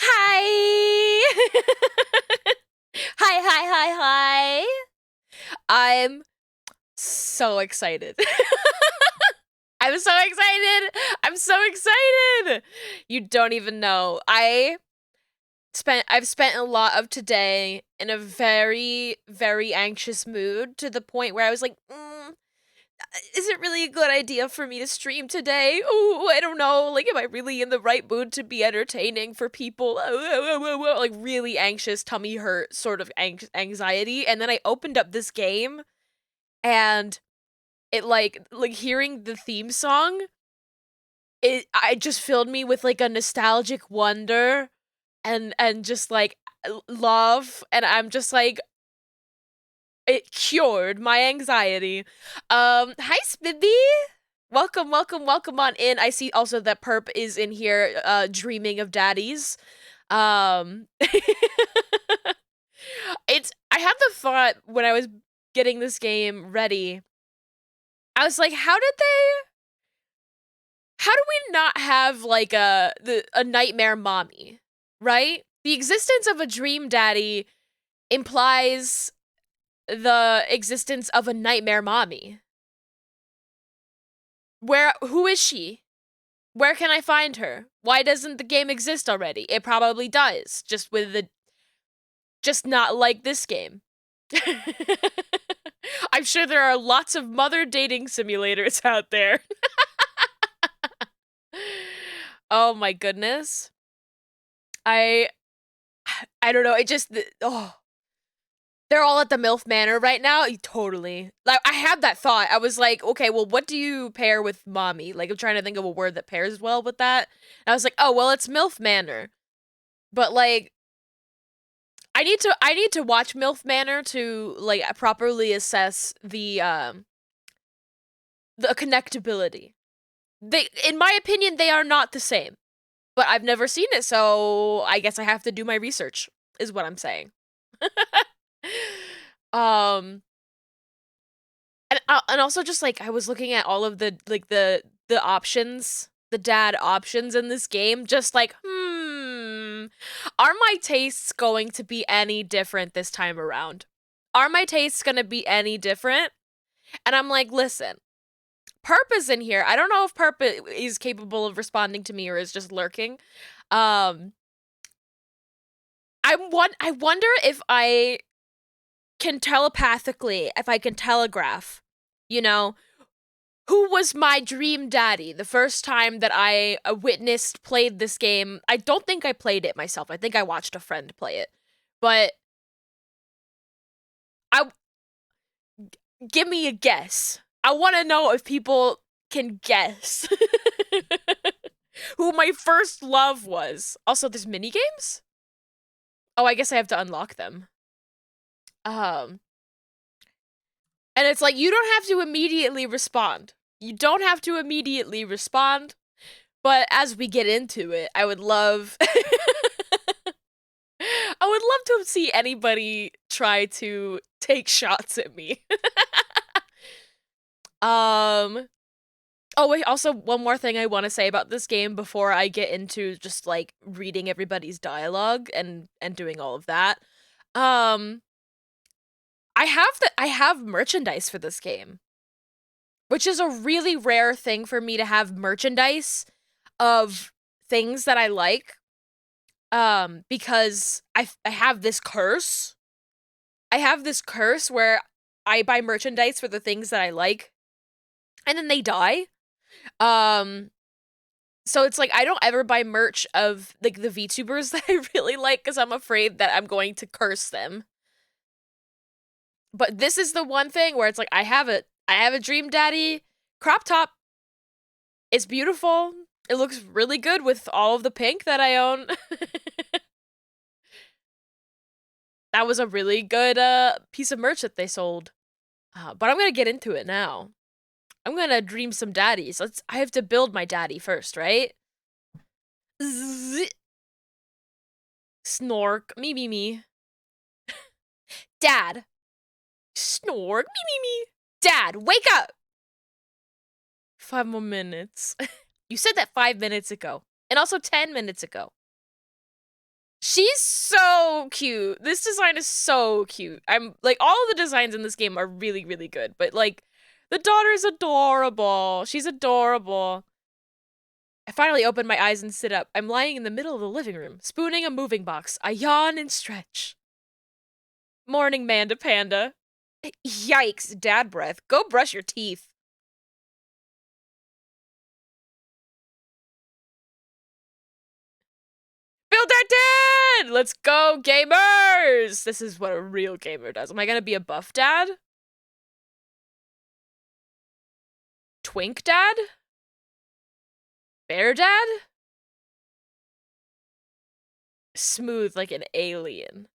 Hi! Hi, hi, hi, hi. I'm so excited. I'm so excited. I'm so excited. You don't even know. I've spent a lot of today in a very, very anxious mood to the point where I was like, is it really a good idea for me to stream today? Oh, I don't know. Like, am I really in the right mood to be entertaining for people? Like, really anxious, tummy hurt sort of anxiety. And then I opened up this game, and it like hearing the theme song, I just filled me with like a nostalgic wonder and just like love. And I'm just like, it cured my anxiety. Hi, Spibby. Welcome, welcome, welcome on in. I see also that Perp is in here, dreaming of daddies. Um, I had the thought when I was getting this game ready. I was like, how do we not have like a nightmare mommy, right? The existence of a dream daddy implies the existence of a nightmare mommy. Who is she? Where can I find her? Why doesn't the game exist already? It probably does, just not like this game. I'm sure there are lots of mother dating simulators out there. Oh my goodness. I I don't know, oh, they're all at the MILF Manor right now. Totally. Like, I had that thought. I was like, okay, well, what do you pair with mommy? Like, I'm trying to think of a word that pairs well with that. And I was like, oh, well, it's MILF Manor. But like, I need to watch MILF Manor to like properly assess the connectability. In my opinion, they are not the same. But I've never seen it, so I guess I have to do my research, is what I'm saying. um and also just like I was looking at all of the options, the dad options in this game, just like, are my tastes going to be any different this time around? Are my tastes going to be any different? And I'm like, listen, Perp is in here. I don't know if Perp is capable of responding to me or is just lurking. Um I wonder if I can telepathically, if I can telegraph, you know, who was my dream daddy the first time that I witnessed played this game. I don't think I played it myself. I think I watched a friend play it. But I give me a guess. I want to know if people can guess who my first love was. Also, there's mini games? Oh, I guess I have to unlock them. Um and it's like, you don't have to immediately respond. You don't have to immediately respond. But as we get into it, I would love I would love to see anybody try to take shots at me. um Oh wait, also one more thing I want to say about this game before I get into just like reading everybody's dialogue and doing all of that. Um I have merchandise for this game, which is a really rare thing for me to have merchandise of things that I like. Because I have this curse. I have this curse where I buy merchandise for the things that I like and then they die. Um so it's like I don't ever buy merch of like the VTubers that I really like cuz I'm afraid that I'm going to curse them. But this is the one thing where it's like I have a Dream Daddy crop top. It's beautiful. It looks really good with all of the pink that I own. That was a really good piece of merch that they sold. But I'm gonna get into it now. I'm gonna dream some daddies. I have to build my daddy first, right? Zzz, snork, me. Dad, snork, me. Dad, wake up! 5 more minutes. You said that 5 minutes ago. And also 10 minutes ago. She's so cute. This design is so cute. I'm like, all of the designs in this game are really, really good, but like, the daughter is adorable. She's adorable. I finally open my eyes and sit up. I'm lying in the middle of the living room, spooning a moving box. I yawn and stretch. Morning, Manda Panda. Yikes, dad breath. Go brush your teeth. Build our dad! Let's go, gamers! This is what a real gamer does. Am I gonna be a buff dad? Twink dad? Bear dad? Smooth like an alien.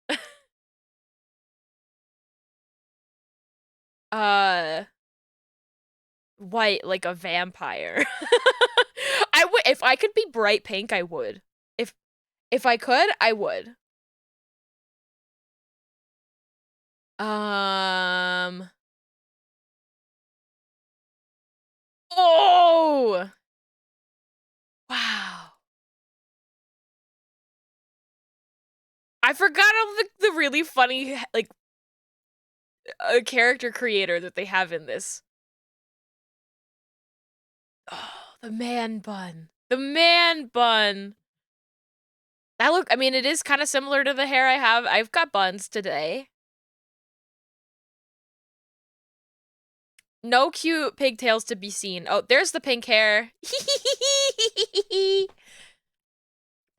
White like a vampire. I would, if I could be bright pink, I would. If I could, I would. Oh! Wow. I forgot of the really funny, like, character creator that they have in this. Oh, the man bun. The man bun. That look, I mean, it is kind of similar to the hair I have. I've got buns today. No cute pigtails to be seen. Oh, there's the pink hair.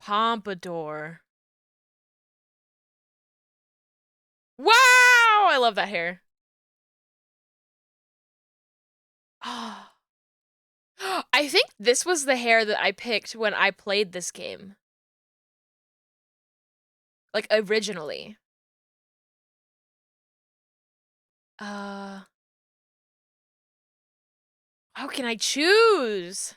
Pompadour. Wow! I love that hair. Oh. I think this was the hair that I picked when I played this game. Like, originally. How can I choose?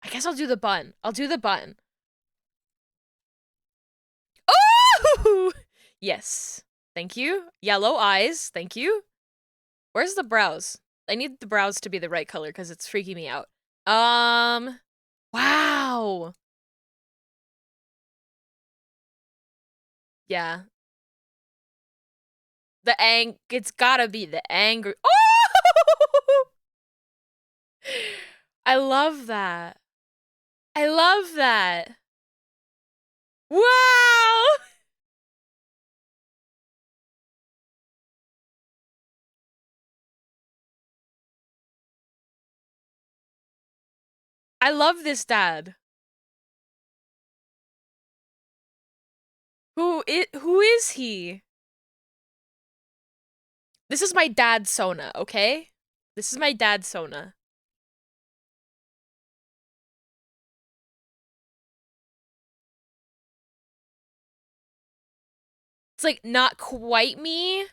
I guess I'll do the bun. I'll do the bun. Oh! Yes. Thank you. Yellow eyes. Thank you. Where's the brows? I need the brows to be the right color because it's freaking me out. Wow. Yeah. It's gotta be the angry. Oh! I love that. I love that. Wow! I love this dad. Who is he? This is my dad Sona, okay? This is my dad Sona. It's like not quite me.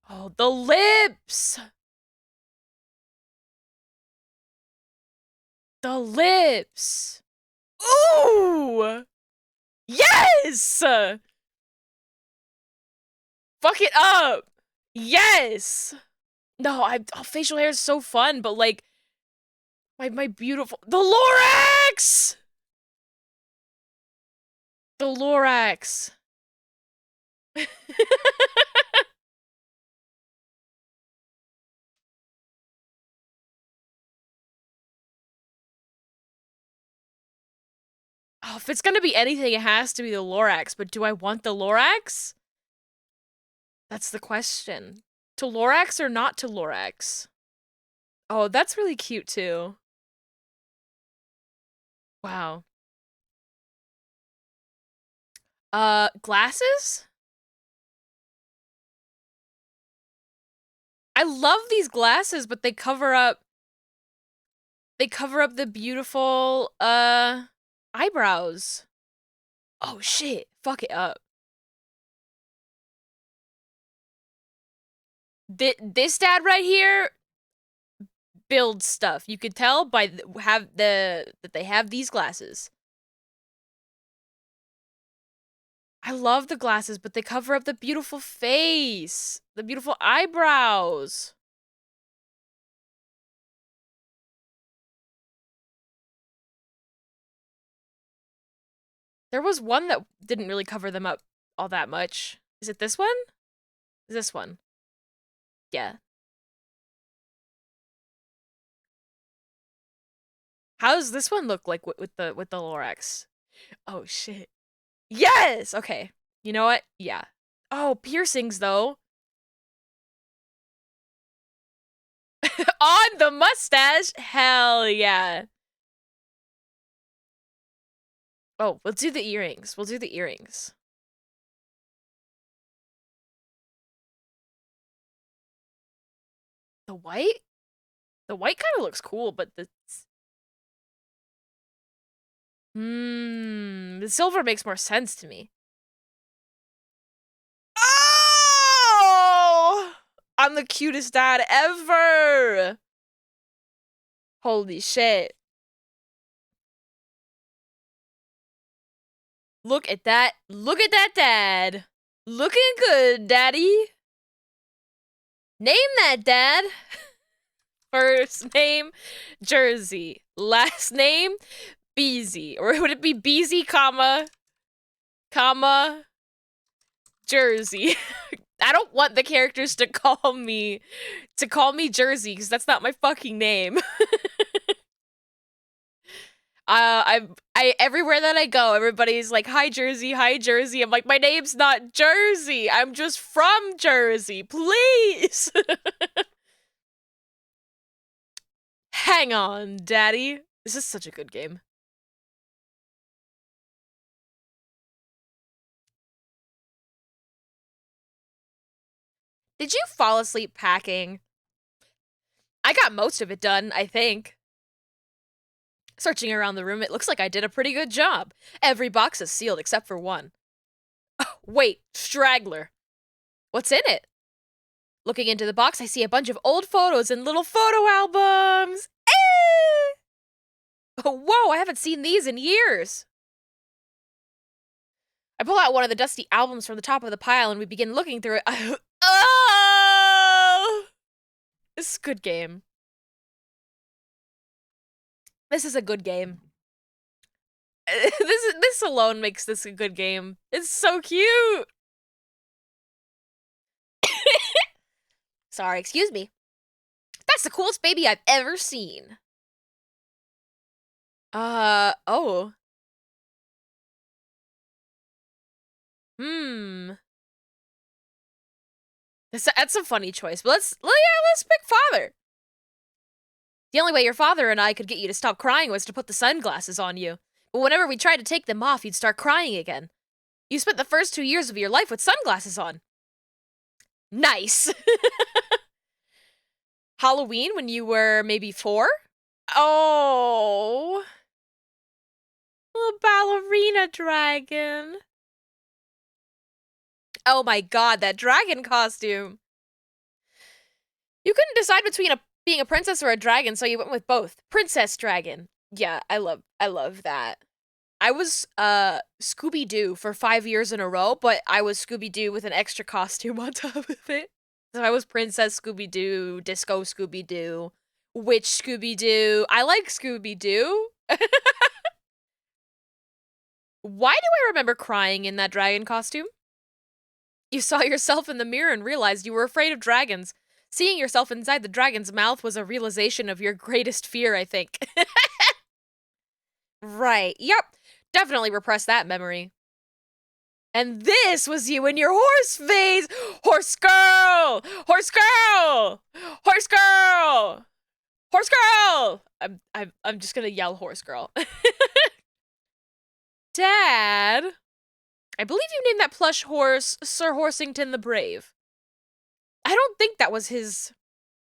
Oh, the lips. The lips. Ooh! Yes! Fuck it up! Yes! No, facial hair is so fun, but like, my beautiful, the Lorax! The Lorax. Oh, if it's gonna be anything, it has to be the Lorax, but do I want the Lorax? That's the question. To Lorax or not to Lorax? Oh, that's really cute too. Wow. Glasses? I love these glasses, but they cover up the beautiful eyebrows. Oh shit. Fuck it up. This dad right here builds stuff. You could tell by that they have these glasses. I love the glasses, but they cover up the beautiful face, the beautiful eyebrows. There was one that didn't really cover them up all that much. Is it this one? Is this one? Yeah. How does this one look like with the Lorax? Oh shit. Yes! Okay. You know what? Yeah. Oh, piercings though. On the mustache? Hell yeah. Oh, we'll do the earrings. We'll do the earrings. The white? The white kind of looks cool, but the the silver makes more sense to me. Oh! I'm the cutest dad ever! Holy shit. Look at that. Look at that dad. Looking good, daddy. Name that dad. First name, Jersey. Last name, Beezy. Or would it be Beezy, comma, Jersey? I don't want the characters to call me Jersey, because that's not my fucking name. Everywhere that I go, everybody's like, hi Jersey, hi Jersey. I'm like, my name's not Jersey. I'm just from Jersey, please. Hang on, daddy. This is such a good game. Did you fall asleep packing? I got most of it done, I think. Searching around the room, it looks like I did a pretty good job. Every box is sealed except for one. Oh, wait, straggler. What's in it? Looking into the box, I see a bunch of old photos and little photo albums. Oh, whoa, I haven't seen these in years. I pull out one of the dusty albums from the top of the pile and we begin looking through it. Oh! This is a good game. This is a good game. This alone makes this a good game. It's so cute. Sorry, excuse me. That's the coolest baby I've ever seen. Oh. That's a funny choice, but let's pick father. The only way your father and I could get you to stop crying was to put the sunglasses on you. But whenever we tried to take them off, you'd start crying again. You spent the first 2 years of your life with sunglasses on. Nice. Halloween when you were maybe 4? Oh. Little ballerina dragon. Oh my god, that dragon costume. You couldn't decide between being a princess or a dragon, so you went with both. Princess dragon. Yeah, I love that. I was Scooby-Doo for 5 years in a row, but I was Scooby-Doo with an extra costume on top of it. So I was Princess Scooby-Doo, Disco Scooby-Doo, Witch Scooby-Doo. I like Scooby-Doo. Why do I remember crying in that dragon costume? You saw yourself in the mirror and realized you were afraid of dragons. Seeing yourself inside the dragon's mouth was a realization of your greatest fear, I think. Right, yep. Definitely repress that memory. And this was you in your horse phase! Horse girl! Horse girl! Horse girl! Horse girl! I'm just gonna yell horse girl. Dad? I believe you named that plush horse Sir Horsington the Brave. I don't think that was his...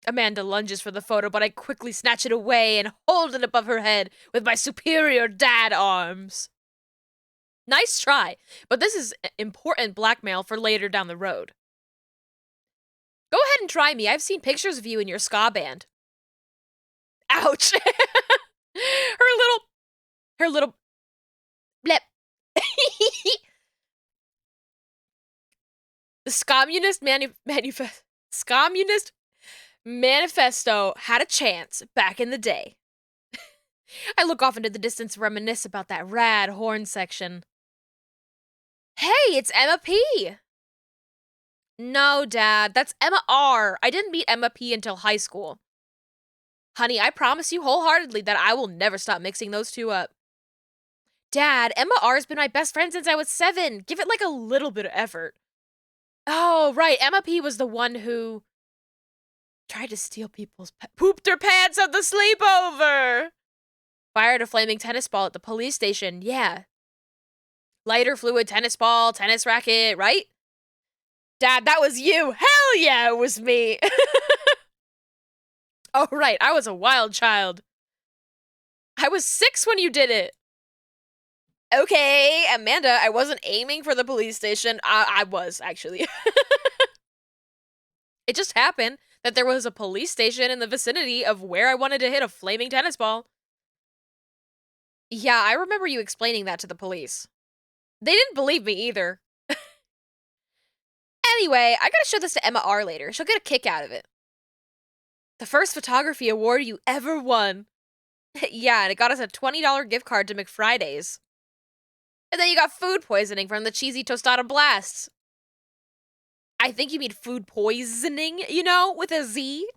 Amanda lunges for the photo, but I quickly snatch it away and hold it above her head with my superior dad arms. Nice try, but this is important blackmail for later down the road. Go ahead and try me. I've seen pictures of you in your ska band. Ouch. her little blep. The Scommunist Manifesto had a chance back in the day. I look off into the distance and reminisce about that rad horn section. Hey, it's Emma P. No, Dad, that's Emma R. I didn't meet Emma P until high school. Honey, I promise you wholeheartedly that I will never stop mixing those two up. Dad, Emma R has been my best friend since I was 7. Give it like a little bit of effort. Oh, right, Emma P was the one who tried to steal people's pooped their pants at the sleepover. Fired a flaming tennis ball at the police station, yeah. Lighter fluid tennis ball, tennis racket, right? Dad, that was you. Hell yeah, it was me. Oh, right, I was a wild child. I was 6 when you did it. Okay, Amanda, I wasn't aiming for the police station. I was, actually. It just happened that there was a police station in the vicinity of where I wanted to hit a flaming tennis ball. Yeah, I remember you explaining that to the police. They didn't believe me either. Anyway, I gotta show this to Emma R later. She'll get a kick out of it. The first photography award you ever won. Yeah, and it got us a $20 gift card to McFriday's. And then you got food poisoning from the cheesy tostada blasts. I think you mean food poisoning, you know, with a Z.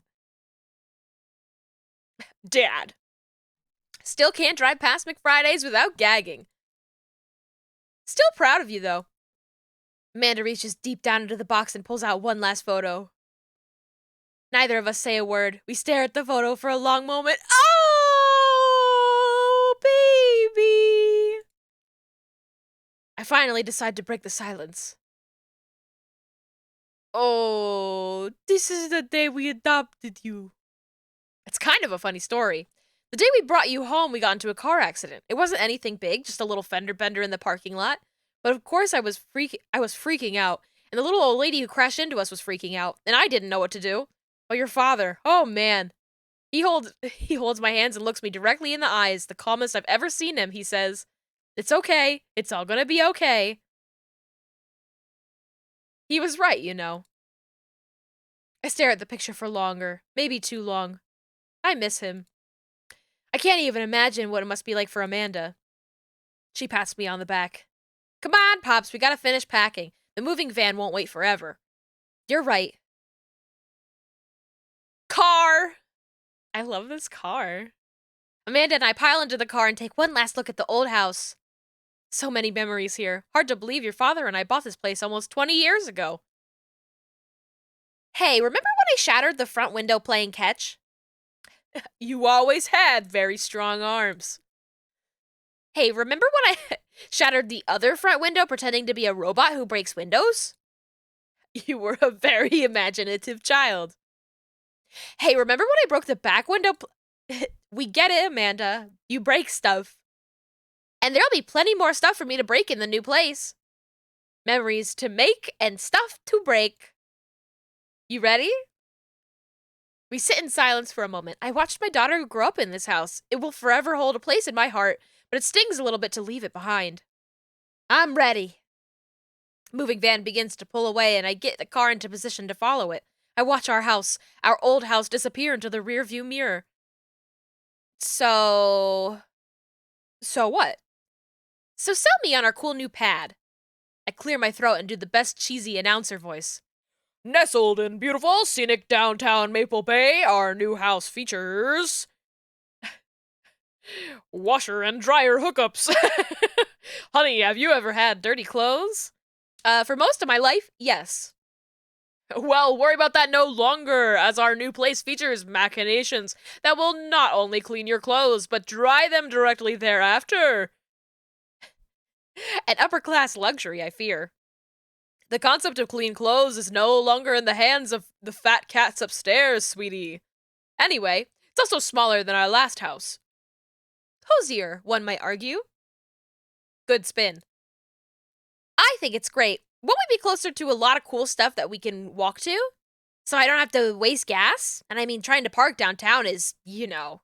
Dad. Still can't drive past McFriday's without gagging. Still proud of you, though. Amanda reaches deep down into the box and pulls out one last photo. Neither of us say a word. We stare at the photo for a long moment. Oh, baby. I finally decide to break the silence. Oh, this is the day we adopted you. It's kind of a funny story. The day we brought you home, we got into a car accident. It wasn't anything big, just a little fender bender in the parking lot. But of course I was freaking out, and the little old lady who crashed into us was freaking out, and I didn't know what to do. Oh, your father. Oh, man. He holds my hands and looks me directly in the eyes, the calmest I've ever seen him. He says, "It's okay. It's all gonna be okay." He was right, you know. I stare at the picture for longer, maybe too long. I miss him. I can't even imagine what it must be like for Amanda. She pats me on the back. Come on, Pops, we gotta finish packing. The moving van won't wait forever. You're right. Car! I love this car. Amanda and I pile into the car and take one last look at the old house. So many memories here. Hard to believe your father and I bought this place almost 20 years ago. Hey, remember when I shattered the front window playing catch? You always had very strong arms. Hey, remember when I shattered the other front window pretending to be a robot who breaks windows? You were a very imaginative child. Hey, remember when I broke the back window? We get it, Amanda. You break stuff. And there'll be plenty more stuff for me to break in the new place. Memories to make and stuff to break. You ready? We sit in silence for a moment. I watched my daughter grow up in this house. It will forever hold a place in my heart, but it stings a little bit to leave it behind. I'm ready. Moving van begins to pull away, and I get the car into position to follow it. I watch our old house, disappear into the rearview mirror. So what? So sell me on our cool new pad. I clear my throat and do the best cheesy announcer voice. Nestled in beautiful, scenic downtown Maple Bay, our new house features washer and dryer hookups. Honey, have you ever had dirty clothes? For most of my life, yes. Well, worry about that no longer, as our new place features machinations that will not only clean your clothes, but dry them directly thereafter. An upper-class luxury, I fear. The concept of clean clothes is no longer in the hands of the fat cats upstairs, sweetie. Anyway, it's also smaller than our last house. Cozier, one might argue. Good spin. I think it's great. Won't we be closer to a lot of cool stuff that we can walk to? So I don't have to waste gas? And I mean, trying to park downtown is, you know.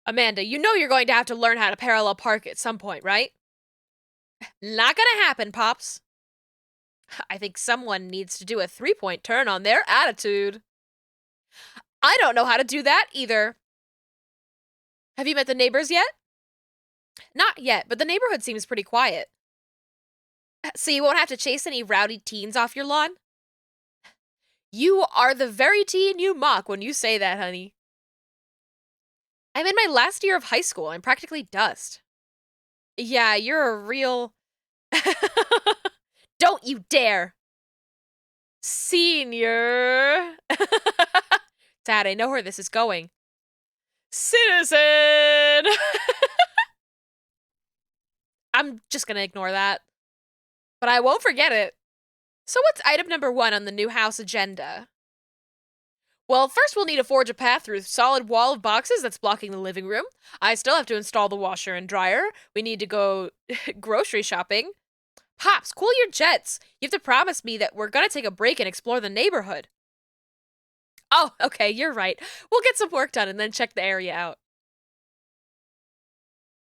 Amanda, you know you're going to have to learn how to parallel park at some point, right? Not gonna happen, Pops. I think someone needs to do a 3-point turn on their attitude. I don't know how to do that either. Have you met the neighbors yet? Not yet, but the neighborhood seems pretty quiet. So you won't have to chase any rowdy teens off your lawn? You are the very teen you mock when you say that, honey. I'm in my last year of high school. I'm practically dust. Yeah, you're a real... Don't you dare! Senior! Dad, I know where this is going. Citizen! I'm just gonna ignore that. But I won't forget it. So what's item number 1 on the new house agenda? Well, first we'll need to forge a path through the solid wall of boxes that's blocking the living room. I still have to install the washer and dryer. We need to go grocery shopping. Pops, cool your jets. You have to promise me that we're gonna take a break and explore the neighborhood. Oh, okay, you're right. We'll get some work done and then check the area out.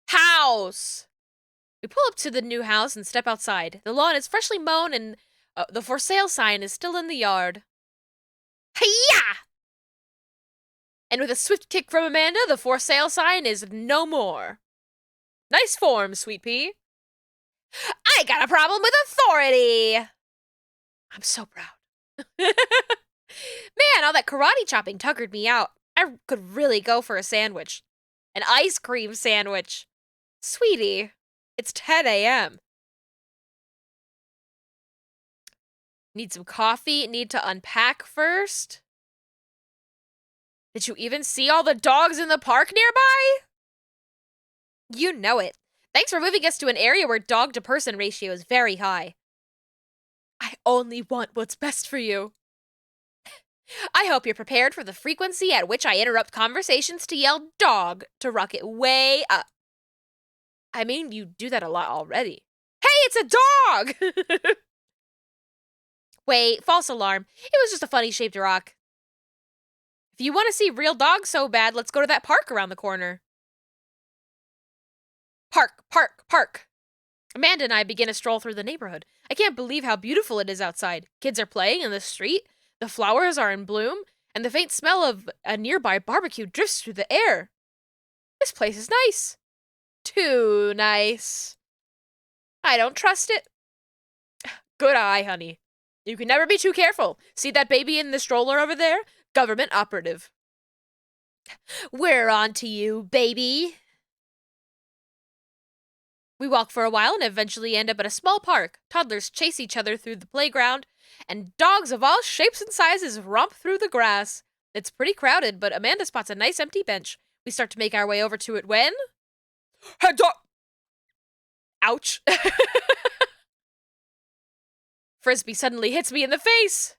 House! We pull up to the new house and step outside. The lawn is freshly mown and the for sale sign is still in the yard. Hiya! And with a swift kick from Amanda, the for sale sign is no more. Nice form, Sweet Pea. I got a problem with authority! I'm so proud. Man, all that karate chopping tuckered me out. I could really go for a sandwich. An ice cream sandwich. Sweetie, it's 10 a.m. Need some coffee? Need to unpack first? Did you even see all the dogs in the park nearby? You know it. Thanks for moving us to an area where dog-to-person ratio is very high. I only want what's best for you. I hope you're prepared for the frequency at which I interrupt conversations to yell dog to rocket way up. I mean, you do that a lot already. Hey, it's a dog! Wait, false alarm. It was just a funny-shaped rock. If you want to see real dogs so bad, let's go to that park around the corner. Park, park, park. Amanda and I begin a stroll through the neighborhood. I can't believe how beautiful it is outside. Kids are playing in the street, the flowers are in bloom, and the faint smell of a nearby barbecue drifts through the air. This place is nice. Too nice. I don't trust it. Good eye, honey. You can never be too careful. See that baby in the stroller over there? Government operative. We're on to you, baby. We walk for a while and eventually end up at a small park. Toddlers chase each other through the playground, and dogs of all shapes and sizes romp through the grass. It's pretty crowded, but Amanda spots a nice empty bench. We start to make our way over to it when... Head up! Ouch. Frisbee suddenly hits me in the face.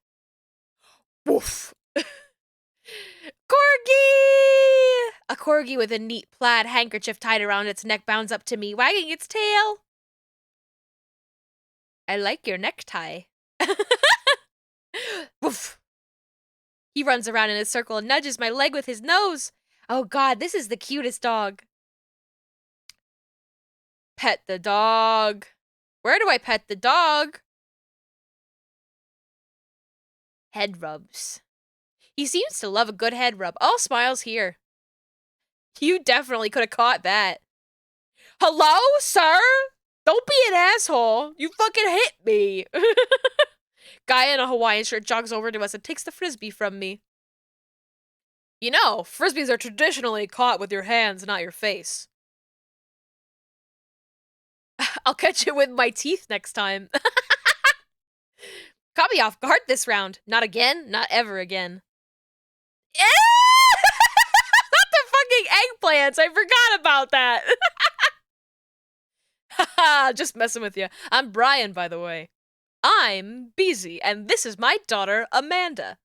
Woof. Corgi! A corgi with a neat plaid handkerchief tied around its neck bounds up to me, wagging its tail. I like your necktie. Woof. He runs around in a circle and nudges my leg with his nose. Oh God, this is the cutest dog. Pet the dog. Where do I pet the dog? Head rubs. He seems to love a good head rub. All smiles here. You definitely could have caught that. Hello, sir? Don't be an asshole. You fucking hit me. Guy in a Hawaiian shirt jogs over to us and takes the frisbee from me. You know, frisbees are traditionally caught with your hands, not your face. I'll catch you with my teeth next time. Caught me off guard this round. Not again, not ever again. Not the fucking eggplants. I forgot about that. Haha, just messing with you. I'm Brian, by the way. I'm Beezy, and this is my daughter, Amanda.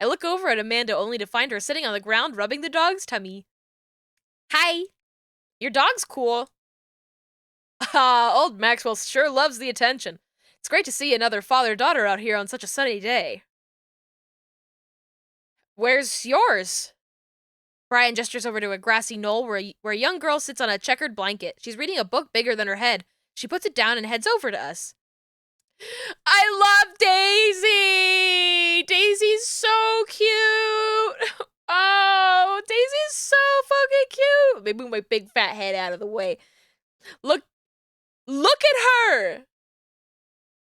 I look over at Amanda only to find her sitting on the ground rubbing the dog's tummy. Hi. Your dog's cool. Old Maxwell sure loves the attention. It's great to see another father-daughter out here on such a sunny day. Where's yours? Brian gestures over to a grassy knoll where a young girl sits on a checkered blanket. She's reading a book bigger than her head. She puts it down and heads over to us. I love Daisy! Daisy's so cute! Oh, Daisy's so fucking cute! Let me move my big fat head out of the way. Look at her!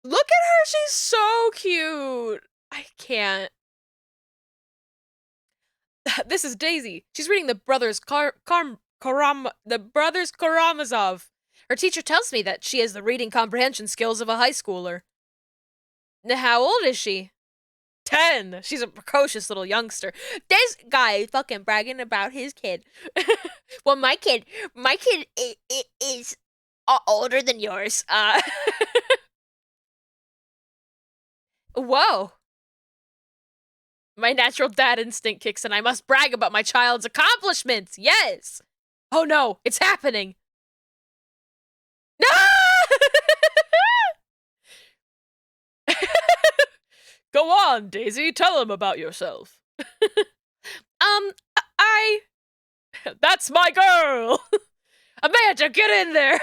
Look at her, she's so cute. I can't. This is Daisy. She's reading the Brothers Karamazov. Her teacher tells me that she has the reading comprehension skills of a high schooler. How old is she? 10. She's a precocious little youngster. This guy is fucking bragging about his kid. Well, my kid is older than yours. Whoa. My natural dad instinct kicks in. I must brag about my child's accomplishments. Yes. Oh no, it's happening. No! Go on, Daisy. Tell him about yourself. I... That's my girl! Amanda, get in there!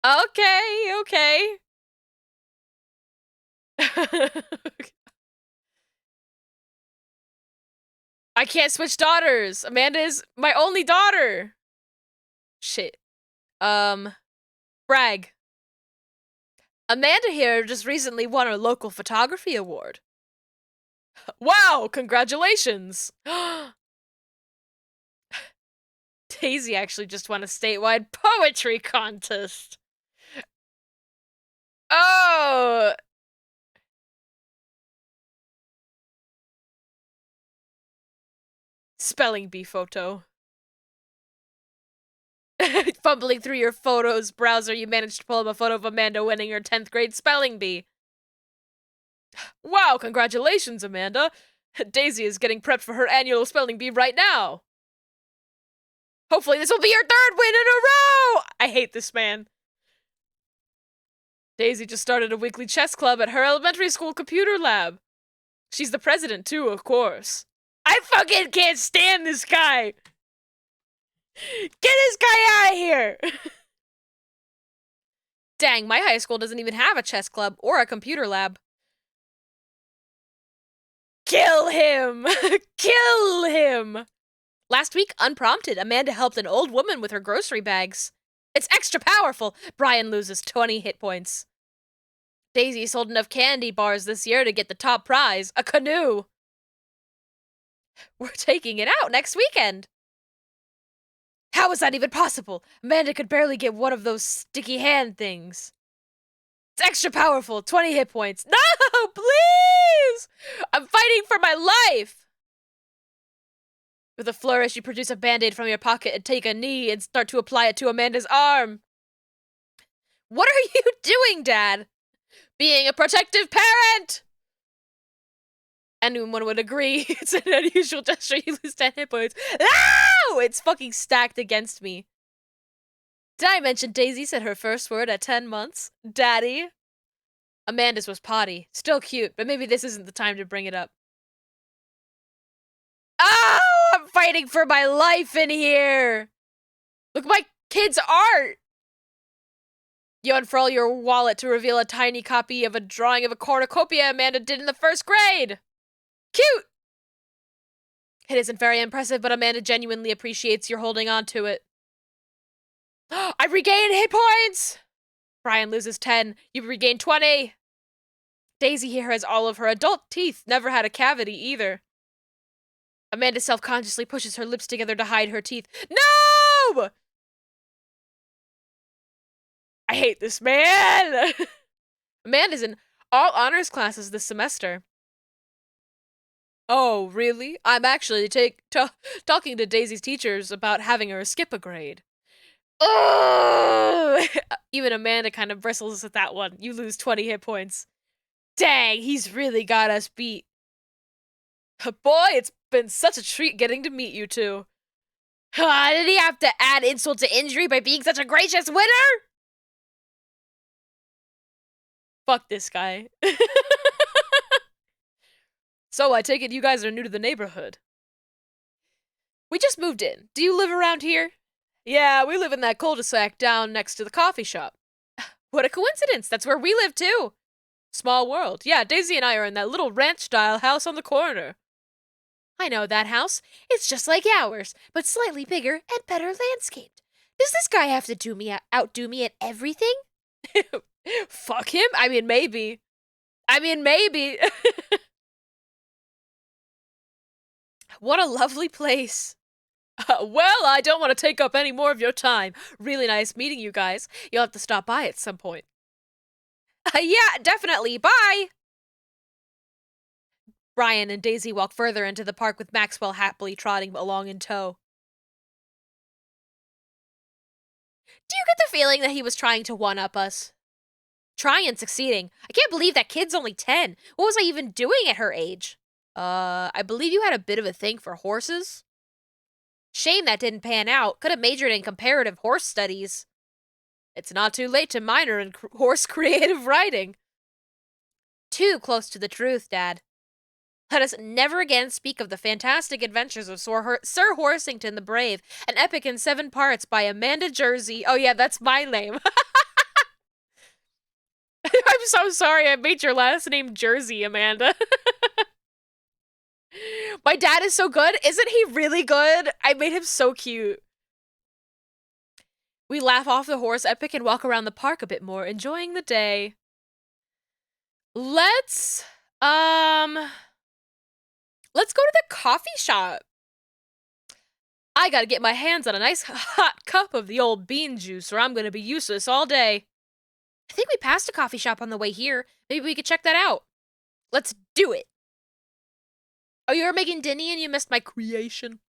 Okay. I can't switch daughters. Amanda is my only daughter. Shit. Brag. Amanda here just recently won a local photography award. Wow, congratulations! Daisy actually just won a statewide poetry contest. Oh! Spelling bee photo. Fumbling through your photos browser, you managed to pull up a photo of Amanda winning her 10th grade spelling bee. Wow, congratulations, Amanda. Daisy is getting prepped for her annual spelling bee right now. Hopefully this will be your 3rd win in a row! I hate this man. Daisy just started a weekly chess club at her elementary school computer lab. She's the president too, of course. I fucking can't stand this guy! Get this guy out of here! Dang, my high school doesn't even have a chess club or a computer lab. Kill him! Kill him! Last week, unprompted, Amanda helped an old woman with her grocery bags. It's extra powerful! Brian loses 20 hit points. Daisy sold enough candy bars this year to get the top prize, a canoe. We're taking it out next weekend. How is that even possible? Amanda could barely get one of those sticky hand things. It's extra powerful, 20 hit points. No, please! I'm fighting for my life! With a flourish, you produce a band-aid from your pocket and take a knee and start to apply it to Amanda's arm. What are you doing, Dad? Being a protective parent! Anyone would agree. It's an unusual gesture. You lose 10 hit points. No! It's fucking stacked against me. Did I mention Daisy said her first word at 10 months? Daddy. Amanda's was potty. Still cute, but maybe this isn't the time to bring it up. Oh! I'm fighting for my life in here! Look at my kid's art! You unfurl your wallet to reveal a tiny copy of a drawing of a cornucopia Amanda did in the 1st grade! Cute! It isn't very impressive, but Amanda genuinely appreciates your holding on to it. I regain hit points! Brian loses 10. You regain 20. Daisy here has all of her adult teeth, never had a cavity either. Amanda self-consciously pushes her lips together to hide her teeth. No! I hate this man! Amanda's in all honors classes this semester. Oh, really? I'm actually talking to Daisy's teachers about having her skip a grade. Oh! Even Amanda kind of bristles at that one. You lose 20 hit points. Dang, he's really got us beat. Boy, it's been such a treat getting to meet you two. Did he have to add insult to injury by being such a gracious winner? Fuck this guy. So, I take it you guys are new to the neighborhood. We just moved in. Do you live around here? Yeah, we live in that cul-de-sac down next to the coffee shop. What a coincidence. That's where we live, too. Small world. Yeah, Daisy and I are in that little ranch-style house on the corner. I know that house. It's just like ours, but slightly bigger and better landscaped. Does this guy have to outdo me at everything? Fuck him? I mean, maybe. I mean, maybe. What a lovely place. Well, I don't want to take up any more of your time. Really nice meeting you guys. You'll have to stop by at some point. Yeah, definitely. Bye! Brian and Daisy walk further into the park with Maxwell happily trotting along in tow. Do you get the feeling that he was trying to one-up us? Trying and succeeding. I can't believe that kid's only 10. What was I even doing at her age? I believe you had a bit of a thing for horses? Shame that didn't pan out. Could have majored in comparative horse studies. It's not too late to minor in horse creative writing. Too close to the truth, Dad. Let us never again speak of the fantastic adventures of Sir Horsington the Brave, an epic in 7 parts by Amanda Jersey. Oh yeah, that's my name. I'm so sorry I made your last name Jersey, Amanda. My dad is so good. Isn't he really good? I made him so cute. We laugh off the horse epic and walk around the park a bit more, enjoying the day. Let's go to the coffee shop. I gotta get my hands on a nice hot cup of the old bean juice or I'm gonna be useless all day. I think we passed a coffee shop on the way here. Maybe we could check that out. Let's do it. Oh, you were making Dinny and you missed my creation.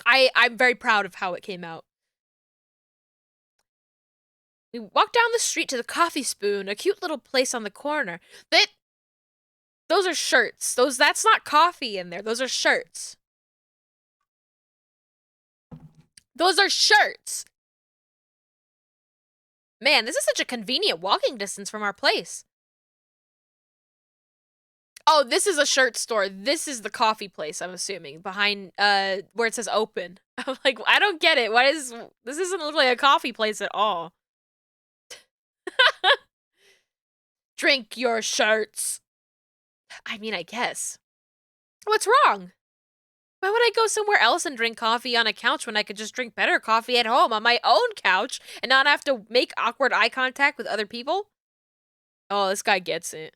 I'm very proud of how it came out. We walk down the street to the Coffee Spoon, a cute little place on the corner. Those are shirts. That's not coffee in there. Those are shirts. Those are shirts. Man, this is such a convenient walking distance from our place. Oh, this is a shirt store. This is the coffee place, I'm assuming, behind, where it says open. I'm like, I don't get it. This doesn't look like a coffee place at all. Drink your shirts. I mean, I guess. What's wrong? Why would I go somewhere else and drink coffee on a couch when I could just drink better coffee at home on my own couch and not have to make awkward eye contact with other people? Oh, this guy gets it.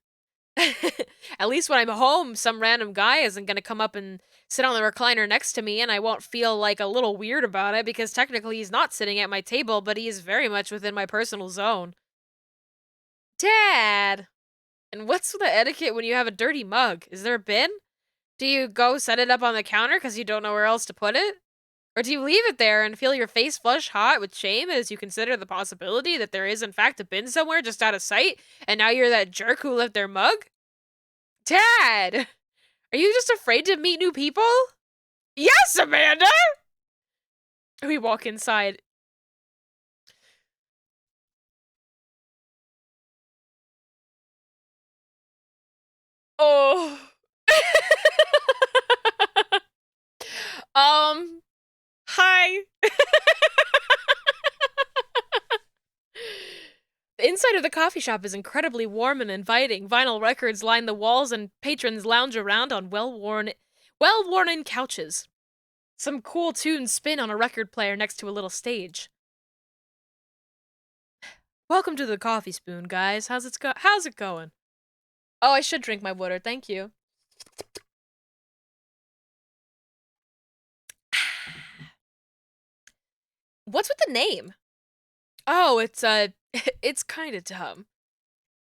At least when I'm home, some random guy isn't gonna come up and sit on the recliner next to me and I won't feel like a little weird about it because technically he's not sitting at my table, but he is very much within my personal zone. Dad! And what's the etiquette when you have a dirty mug? Is there a bin? Do you go set it up on the counter because you don't know where else to put it? Or do you leave it there and feel your face flush hot with shame as you consider the possibility that there is in fact a bin somewhere just out of sight, and now you're that jerk who left their mug? Dad! Are you just afraid to meet new people? Yes, Amanda! We walk inside. Oh. Hi. The inside of the coffee shop is incredibly warm and inviting. Vinyl records line the walls and patrons lounge around on well-worn-in couches. Some cool tunes spin on a record player next to a little stage. Welcome to the Coffee Spoon, guys. How's it going? Oh, I should drink my water, thank you. What's with the name? Oh, it's kinda dumb.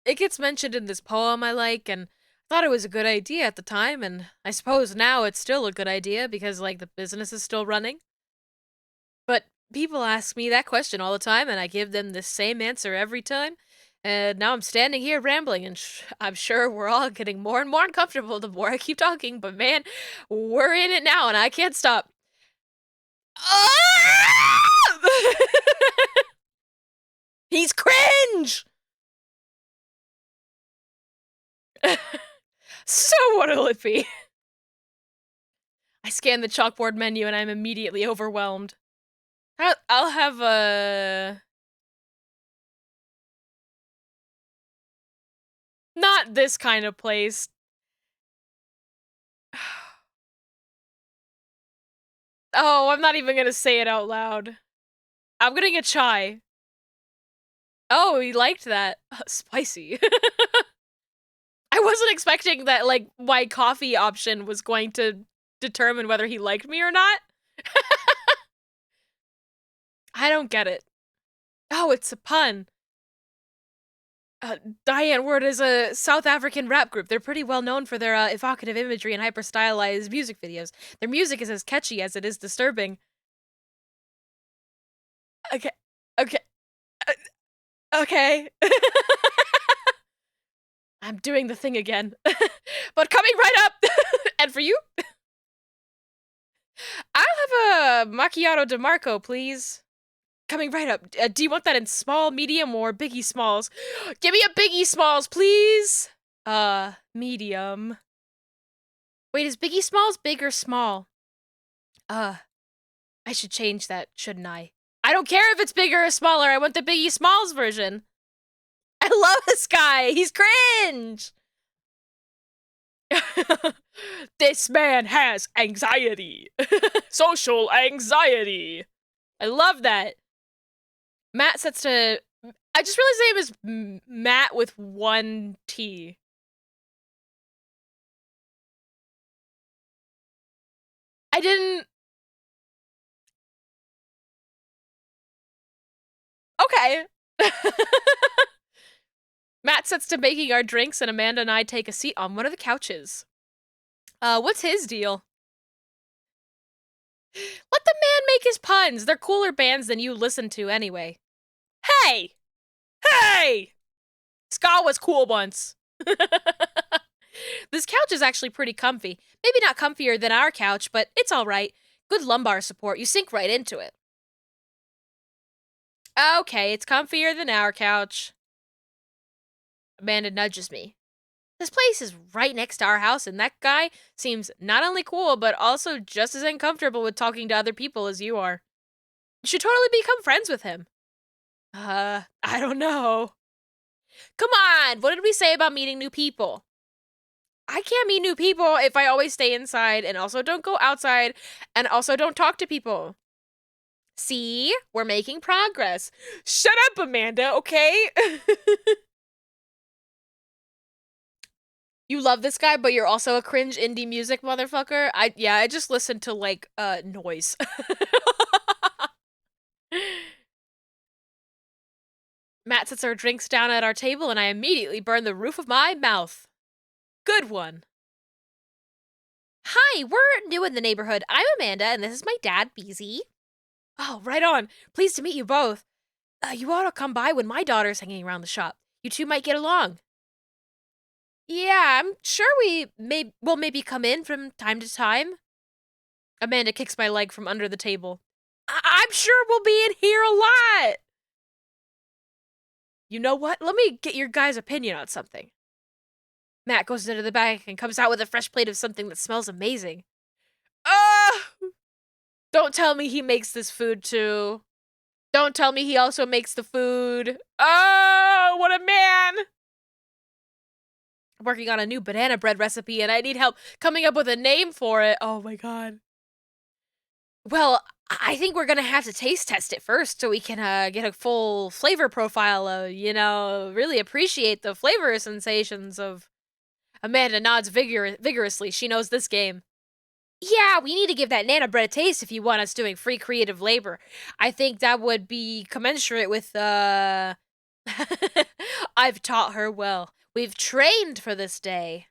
It gets mentioned in this poem I like, and I thought it was a good idea at the time, and I suppose now it's still a good idea because, like, the business is still running. But people ask me that question all the time, and I give them the same answer every time. And now I'm standing here rambling, and I'm sure we're all getting more and more uncomfortable the more I keep talking, but man, we're in it now, and I can't stop. Ah! He's cringe! So what'll it be? I scan the chalkboard menu and I'm immediately overwhelmed. I'll have a... Not this kind of place. Oh, I'm not even gonna say it out loud. I'm getting a chai. Oh, he liked that. Spicy. I wasn't expecting that, like, my coffee option was going to determine whether he liked me or not. I don't get it. Oh, it's a pun. Diane Ward is a South African rap group. They're pretty well known for their evocative imagery and hyper-stylized music videos. Their music is as catchy as it is disturbing. Okay. Okay. Okay. I'm doing the thing again. But coming right up! And for you? I'll have a macchiato DeMarco, please. Coming right up. Do you want that in small, medium, or Biggie Smalls? Give me a Biggie Smalls, please! Medium. Wait, is Biggie Smalls big or small? I should change that, shouldn't I? I don't care if it's bigger or smaller, I want the Biggie Smalls version. I love this guy, he's cringe! This man has anxiety. Social anxiety. I love that. Matt sets to... I just realized his name is Matt with one T. I didn't... Okay. Matt sets to making our drinks, and Amanda and I take a seat on one of the couches. What's his deal? Let the man make his puns. They're cooler bands than you listen to anyway. Hey! Hey! Ska was cool once. This couch is actually pretty comfy. Maybe not comfier than our couch, but it's alright. Good lumbar support. You sink right into it. Okay, it's comfier than our couch. Amanda nudges me. This place is right next to our house, and that guy seems not only cool, but also just as uncomfortable with talking to other people as you are. You should totally become friends with him. I don't know. Come on, what did we say about meeting new people? I can't meet new people if I always stay inside, and also don't go outside, and also don't talk to people. See? We're making progress. Shut up, Amanda, okay? You love this guy, but you're also a cringe indie music motherfucker? I just listened to, like, noise. Matt sets our drinks down at our table, and I immediately burn the roof of my mouth. Good one. Hi, we're new in the neighborhood. I'm Amanda, and this is my dad, Beezy. Oh, right on. Pleased to meet you both. You ought to come by when my daughter's hanging around the shop. You two might get along. Yeah, I'm sure will maybe come in from time to time. Amanda kicks my leg from under the table. I'm sure we'll be in here a lot. You know what? Let me get your guys' opinion on something. Matt goes into the back and comes out with a fresh plate of something that smells amazing. Don't tell me he makes this food too. Don't tell me he also makes the food. Oh, what a man! I'm working on a new banana bread recipe and I need help coming up with a name for it. Oh my god. Well, I think we're gonna have to taste test it first so we can get a full flavor profile, really appreciate the flavor sensations of... Amanda nods vigorously. She knows this game. Yeah, we need to give that Nana bread a taste if you want us doing free creative labor. I think that would be commensurate with, I've taught her well. We've trained for this day.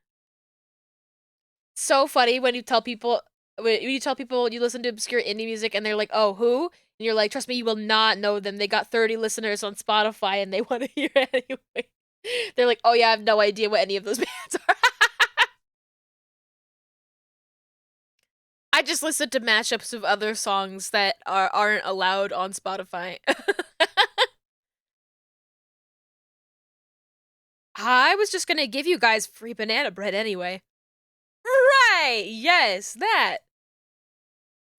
So funny when you tell people you listen to obscure indie music and they're like, oh, who? And you're like, trust me, you will not know them. They got 30 listeners on Spotify and they want to hear it anyway. They're like, oh yeah, I have no idea what any of those bands are. I just listened to mashups of other songs that aren't allowed on Spotify. I was just gonna give you guys free banana bread anyway. Right! Yes, that!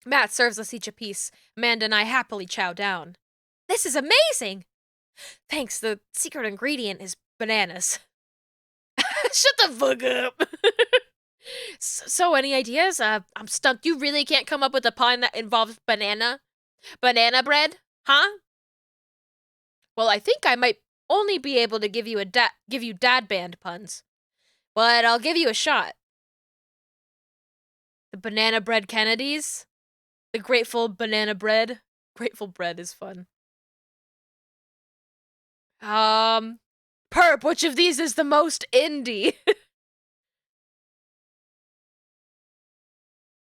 Matt serves us each a piece. Amanda and I happily chow down. This is amazing! Thanks, the secret ingredient is bananas. Shut the fuck up! So, any ideas? I'm stumped. You really can't come up with a pun that involves banana? Banana bread? Huh? Well, I think I might only be able to give you dad band puns. But I'll give you a shot. The banana bread Kennedys. The grateful banana bread. Grateful bread is fun. Perp, which of these is the most indie?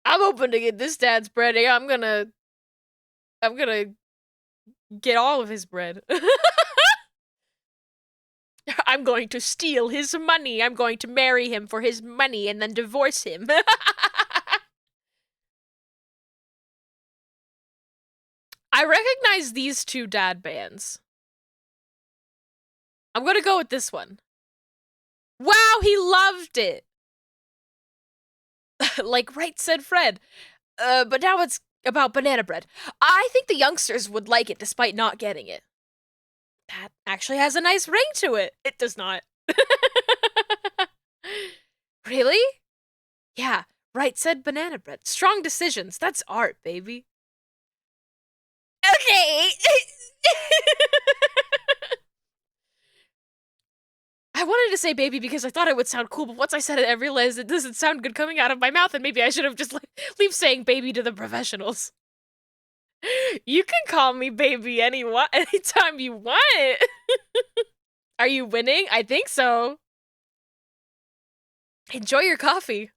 I'm hoping to get this dad's bread. I'm gonna get all of his bread. I'm going to steal his money. I'm going to marry him for his money and then divorce him. I recognize these two dad bands. I'm gonna go with this one. Wow, he loved it. Like Right Said Fred. But now it's about banana bread. I think the youngsters would like it despite not getting it. That actually has a nice ring to it. It does not. Really? Yeah, Right Said banana bread. Strong decisions. That's art, baby. Okay. I wanted to say baby because I thought it would sound cool, but once I said it, I realized it doesn't sound good coming out of my mouth, and maybe I should have just leave saying baby to the professionals. You can call me baby anytime you want. Are you winning? I think so. Enjoy your coffee.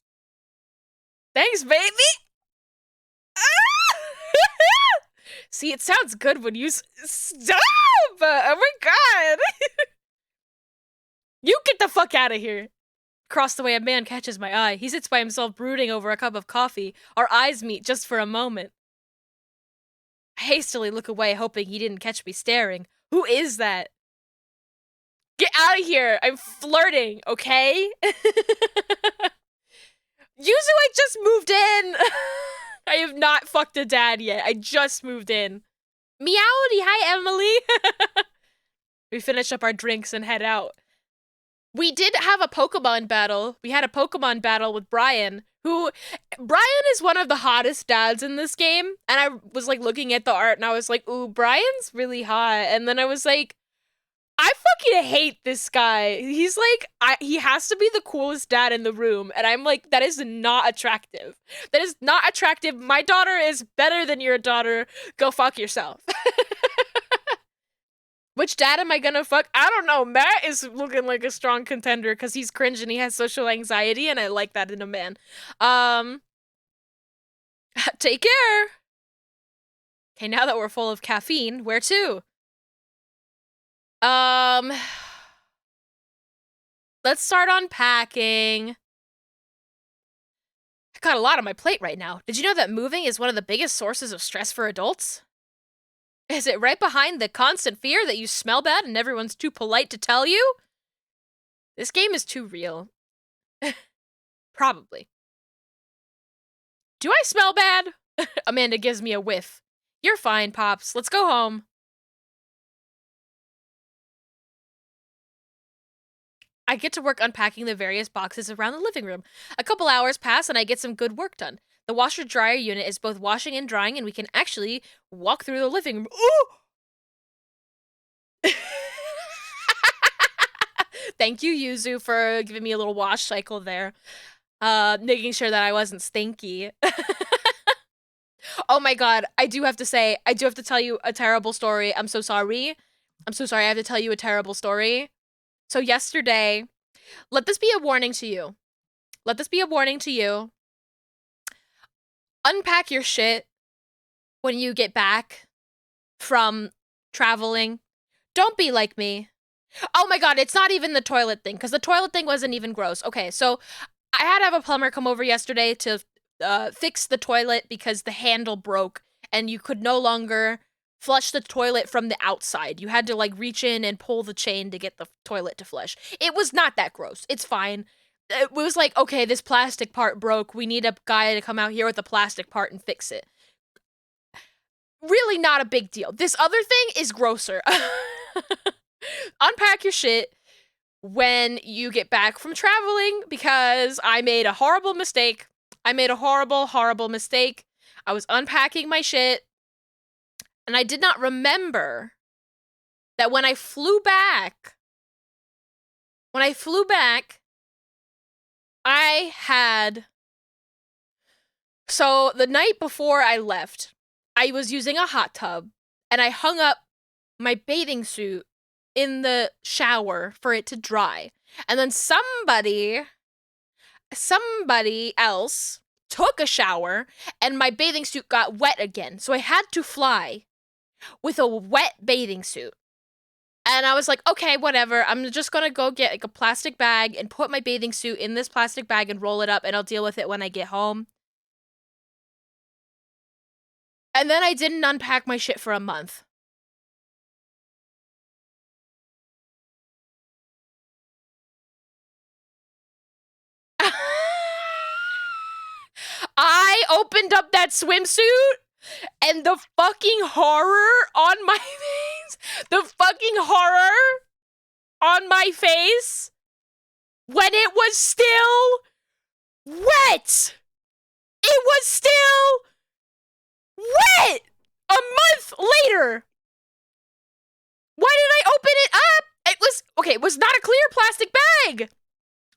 Thanks, baby. See, it sounds good when you stop. Oh my god. You get the fuck out of here. Across the way, a man catches my eye. He sits by himself brooding over a cup of coffee. Our eyes meet just for a moment. I hastily look away, hoping he didn't catch me staring. Who is that? Get out of here! I'm flirting, okay? Yuzu, I just moved in! I have not fucked a dad yet. I just moved in. Meowdy, hi Emily! We finish up our drinks and head out. We did have a Pokemon battle. We had a Pokemon battle with Brian, Brian is one of the hottest dads in this game. And I was like looking at the art and I was like, ooh, Brian's really hot. And then I was like, I fucking hate this guy. He's like, he has to be the coolest dad in the room. And I'm like, that is not attractive. That is not attractive. My daughter is better than your daughter. Go fuck yourself. Which dad am I gonna fuck? I don't know. Matt is looking like a strong contender because he's cringe and he has social anxiety, and I like that in a man. Take care. Okay, now that we're full of caffeine, where to? Let's start unpacking. I got a lot on my plate right now. Did you know that moving is one of the biggest sources of stress for adults? Is it right behind the constant fear that you smell bad and everyone's too polite to tell you? This game is too real. Probably. Do I smell bad? Amanda gives me a whiff. You're fine, Pops. Let's go home. I get to work unpacking the various boxes around the living room. A couple hours pass and I get some good work done. The washer-dryer unit is both washing and drying, and we can actually walk through the living room. Ooh! Thank you, Yuzu, for giving me a little wash cycle there. Making sure that I wasn't stinky. Oh my god, I do have to tell you a terrible story. I'm so sorry. I'm so sorry, I have to tell you a terrible story. So yesterday, let this be a warning to you. Let this be a warning to you. Unpack your shit when you get back from traveling. Don't be like me. Oh my god, it's not even the toilet thing, because the toilet thing wasn't even gross. Okay, so I had to have a plumber come over yesterday to fix the toilet because the handle broke and you could no longer flush the toilet from the outside. You had to like reach in and pull the chain to get the toilet to flush. It was not that gross. It's fine. It was like, okay, this plastic part broke. We need a guy to come out here with a plastic part and fix it. Really not a big deal. This other thing is grosser. Unpack your shit when you get back from traveling, because I made a horrible mistake. I made a horrible, horrible mistake. I was unpacking my shit and I did not remember that when I flew back, I had... So the night before I left, I was using a hot tub, and I hung up my bathing suit in the shower for it to dry. And then somebody else took a shower, and my bathing suit got wet again. So I had to fly with a wet bathing suit. And I was like, okay, whatever. I'm just gonna go get like a plastic bag and put my bathing suit in this plastic bag and roll it up, and I'll deal with it when I get home. And then I didn't unpack my shit for a month. I opened up that swimsuit, and the fucking horror on my face, when it was still wet. It was still wet a month later. Why did I open it up? It was not a clear plastic bag.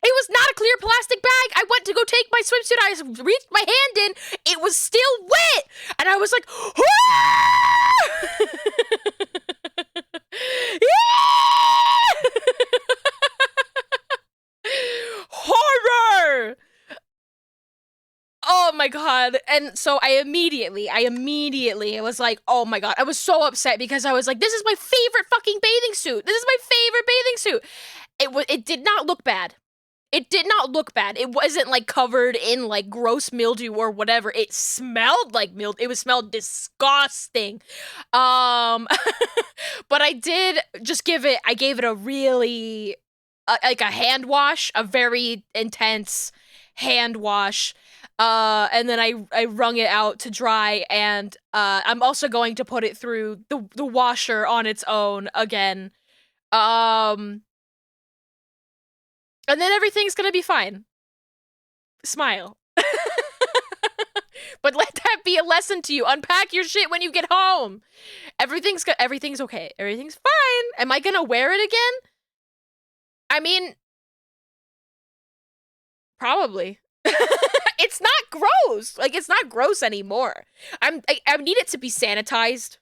It was not a clear plastic bag. I went to go take my swimsuit. I reached my hand in. It was still wet. And I was like, horror! Oh my god. And so I immediately was like, oh my god. I was so upset because I was like, this is my favorite fucking bathing suit. This is my favorite bathing suit. It did not look bad. It did not look bad. It wasn't like covered in like gross mildew or whatever. It smelled like mildew. It smelled disgusting. But I did just I gave it a really like a hand wash, a very intense hand wash. And then I wrung it out to dry, and I'm also going to put it through the washer on its own again. And then everything's gonna be fine. Smile. But let that be a lesson to you. Unpack your shit when you get home. Everything's okay. Everything's fine. Am I gonna wear it again? I mean, probably. It's not gross. Like, it's not gross anymore. I need it to be sanitized,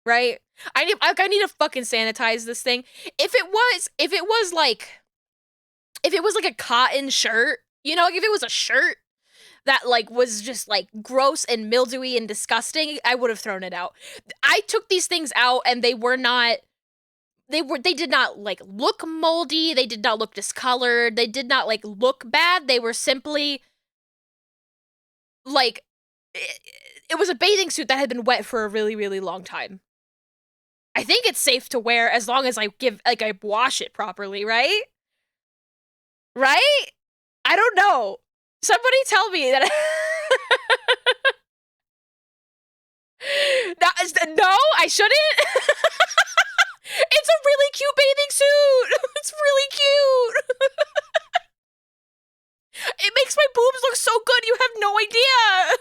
right? I need to fucking sanitize this thing. If it was like a cotton shirt, you know, like if it was a shirt that like was just like gross and mildewy and disgusting, I would have thrown it out. I took these things out, and they did not like look moldy, they did not look discolored, they did not like look bad. They were simply like it was a bathing suit that had been wet for a really, really long time. I think it's safe to wear as long as I wash it properly, right? Right? I don't know. Somebody tell me that. No, I shouldn't. It's a really cute bathing suit. It's really cute. It makes my boobs look so good. You have no idea.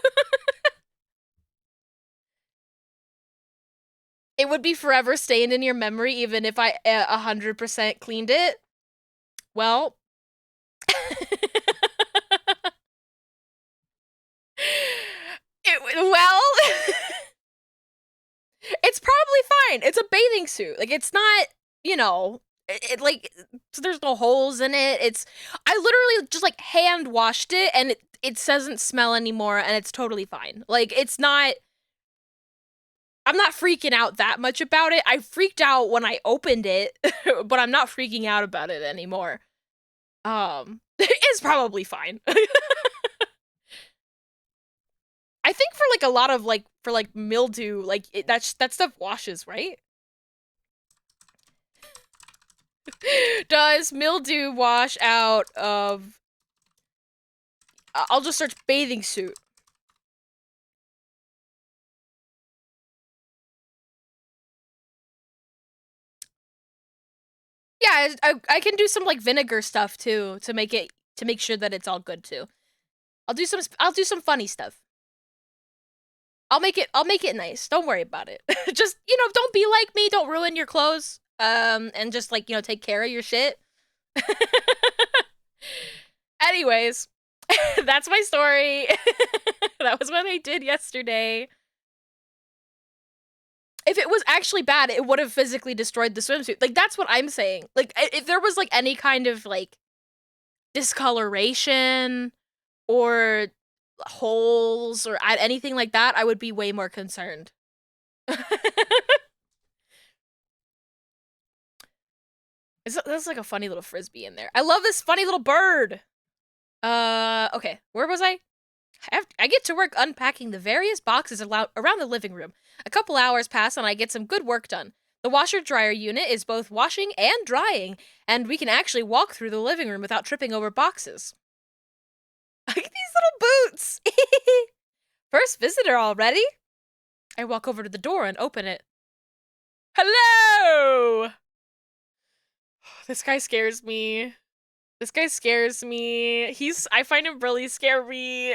It would be forever staying in your memory, even if I 100% cleaned it. Well. It's probably fine. It's a bathing suit. Like, it's not, you know, there's no holes in it. I literally just like hand washed it, and it doesn't smell anymore, and it's totally fine. Like, I'm not freaking out that much about it. I freaked out when I opened it, but I'm not freaking out about it anymore. It's probably fine. I think for like a lot of like mildew, like that stuff washes, right? Does mildew wash out of... I'll just search bathing suit. Yeah, I can do some like vinegar stuff too to make sure that it's all good too. I'll do some funny stuff. I'll make it nice. Don't worry about it. Just, don't be like me. Don't ruin your clothes. And just like, take care of your shit. Anyways, that's my story. That was what I did yesterday. If it was actually bad, it would have physically destroyed the swimsuit. Like, that's what I'm saying. Like, if there was, like, any kind of, like, discoloration or holes or anything like that, I would be way more concerned. There's like a funny little frisbee in there. I love this funny little bird. Okay, where was I? I get to work unpacking the various boxes around the living room. A couple hours pass and I get some good work done. The washer-dryer unit is both washing and drying, and we can actually walk through the living room without tripping over boxes. Look at these little boots! First visitor already? I walk over to the door and open it. Hello! This guy scares me. This guy scares me. I find him really scary.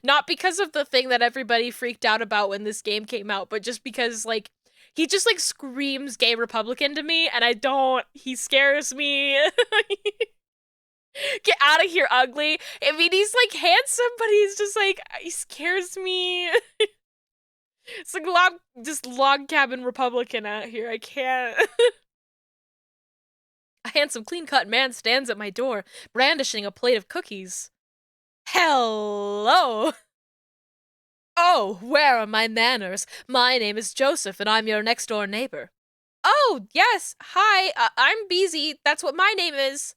Not because of the thing that everybody freaked out about when this game came out, but just because, like, he just, like, screams gay Republican to me, and I don't. He scares me. Get out of here, ugly. I mean, he's, like, handsome, but he's just, like, he scares me. It's like log cabin Republican out here. I can't. A handsome, clean-cut man stands at my door, brandishing a plate of cookies. Hello! Oh, where are my manners? My name is Joseph, and I'm your next-door neighbor. Oh, yes, hi, I'm Beezy. That's what my name is.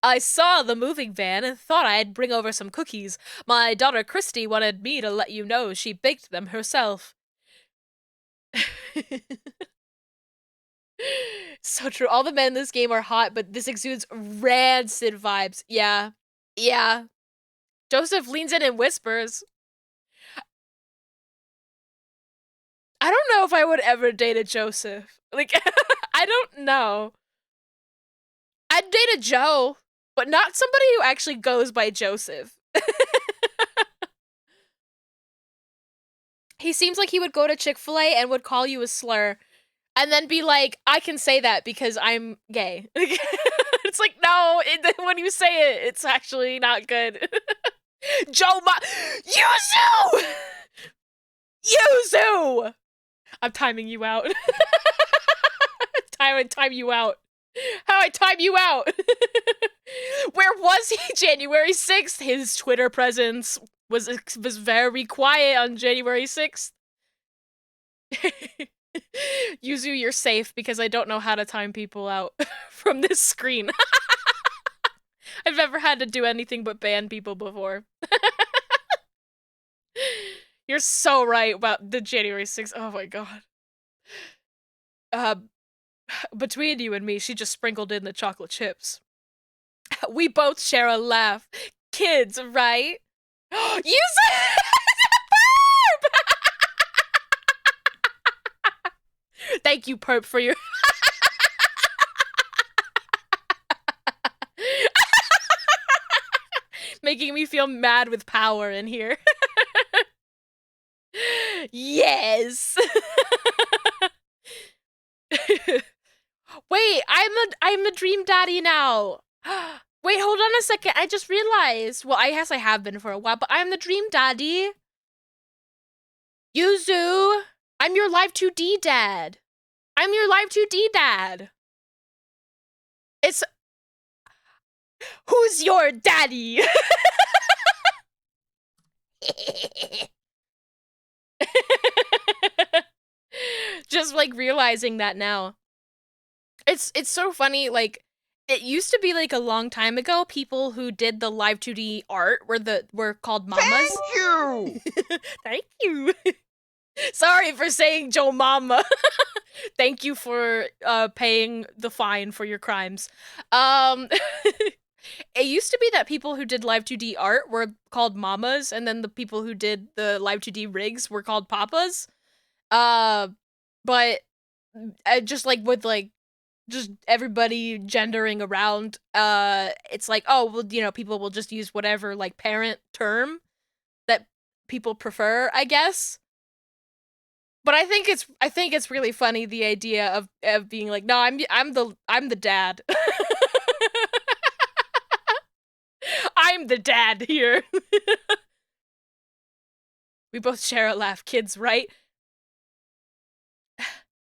I saw the moving van and thought I'd bring over some cookies. My daughter Christy wanted me to let you know she baked them herself. So true. All the men in this game are hot, but this exudes rancid vibes. Yeah. Yeah. Joseph leans in and whispers. I don't know if I would ever date a Joseph. Like, I don't know. I'd date a Joe, but not somebody who actually goes by Joseph. He seems like he would go to Chick-fil-A and would call you a slur. And then be like, I can say that because I'm gay. It's like, no, when you say it, it's actually not good. Yuzu! Yuzu! I'm timing you out. Time you out. How I time you out? Where was he January 6th? His Twitter presence was very quiet on January 6th. Yuzu, you're safe because I don't know how to time people out from this screen. I've never had to do anything but ban people before. You're so right about the January 6th. Oh my god. Between you and me, she just sprinkled in the chocolate chips. We both share a laugh. Kids, right? Yuzu! Thank you, Perp, for your... Making me feel mad with power in here. Yes! Wait, I'm a dream daddy now. Wait, hold on a second. I just realized. Well, I guess I have been for a while, but I'm the dream daddy. Yuzu, I'm your Live 2D dad. I'm your Live 2D dad. It's... Who's your daddy? Just, like, realizing that now. It's so funny, like, it used to be, like, a long time ago, people who did the Live 2D art were called mamas. Thank you! Thank you! Sorry for saying Joe Mama. Thank you for paying the fine for your crimes. It used to be that people who did Live 2D art were called mamas, and then the people who did the Live 2D rigs were called papas. But just like with like just everybody gendering around, it's like, oh, well, people will just use whatever like parent term that people prefer, I guess. But I think it's really funny, the idea of being like, no, I'm the dad. I'm the dad here. We both share a laugh, kids, right?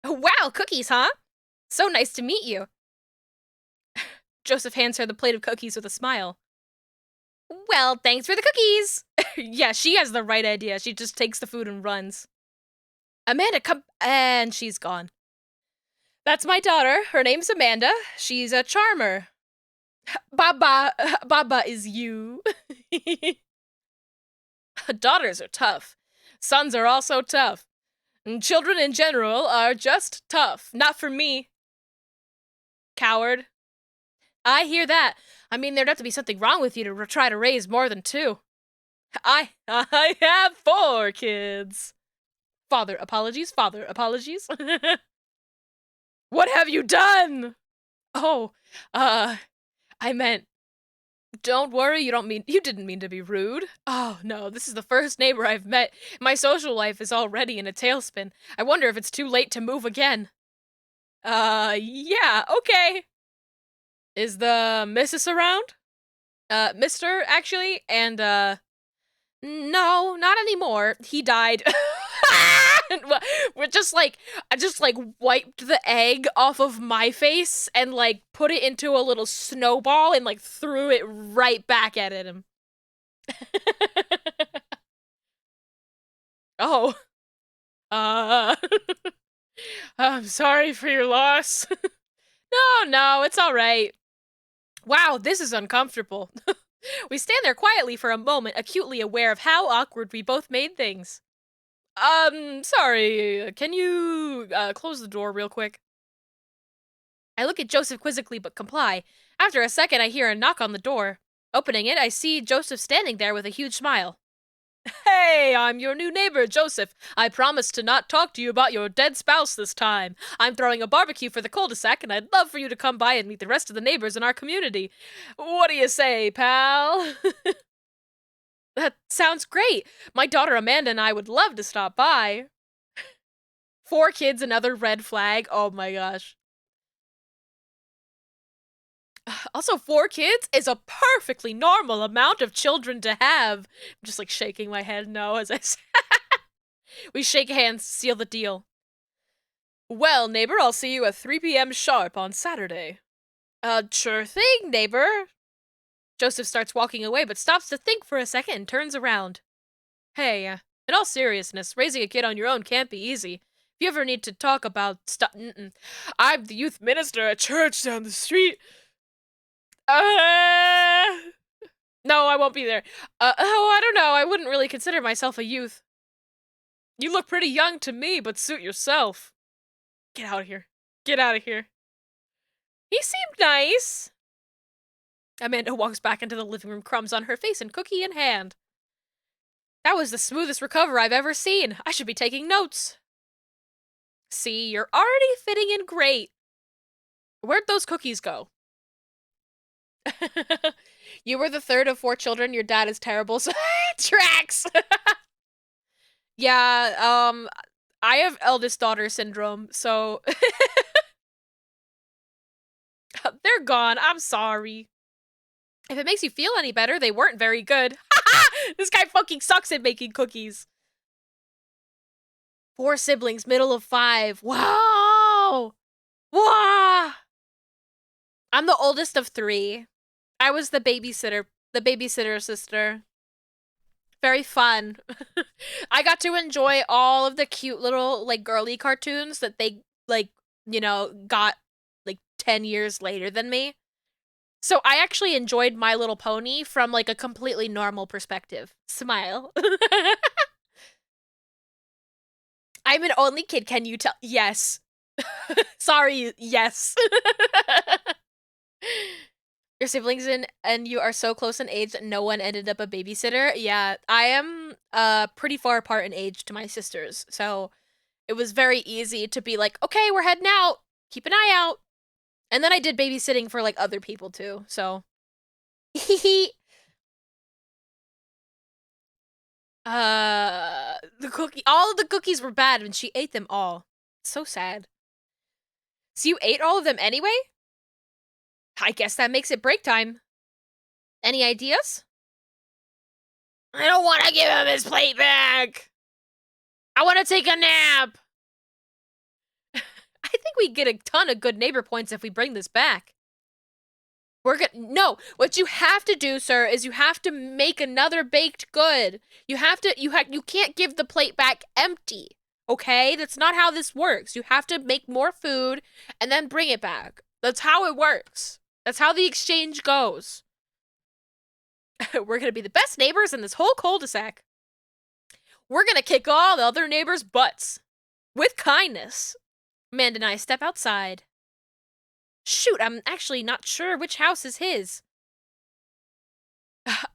Wow, cookies, huh? So nice to meet you. Joseph hands her the plate of cookies with a smile. Well, thanks for the cookies. Yeah, she has the right idea. She just takes the food and runs. Amanda, come. And she's gone. That's my daughter. Her name's Amanda. She's a charmer. Baba. Baba is you. Daughters are tough. Sons are also tough. And children in general are just tough. Not for me. Coward. I hear that. I mean, there'd have to be something wrong with you to try to raise more than 2. I have 4 kids. Father apologies. What have you done? Oh, I meant, don't worry, you didn't mean to be rude. Oh no, this is the first neighbor I've met. My social life is already in a tailspin. I wonder if it's too late to move again. Yeah, okay. Is the missus around? Mister, actually, and, no, not anymore. He died. We're just like, I just like wiped the egg off of my face and like put it into a little snowball and like threw it right back at him. Oh. Uh, I'm sorry for your loss. No, it's alright. Wow, this is uncomfortable. We stand there quietly for a moment, acutely aware of how awkward we both made things. Sorry, can you, close the door real quick? I look at Joseph quizzically but comply. After a second, I hear a knock on the door. Opening it, I see Joseph standing there with a huge smile. Hey, I'm your new neighbor, Joseph. I promised to not talk to you about your dead spouse this time. I'm throwing a barbecue for the cul-de-sac, and I'd love for you to come by and meet the rest of the neighbors in our community. What do you say, pal? That sounds great. My daughter Amanda and I would love to stop by. 4 kids, another red flag. Oh my gosh. Also, 4 kids is a perfectly normal amount of children to have. I'm just like shaking my head no as I say. We shake hands, seal the deal. Well, neighbor, I'll see you at 3 p.m. sharp on Saturday. Sure thing, neighbor. Joseph starts walking away, but stops to think for a second and turns around. Hey, in all seriousness, raising a kid on your own can't be easy. If you ever need to talk about stuff, I'm the youth minister at church down the street. No, I won't be there. I don't know. I wouldn't really consider myself a youth. You look pretty young to me, but suit yourself. Get out of here. Get out of here. He seemed nice. Amanda walks back into the living room, crumbs on her face and cookie in hand. That was the smoothest recover I've ever seen. I should be taking notes. See, you're already fitting in great. Where'd those cookies go? You were the 3rd of 4 children. Your dad is terrible, so tracks. Yeah, I have eldest daughter syndrome, so they're gone. I'm sorry. If it makes you feel any better, they weren't very good. This guy fucking sucks at making cookies. 4 siblings, middle of 5. Wow! Wow! I'm the oldest of 3. I was the babysitter sister. Very fun. I got to enjoy all of the cute little, like, girly cartoons that they, like, you know, got, like, 10 years later than me. So I actually enjoyed My Little Pony from, like, a completely normal perspective. Smile. I'm an only kid, can you tell? Yes. Sorry, yes. Your siblings and you are so close in age that no one ended up a babysitter. Yeah, I am pretty far apart in age to my sisters, so it was very easy to be like, okay, we're heading out. Keep an eye out. And then I did babysitting for like other people too, so All of the cookies were bad and she ate them all. So sad. So you ate all of them anyway? I guess that makes it break time. Any ideas? I don't want to give him his plate back. I want to take a nap. I think we get a ton of good neighbor points if we bring this back. No, what you have to do, sir, is you have to make another baked good. You can't give the plate back empty. Okay? That's not how this works. You have to make more food and then bring it back. That's how it works. That's how the exchange goes. We're gonna be the best neighbors in this whole cul-de-sac. We're gonna kick all the other neighbors' butts. With kindness. Amanda and I step outside. Shoot, I'm actually not sure which house is his.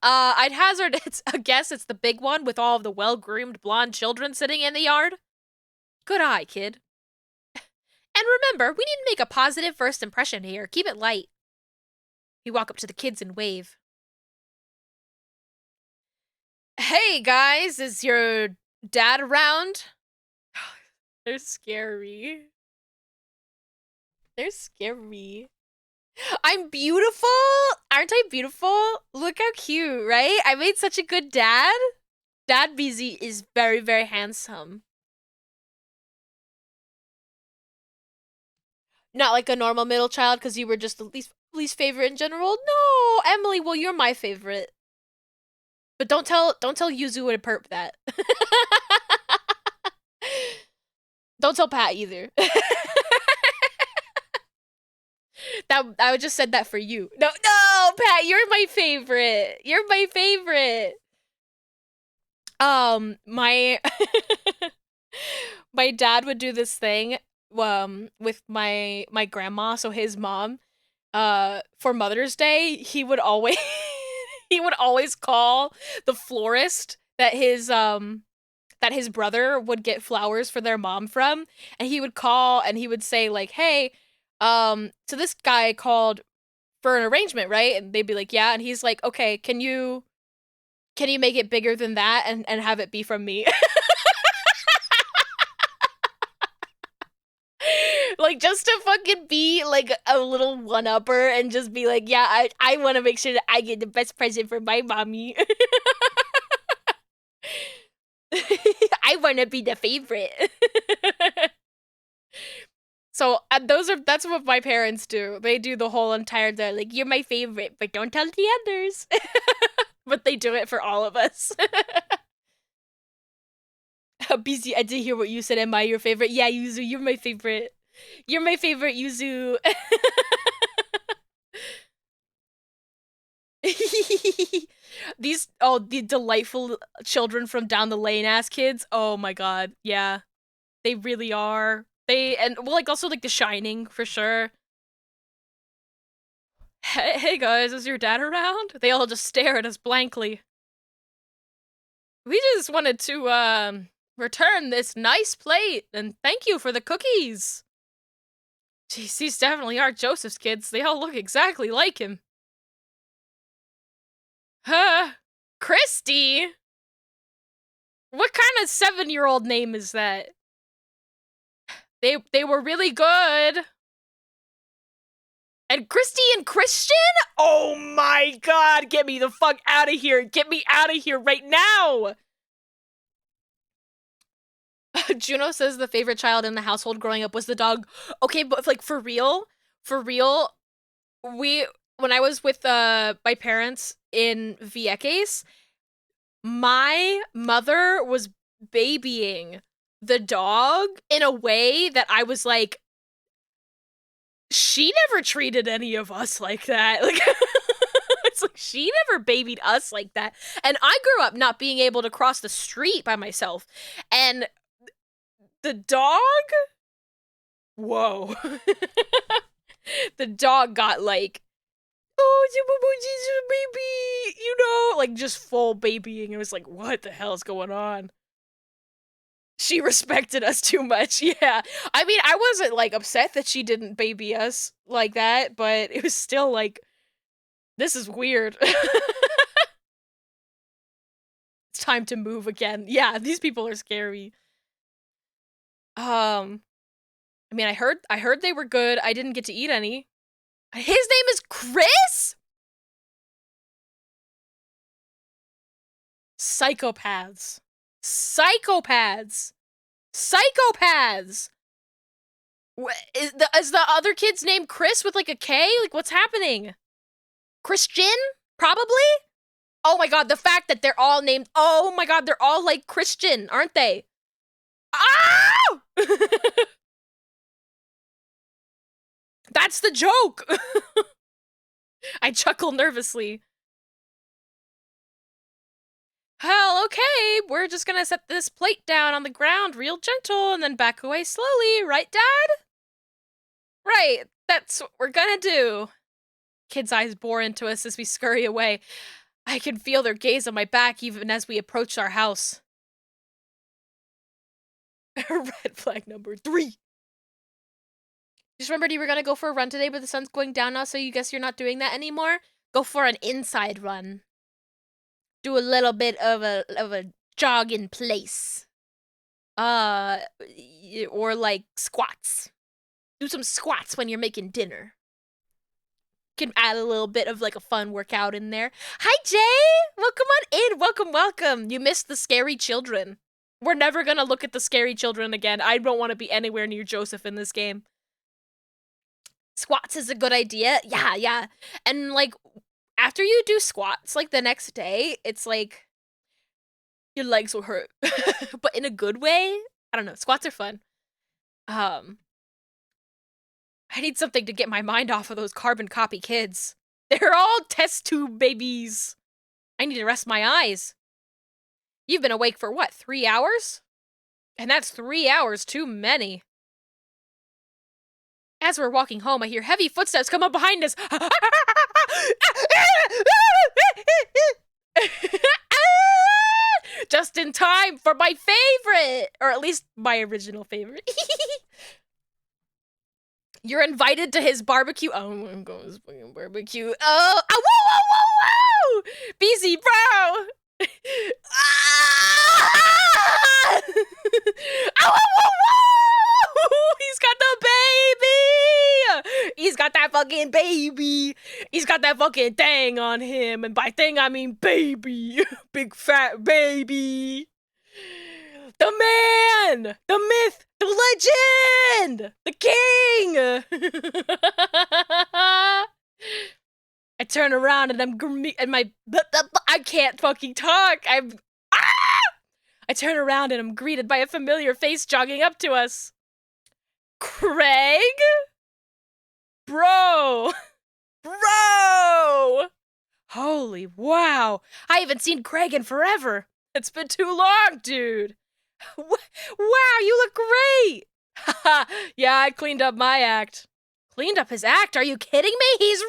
I'd hazard a guess it's the big one with all of the well-groomed blonde children sitting in the yard. Good eye, kid. And remember, we need to make a positive first impression here. Keep it light. We walk up to the kids and wave. Hey, guys, is your dad around? They're scary. They're scary. I'm beautiful? Aren't I beautiful? Look how cute, right? I made such a good dad. Dad BZ is very, very handsome. Not like a normal middle child because you were just the least favorite in general. No, Emily, well, you're my favorite. But don't tell Yuzu and Perp that. Don't tell Pat either. I would just said that for you. No, Pat, you're my favorite. You're my favorite. My my dad would do this thing with my grandma, so his mom, for Mother's Day, he would always call the florist that his brother would get flowers for their mom from, and he would call and he would say like, "Hey, so this guy called for an arrangement, right?" And they'd be like, "Yeah," and he's like, "Okay, can you make it bigger than that and have it be from me?" Like, just to fucking be like a little one-upper and just be like, "Yeah, I want to make sure that I get the best present for my mommy." I want to be the favorite. So that's what my parents do. They do the whole entire day, like, "You're my favorite, but don't tell the others." But they do it for all of us. BZ, I did hear what you said. Am I your favorite? Yeah, Yuzu, you're my favorite. You're my favorite, Yuzu. The delightful children from down the lane ass kids. Oh my god, yeah. They really are. Also like The Shining, for sure. Hey guys, is your dad around? They all just stare at us blankly. We just wanted to, return this nice plate, and thank you for the cookies. Jeez, these definitely are Joseph's kids. They all look exactly like him. Christy? What kind of 7-year-old name is that? They were really good. And Christy and Christian? Oh my god, get me the fuck out of here. Get me out of here right now. Juno says the favorite child in the household growing up was the dog. Okay, but like for real, when I was with my parents in Vieques, my mother was babying the dog in a way that I was like, she never treated any of us like that. Like, it's like she never babied us like that. And I grew up not being able to cross the street by myself. And the dog? Whoa. The dog got like, "Oh, baby," like just full babying. It was like, what the hell is going on? She respected us too much, yeah. I mean, I wasn't like upset that she didn't baby us like that, but it was still like, this is weird. It's Time to move again. Yeah, these people are scary. I mean, I heard they were good. I didn't get to eat any. His name is Chris? Psychopaths. Psychopaths. Psychopaths. Is the other kid's name Chris with like a K? Like, what's happening? Christian? Probably? Oh my god, the fact that they're all named. Oh my god, they're all like Christian, aren't they? Ah! That's the joke! I chuckle nervously. Hell, okay, we're just gonna set this plate down on the ground real gentle and then back away slowly, right, Dad? Right, that's what we're gonna do. Kids' eyes bore into us as we scurry away. I can feel their gaze on my back even as we approach our house. Red flag number 3. Just remembered you were gonna go for a run today, but the sun's going down now, so you guess you're not doing that anymore? Go for an inside run. Do a little bit of a jog in place. Or like squats. Do some squats when you're making dinner. Can add a little bit of like a fun workout in there. Hi, Jay! Welcome on in. Welcome, welcome. You missed the scary children. We're never gonna look at the scary children again. I don't want to be anywhere near Joseph in this game. Squats is a good idea. Yeah. And like, after you do squats, like the next day, it's like, your legs will hurt. But in a good way. I don't know. Squats are fun. I need something to get my mind off of those carbon copy kids. They're all test tube babies. I need to rest my eyes. You've been awake for what, 3 hours? And that's 3 hours too many. As we're walking home, I hear heavy footsteps come up behind us. Just in time for my favorite, or at least my original favorite. You're invited to his barbecue. Oh, I'm going to his fucking barbecue. Oh, whoa! BZ, bro! Ah! Whoa! He's got the baby! He's got that fucking baby! He's got that fucking thing on him. And by thing, I mean baby. Big fat baby. The man! The myth! The legend! The king! I turn around and I can't fucking talk. I turn around and I'm greeted by a familiar face jogging up to us. Craig? Bro! Holy wow. I haven't seen Craig in forever. It's been too long, dude. Wow, you look great! Haha, yeah, I cleaned up my act. Cleaned up his act? Are you kidding me? He's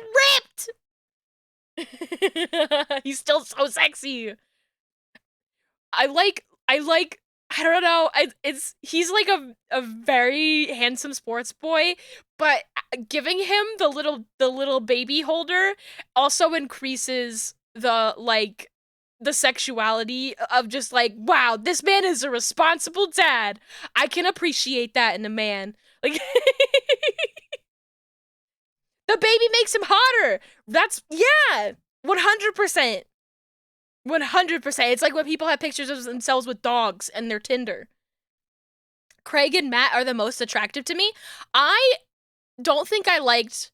ripped! He's still so sexy. I don't know, he's like a very handsome sports boy, but giving him the little baby holder also increases the sexuality of just like, wow, this man is a responsible dad. I can appreciate that in a man. Like, the baby makes him hotter. That's, yeah, 100%. 100%. It's like when people have pictures of themselves with dogs and their Tinder. Craig and Matt are the most attractive to me. I don't think I liked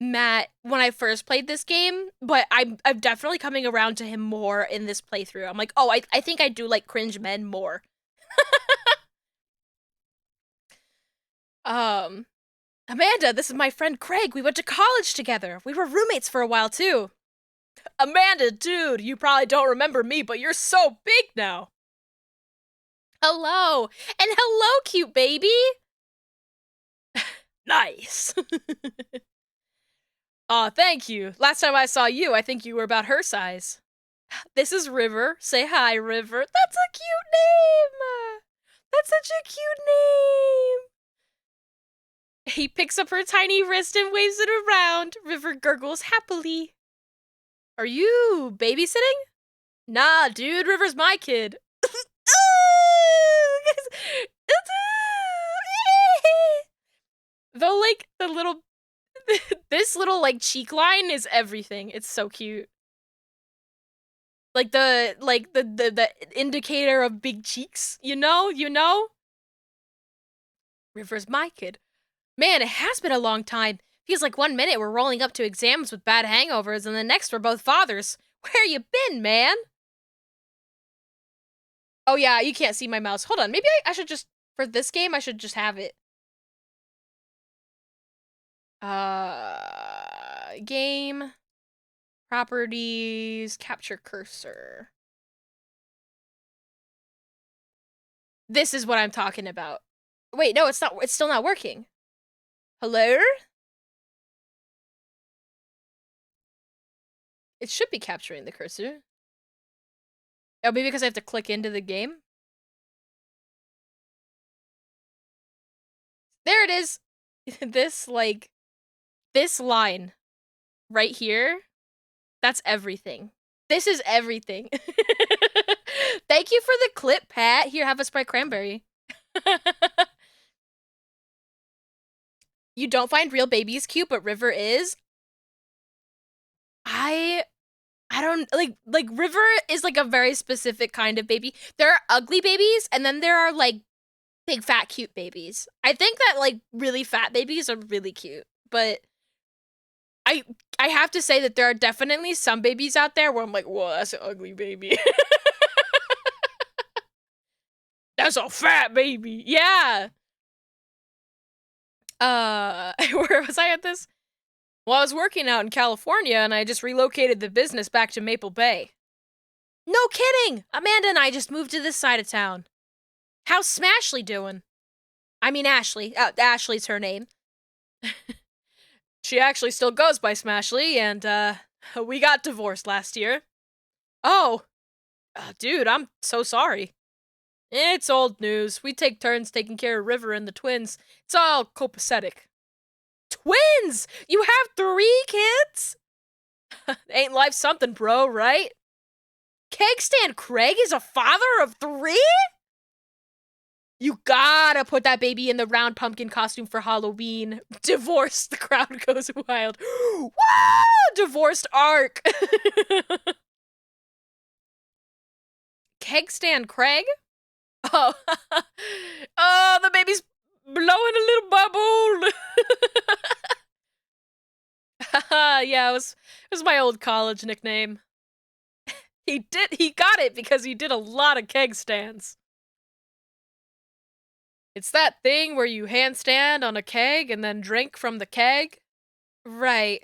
Matt when I first played this game, but I'm definitely coming around to him more in this playthrough. I'm like, oh, I think I do like cringe men more. Amanda, this is my friend Craig. We went to college together. We were roommates for a while too. Amanda, dude, you probably don't remember me, but you're so big now. Hello. And hello, cute baby. Nice. Aw, thank you. Last time I saw you, I think you were about her size. This is River. Say hi, River. That's a cute name. That's such a cute name. He picks up her tiny wrist and waves it around. River gurgles happily. Are you babysitting? Nah, dude, River's my kid. The like the little this little like cheek line is everything. It's so cute. Like the indicator of big cheeks, you know? River's my kid. Man, it has been a long time. Feels like 1 minute we're rolling up to exams with bad hangovers, and the next we're both fathers. Where you been, man? Oh yeah, you can't see my mouse. Hold on, maybe I should just, for this game, I should just have it. Game, properties, capture cursor. This is what I'm talking about. Wait, no, it's not, it's still not working. Hello? It should be capturing the cursor. Oh, maybe because I have to click into the game? There it is! This line right here, that's everything. This is everything. Thank you for the clip, Pat. Here, have a Sprite Cranberry. You don't find real babies cute, but River is? I don't, like, River is, like, a very specific kind of baby. There are ugly babies, and then there are, like, big, fat, cute babies. I think that, like, really fat babies are really cute, but I have to say that there are definitely some babies out there where I'm like, whoa, that's an ugly baby. That's a fat baby. Yeah. Where was I at this? Well, I was working out in California, and I just relocated the business back to Maple Bay. No kidding! Amanda and I just moved to this side of town. How's Smashley doing? I mean Ashley. Ashley's her name. She actually still goes by Smashley, and, we got divorced last year. Oh. Dude, I'm so sorry. It's old news. We take turns taking care of River and the twins. It's all copacetic. Twins! You have 3 kids? Ain't life something, bro, right? Keg Stand Craig is a father of 3? You gotta put that baby in the round pumpkin costume for Halloween. Divorce, the crowd goes wild. Woo! Divorced arc. Keg Stand Craig? Oh. Oh, the baby's blowing a little bubble. Yeah, it was my old college nickname. He got it because he did a lot of keg stands. It's that thing where you handstand on a keg and then drink from the keg. Right.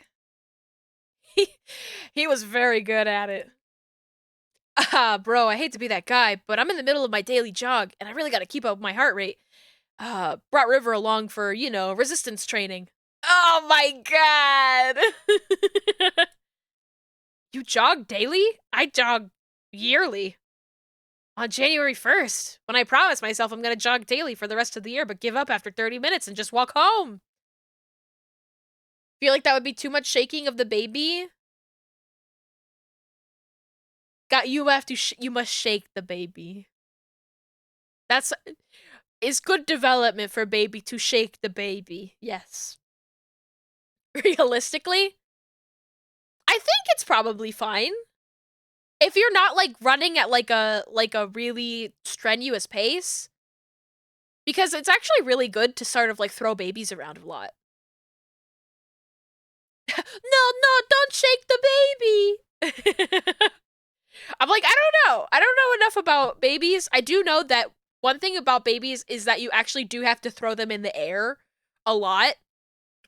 He was very good at it. Bro, I hate to be that guy, but I'm in the middle of my daily jog, and I really gotta keep up my heart rate. Brought River along for, you know, resistance training. Oh my god! You jog daily? I jog yearly. On January 1st, when I promised myself I'm gonna jog daily for the rest of the year, but give up after 30 minutes and just walk home. Feel like that would be too much shaking of the baby? You must shake the baby. It's good development for a baby to shake the baby. Yes. Realistically, I think it's probably fine. If you're not like running at like a really strenuous pace, because it's actually really good to sort of like throw babies around a lot. No, don't shake the baby. I'm like, I don't know. I don't know enough about babies. I do know that one thing about babies is that you actually do have to throw them in the air a lot,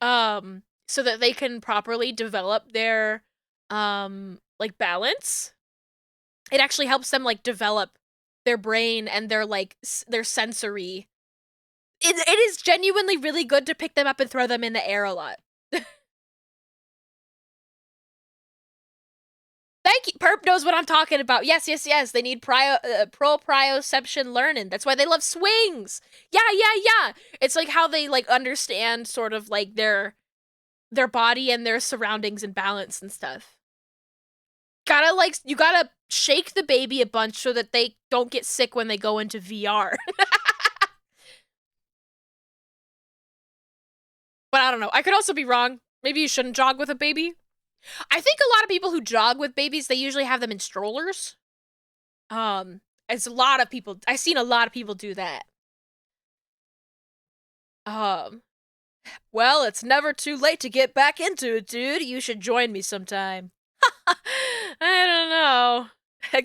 so that they can properly develop their, like, balance. It actually helps them, like, develop their brain and their, like, their sensory. It is genuinely really good to pick them up and throw them in the air a lot. Thank you. Perp knows what I'm talking about. Yes. They need proprioception learning. That's why they love swings. Yeah. It's like how they like understand sort of like their body and their surroundings and balance and stuff. You gotta shake the baby a bunch so that they don't get sick when they go into VR. But I don't know. I could also be wrong. Maybe you shouldn't jog with a baby. I think a lot of people who jog with babies, they usually have them in strollers. It's a lot of people. I've seen a lot of people do that. Well, it's never too late to get back into it, dude. You should join me sometime. I don't know.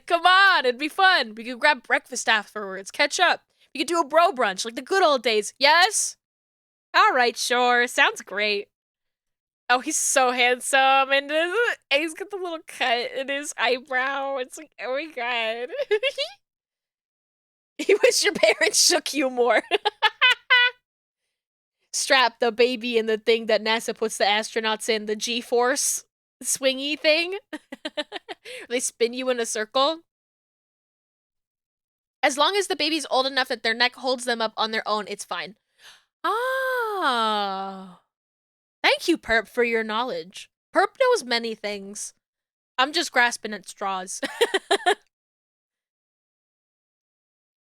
Come on, it'd be fun. We could grab breakfast afterwards, catch up. We could do a bro brunch like the good old days. Yes? All right, sure. Sounds great. Oh, he's so handsome, and he's got the little cut in his eyebrow. It's like, oh my god. You wish your parents shook you more. Strap the baby in the thing that NASA puts the astronauts in, the G-force swingy thing. They spin you in a circle. As long as the baby's old enough that their neck holds them up on their own, it's fine. Ah. Thank you, Perp, for your knowledge. Perp knows many things. I'm just grasping at straws.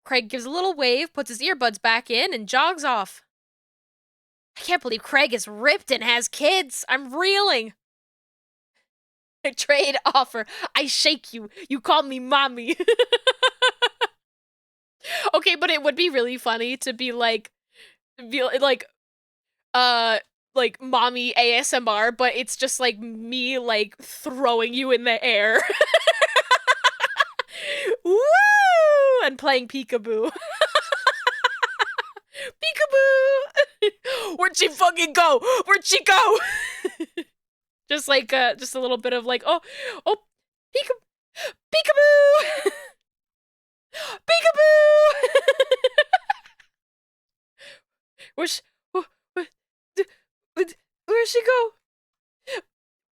Craig gives a little wave, puts his earbuds back in, and jogs off. I can't believe Craig is ripped and has kids. I'm reeling. Trade offer. I shake you. You call me mommy. Okay, but it would be really funny to be like mommy ASMR, but it's just like me like throwing you in the air. Woo! And playing peekaboo. Peekaboo! Where'd she fucking go? Where'd she go? Just like just a little bit of like, oh, peekaboo! Peekaboo! Where'd she go?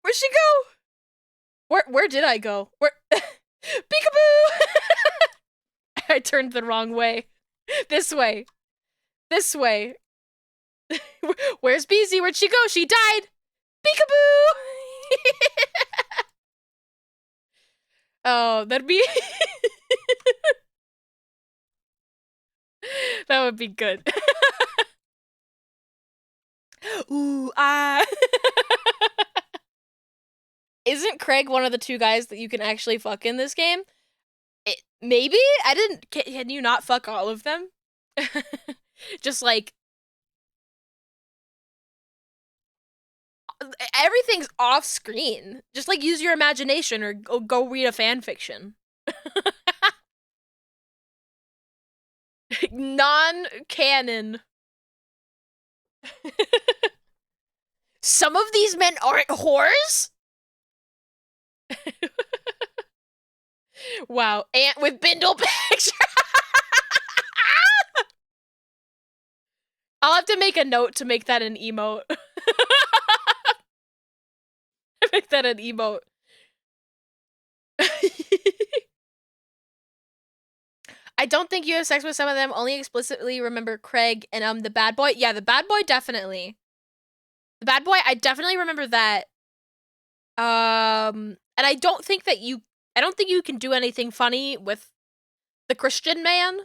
Where'd she go? Where did I go? Where? Peekaboo! I turned the wrong way. This way. This way. Where's Beezy? Where'd she go? She died! Peekaboo! Oh, that'd be... That would be good. Ooh, ah. Isn't Craig one of the two guys that you can actually fuck in this game? Maybe? I didn't... Can you not fuck all of them? Just like... Everything's off screen. Just like use your imagination or go read a fan fiction. Non-canon. Some of these men aren't whores? Wow, Ant with Bindle picture. I'll have to make a note to make that an emote. Make that an emote. I don't think you have sex with some of them. Only explicitly remember Craig and the bad boy. Yeah, the bad boy definitely. The bad boy, I definitely remember that. And I don't think you can do anything funny with the Christian man.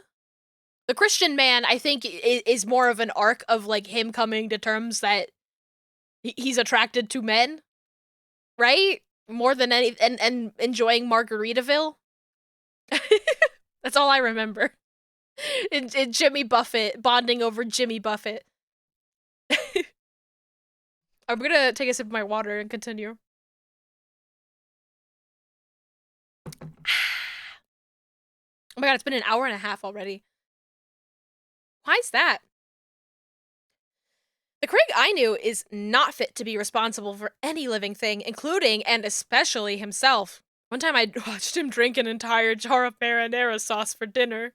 The Christian man, I think, is more of an arc of like him coming to terms that he's attracted to men, right? More than any and enjoying Margaritaville. That's all I remember. In Jimmy Buffett, bonding over Jimmy Buffett. I'm gonna take a sip of my water and continue. Oh my god, it's been an hour and a half already. Why's that? The Craig I knew is not fit to be responsible for any living thing, including and especially himself. One time I watched him drink an entire jar of marinara sauce for dinner.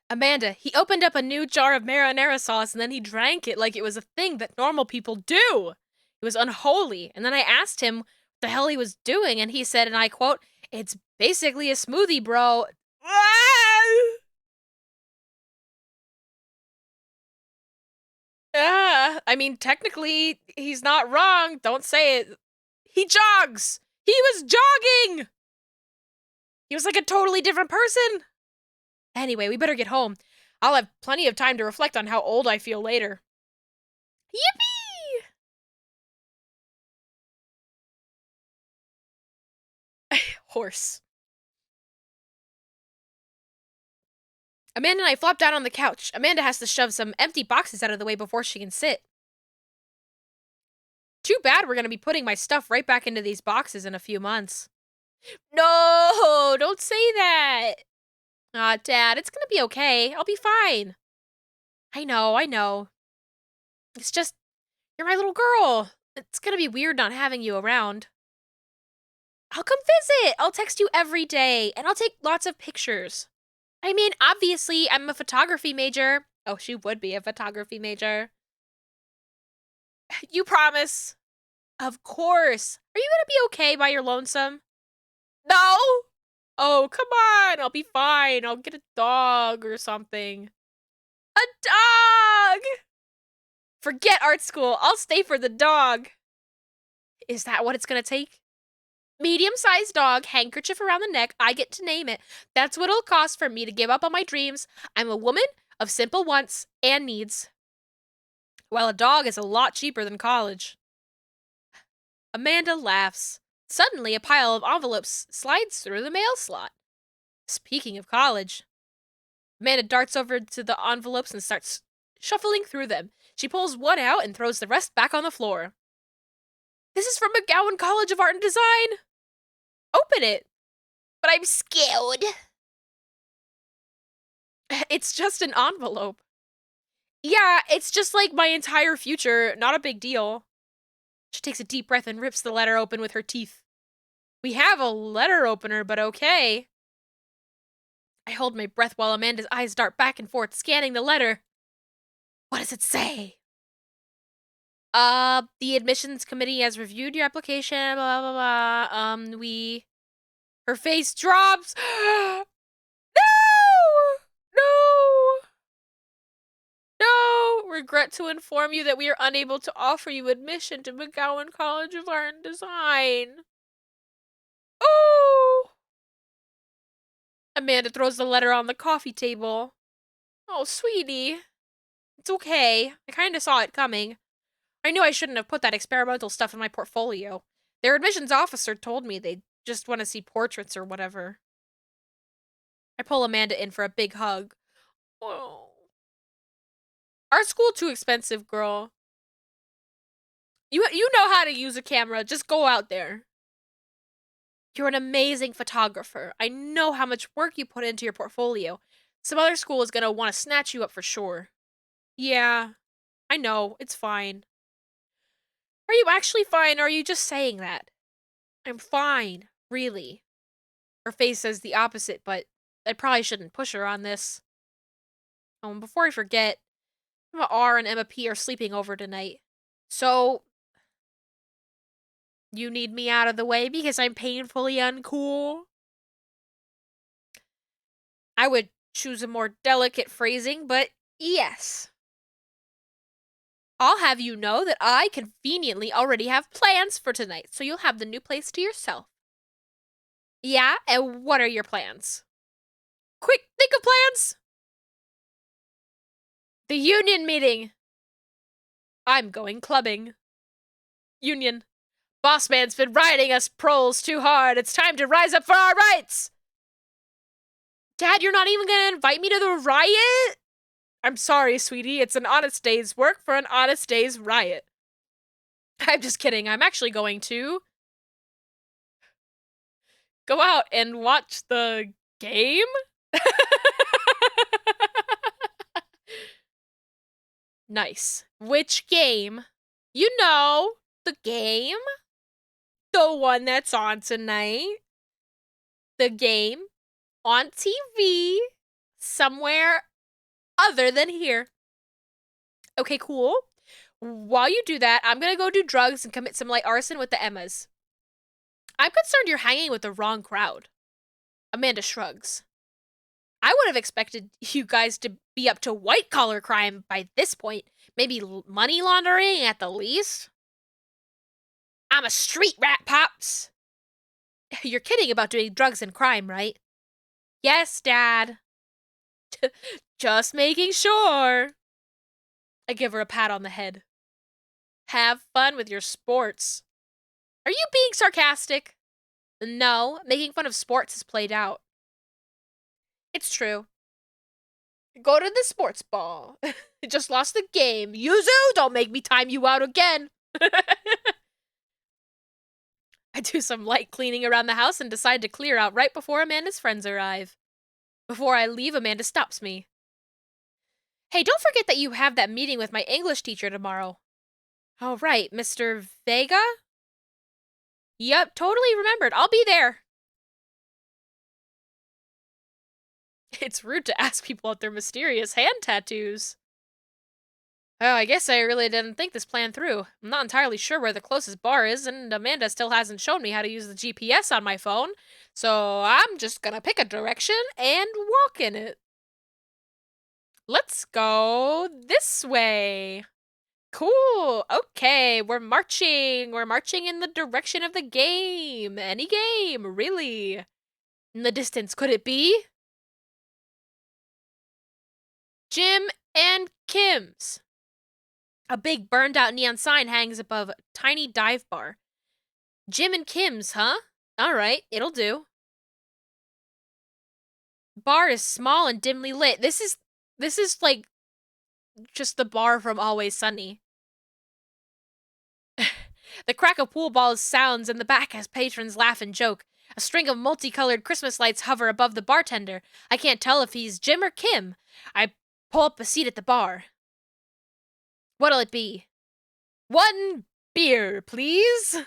Amanda, he opened up a new jar of marinara sauce and then he drank it like it was a thing that normal people do. It was unholy. And then I asked him what the hell he was doing, and he said, and I quote, "It's basically a smoothie, bro." I mean, technically, he's not wrong. Don't say it. He jogs! He was jogging! He was like a totally different person. Anyway, we better get home. I'll have plenty of time to reflect on how old I feel later. Yippee! Horse. Amanda and I flop down on the couch. Amanda has to shove some empty boxes out of the way before she can sit. Too bad we're going to be putting my stuff right back into these boxes in a few months. No, don't say that. Dad, it's going to be okay. I'll be fine. I know. It's just, you're my little girl. It's going to be weird not having you around. I'll come visit. I'll text you every day, and I'll take lots of pictures. I mean, obviously, I'm a photography major. Oh, she would be a photography major. You promise? Of course. Are you gonna be okay by your lonesome? No? Oh, come on. I'll be fine. I'll get a dog or something. A dog! Forget art school. I'll stay for the dog. Is that what it's gonna take? Medium-sized dog, handkerchief around the neck, I get to name it. That's what it'll cost for me to give up on my dreams. I'm a woman of simple wants and needs. Well, a dog is a lot cheaper than college. Amanda laughs. Suddenly, a pile of envelopes slides through the mail slot. Speaking of college, Amanda darts over to the envelopes and starts shuffling through them. She pulls one out and throws the rest back on the floor. This is from McGowan College of Art and Design. Open it. But I'm scared. It's just an envelope. Yeah, it's just like my entire future. Not a big deal. She takes a deep breath and rips the letter open with her teeth. We have a letter opener, but okay. I hold my breath while Amanda's eyes dart back and forth, scanning the letter. What does it say? The admissions committee has reviewed your application, blah, blah, blah. Her face drops. No! Regret to inform you that we are unable to offer you admission to McGowan College of Art and Design. Oh! Amanda throws the letter on the coffee table. Oh, sweetie. It's okay. I kinda saw it coming. I knew I shouldn't have put that experimental stuff in my portfolio. Their admissions officer told me they just want to see portraits or whatever. I pull Amanda in for a big hug. Oh. Art school too expensive, girl. You know how to use a camera. Just go out there. You're an amazing photographer. I know how much work you put into your portfolio. Some other school is gonna want to snatch you up for sure. Yeah, I know. It's fine. Are you actually fine, or are you just saying that? I'm fine, really. Her face says the opposite, but I probably shouldn't push her on this. Oh, and before I forget, Emma R and Emma P are sleeping over tonight. So, you need me out of the way because I'm painfully uncool? I would choose a more delicate phrasing, but yes. I'll have you know that I conveniently already have plans for tonight, so you'll have the new place to yourself. Yeah, and what are your plans? Quick, think of plans! The union meeting! I'm going clubbing. Union. Boss man's been riding us proles too hard. It's time to rise up for our rights! Dad, you're not even gonna invite me to the riot? I'm sorry, sweetie. It's an honest day's work for an honest day's riot. I'm just kidding. I'm actually going to go out and watch the game? Nice. Which game? You know, the game. The one that's on tonight. The game on TV somewhere other than here. Okay, cool. While you do that, I'm gonna go do drugs and commit some light arson with the Emmas. I'm concerned you're hanging with the wrong crowd. Amanda shrugs. I would have expected you guys to be up to white-collar crime by this point. Maybe money laundering at the least? I'm a street rat, Pops! You're kidding about doing drugs and crime, right? Yes, Dad. Just making sure. I give her a pat on the head. Have fun with your sports. Are you being sarcastic? No, making fun of sports is played out. It's true. Go to the sports ball. Just lost the game. Yuzu, don't make me time you out again. I do some light cleaning around the house and decide to clear out right before Amanda's friends arrive. Before I leave, Amanda stops me. Hey, don't forget that you have that meeting with my English teacher tomorrow. Oh, right, Mr. Vega? Yep, totally remembered. I'll be there. It's rude to ask people about their mysterious hand tattoos. Oh, I guess I really didn't think this plan through. I'm not entirely sure where the closest bar is, and Amanda still hasn't shown me how to use the GPS on my phone, so I'm just gonna pick a direction and walk in it. Let's go this way. Cool. Okay, we're marching. We're marching in the direction of the game. Any game, really. In the distance, could it be Jim and Kim's? A big burned out neon sign hangs above a tiny dive bar. Jim and Kim's, huh? Alright, it'll do. Bar is small and dimly lit. This is like just the bar from Always Sunny. The crack of pool balls sounds in the back as patrons laugh and joke. A string of multicolored Christmas lights hover above the bartender. I can't tell if he's Jim or Kim. I pull up a seat at the bar. What'll it be? 1 beer, please.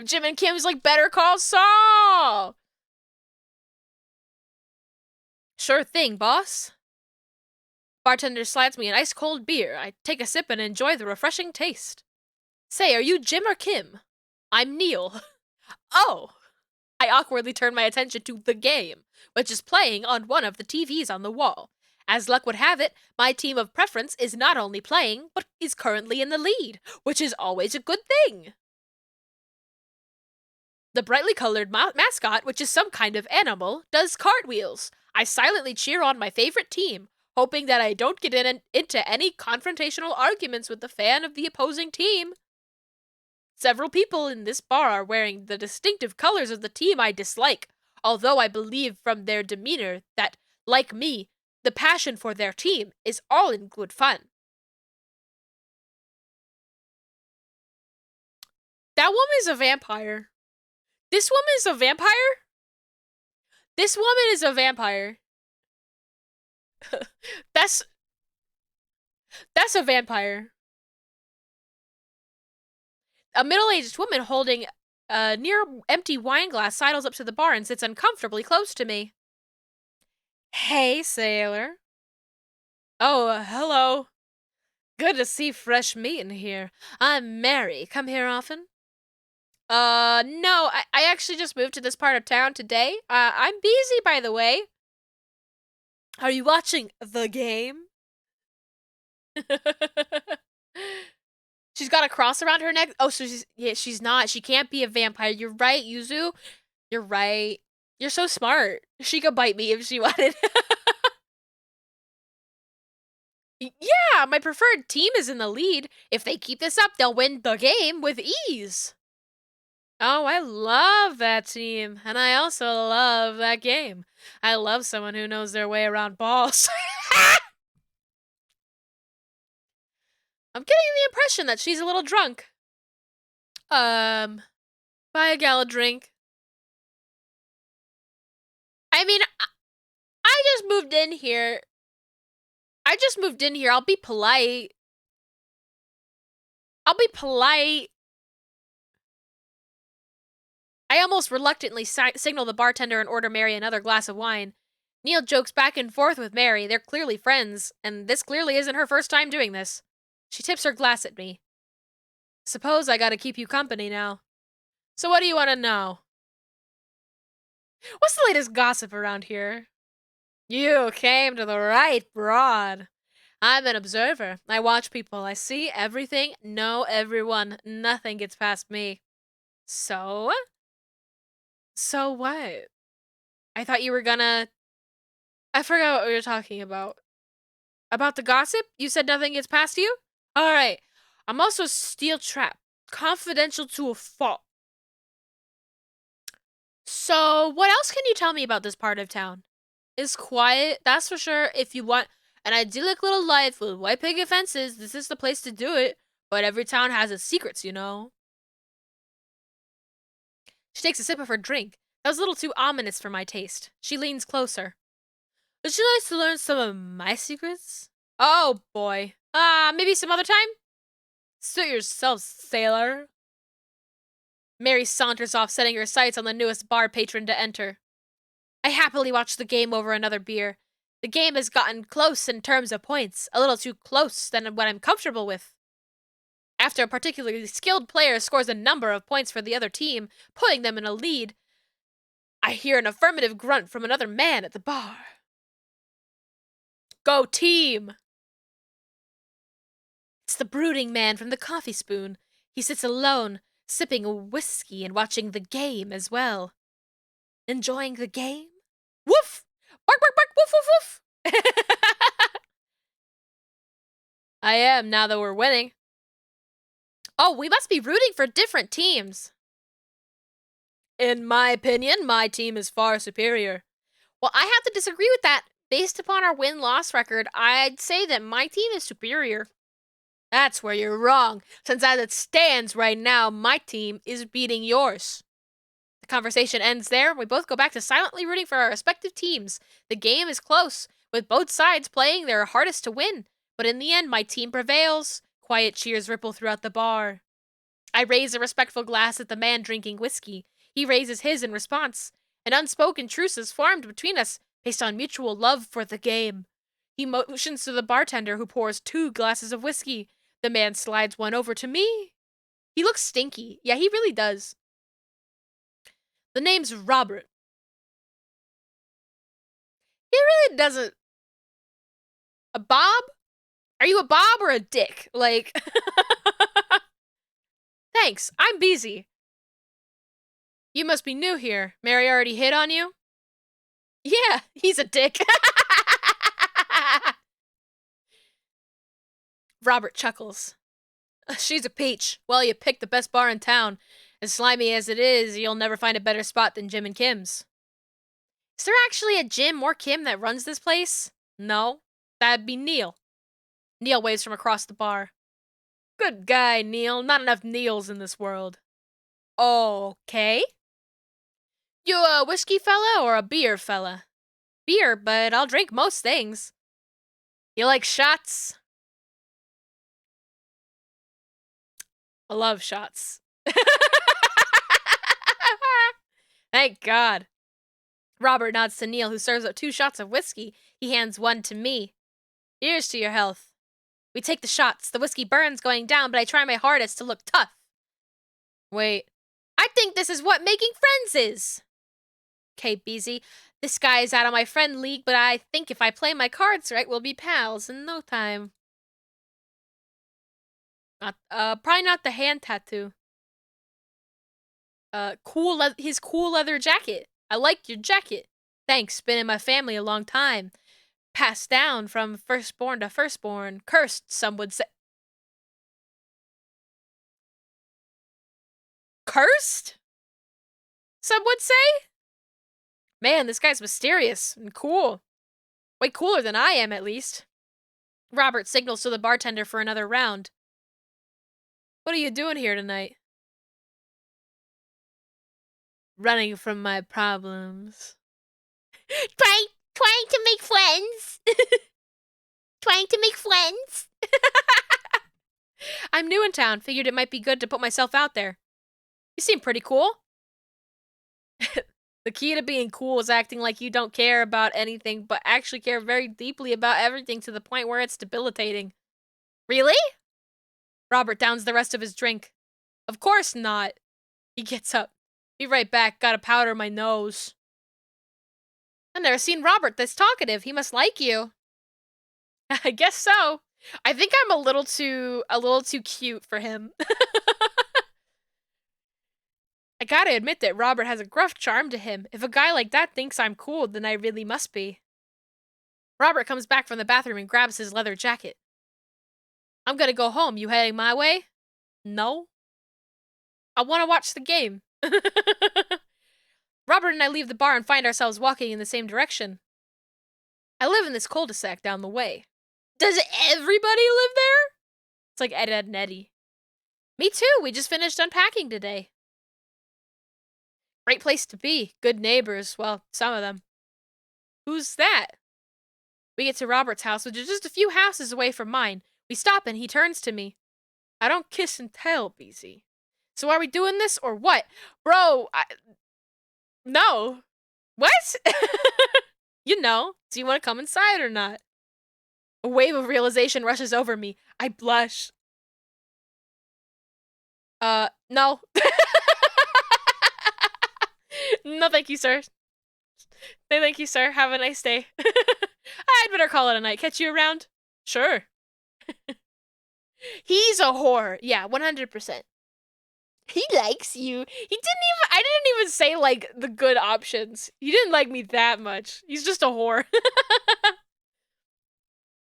Jim and Kim's like Better Call Saul. Sure thing, boss. Bartender slides me an ice cold beer. I take a sip and enjoy the refreshing taste. Say, are you Jim or Kim? I'm Neil. Oh! I awkwardly turn my attention to the game, which is playing on one of the TVs on the wall. As luck would have it, my team of preference is not only playing, but is currently in the lead, which is always a good thing. The brightly colored mascot, which is some kind of animal, does cartwheels. I silently cheer on my favorite team, hoping that I don't get into any confrontational arguments with the fan of the opposing team. Several people in this bar are wearing the distinctive colors of the team I dislike, although I believe from their demeanor that, like me, the passion for their team is all in good fun. That woman is a vampire. This woman is a vampire? This woman is a vampire. That's a vampire. A middle-aged woman holding a near-empty wine glass sidles up to the bar and sits uncomfortably close to me. Hey, sailor. Oh, hello. Good to see fresh meat in here. I'm Mary. Come here often? No, I actually just moved to this part of town today. I'm busy, by the way. Are you watching the game? She's got a cross around her neck. Oh, so she's not. She can't be a vampire. You're right, Yuzu. You're right. You're so smart. She could bite me if she wanted. Yeah, my preferred team is in the lead. If they keep this up, they'll win the game with ease. Oh, I love that team. And I also love that game. I love someone who knows their way around balls. I'm getting the impression that she's a little drunk. Buy a gal a drink. I mean, I just moved in here. I'll be polite. I almost reluctantly signal the bartender and order Mary another glass of wine. Neil jokes back and forth with Mary. They're clearly friends, and this clearly isn't her first time doing this. She tips her glass at me. Suppose I gotta keep you company now. So what do you want to know? What's the latest gossip around here? You came to the right broad. I'm an observer. I watch people. I see everything, know everyone. Nothing gets past me. So? So what? I thought you were gonna... I forgot what we were talking about. About the gossip? You said nothing gets past you? Alright. I'm also a steel trap. Confidential to a fault. So, what else can you tell me about this part of town? It's quiet, that's for sure. If you want an idyllic little life with white picket fences, this is the place to do it. But every town has its secrets, you know? She takes a sip of her drink. That was a little too ominous for my taste. She leans closer. Would you like to learn some of my secrets? Oh, boy. Maybe some other time? Suit yourself, sailor. Mary saunters off, setting her sights on the newest bar patron to enter. I happily watch the game over another beer. The game has gotten close in terms of points, a little too close than what I'm comfortable with. After a particularly skilled player scores a number of points for the other team, putting them in a lead, I hear an affirmative grunt from another man at the bar. Go team! It's the brooding man from the coffee spoon. He sits alone, sipping a whiskey and watching the game as well. Enjoying the game? Woof! Bark, bark, bark, woof, woof, woof! I am, now that we're winning. Oh, we must be rooting for different teams. In my opinion, my team is far superior. Well, I have to disagree with that. Based upon our win-loss record, I'd say that my team is superior. That's where you're wrong, since as it stands right now, my team is beating yours. The conversation ends there. We both go back to silently rooting for our respective teams. The game is close, with both sides playing their hardest to win. But in the end, my team prevails. Quiet cheers ripple throughout the bar. I raise a respectful glass at the man drinking whiskey. He raises his in response. An unspoken truce is formed between us, based on mutual love for the game. He motions to the bartender, who pours 2 glasses of whiskey. The man slides one over to me. He looks stinky. Yeah, he really does. The name's Robert. He really doesn't... A Bob? Are you a Bob or a Dick? Like... Thanks, I'm busy. You must be new here. Mary already hit on you? Yeah, he's a dick. Robert chuckles. She's a peach. Well, you picked the best bar in town. As slimy as it is, you'll never find a better spot than Jim and Kim's. Is there actually a Jim or Kim that runs this place? No, that'd be Neil. Neil waves from across the bar. Good guy, Neil. Not enough Neils in this world. Okay. You a whiskey fella or a beer fella? Beer, but I'll drink most things. You like shots? I love shots. Thank God. Robert nods to Neil, who serves up 2 shots of whiskey. He hands one to me. Here's to your health. We take the shots. The whiskey burns going down, but I try my hardest to look tough. Wait. I think this is what making friends is. Okay, Beezy. This guy is out of my friend league, but I think if I play my cards right, we'll be pals in no time. Probably not the hand tattoo. His cool leather jacket. I like your jacket. Thanks, been in my family a long time. Passed down from firstborn to firstborn. Cursed, some would say. Cursed? Some would say? Man, this guy's mysterious and cool. Way cooler than I am, at least. Robert signals to the bartender for another round. What are you doing here tonight? Running from my problems. Trying to make friends. Trying to make friends. I'm new in town. Figured it might be good to put myself out there. You seem pretty cool. The key to being cool is acting like you don't care about anything, but actually care very deeply about everything to the point where it's debilitating. Really? Robert downs the rest of his drink. Of course not. He gets up. Be right back. Gotta powder my nose. I've never seen Robert this talkative. He must like you. I guess so. I think I'm a little too cute for him. I gotta admit that Robert has a gruff charm to him. If a guy like that thinks I'm cool, then I really must be. Robert comes back from the bathroom and grabs his leather jacket. I'm gonna go home. You heading my way? No. I want to watch the game. Robert and I leave the bar and find ourselves walking in the same direction. I live in this cul-de-sac down the way. Does everybody live there? It's like Ed, Ed, and Eddie. Me too. We just finished unpacking today. Great place to be. Good neighbors. Well, some of them. Who's that? We get to Robert's house, which is just a few houses away from mine. We stop and he turns to me. I don't kiss and tell, BZ. So are we doing this or what? Bro, no. What? You know. Do you want to come inside or not? A wave of realization rushes over me. I blush. No. No, thank you, sir. No, thank you, sir. Have a nice day. I'd better call it a night. Catch you around? Sure. He's a whore. Yeah, 100%. He likes you. I didn't even say, like, the good options. He didn't like me that much. He's just a whore.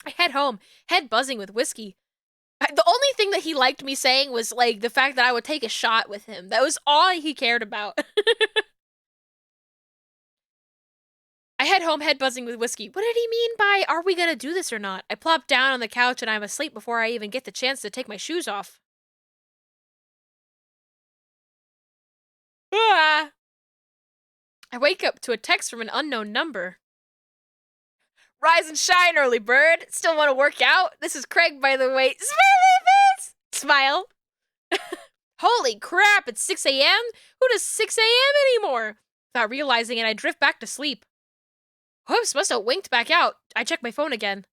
I head home, head buzzing with whiskey. The only thing that he liked me saying was, like, the fact that I would take a shot with him. That was all he cared about. I head home, head buzzing with whiskey. What did he mean by, are we gonna do this or not? I plop down on the couch and I'm asleep before I even get the chance to take my shoes off. Ah! I wake up to a text from an unknown number. Rise and shine, early bird. Still want to work out? This is Craig, by the way. Smiley face! Smile. Holy crap, it's 6 a.m.? Who does 6 a.m. anymore? Without realizing it, I drift back to sleep. Whoops, must have winked back out. I check my phone again.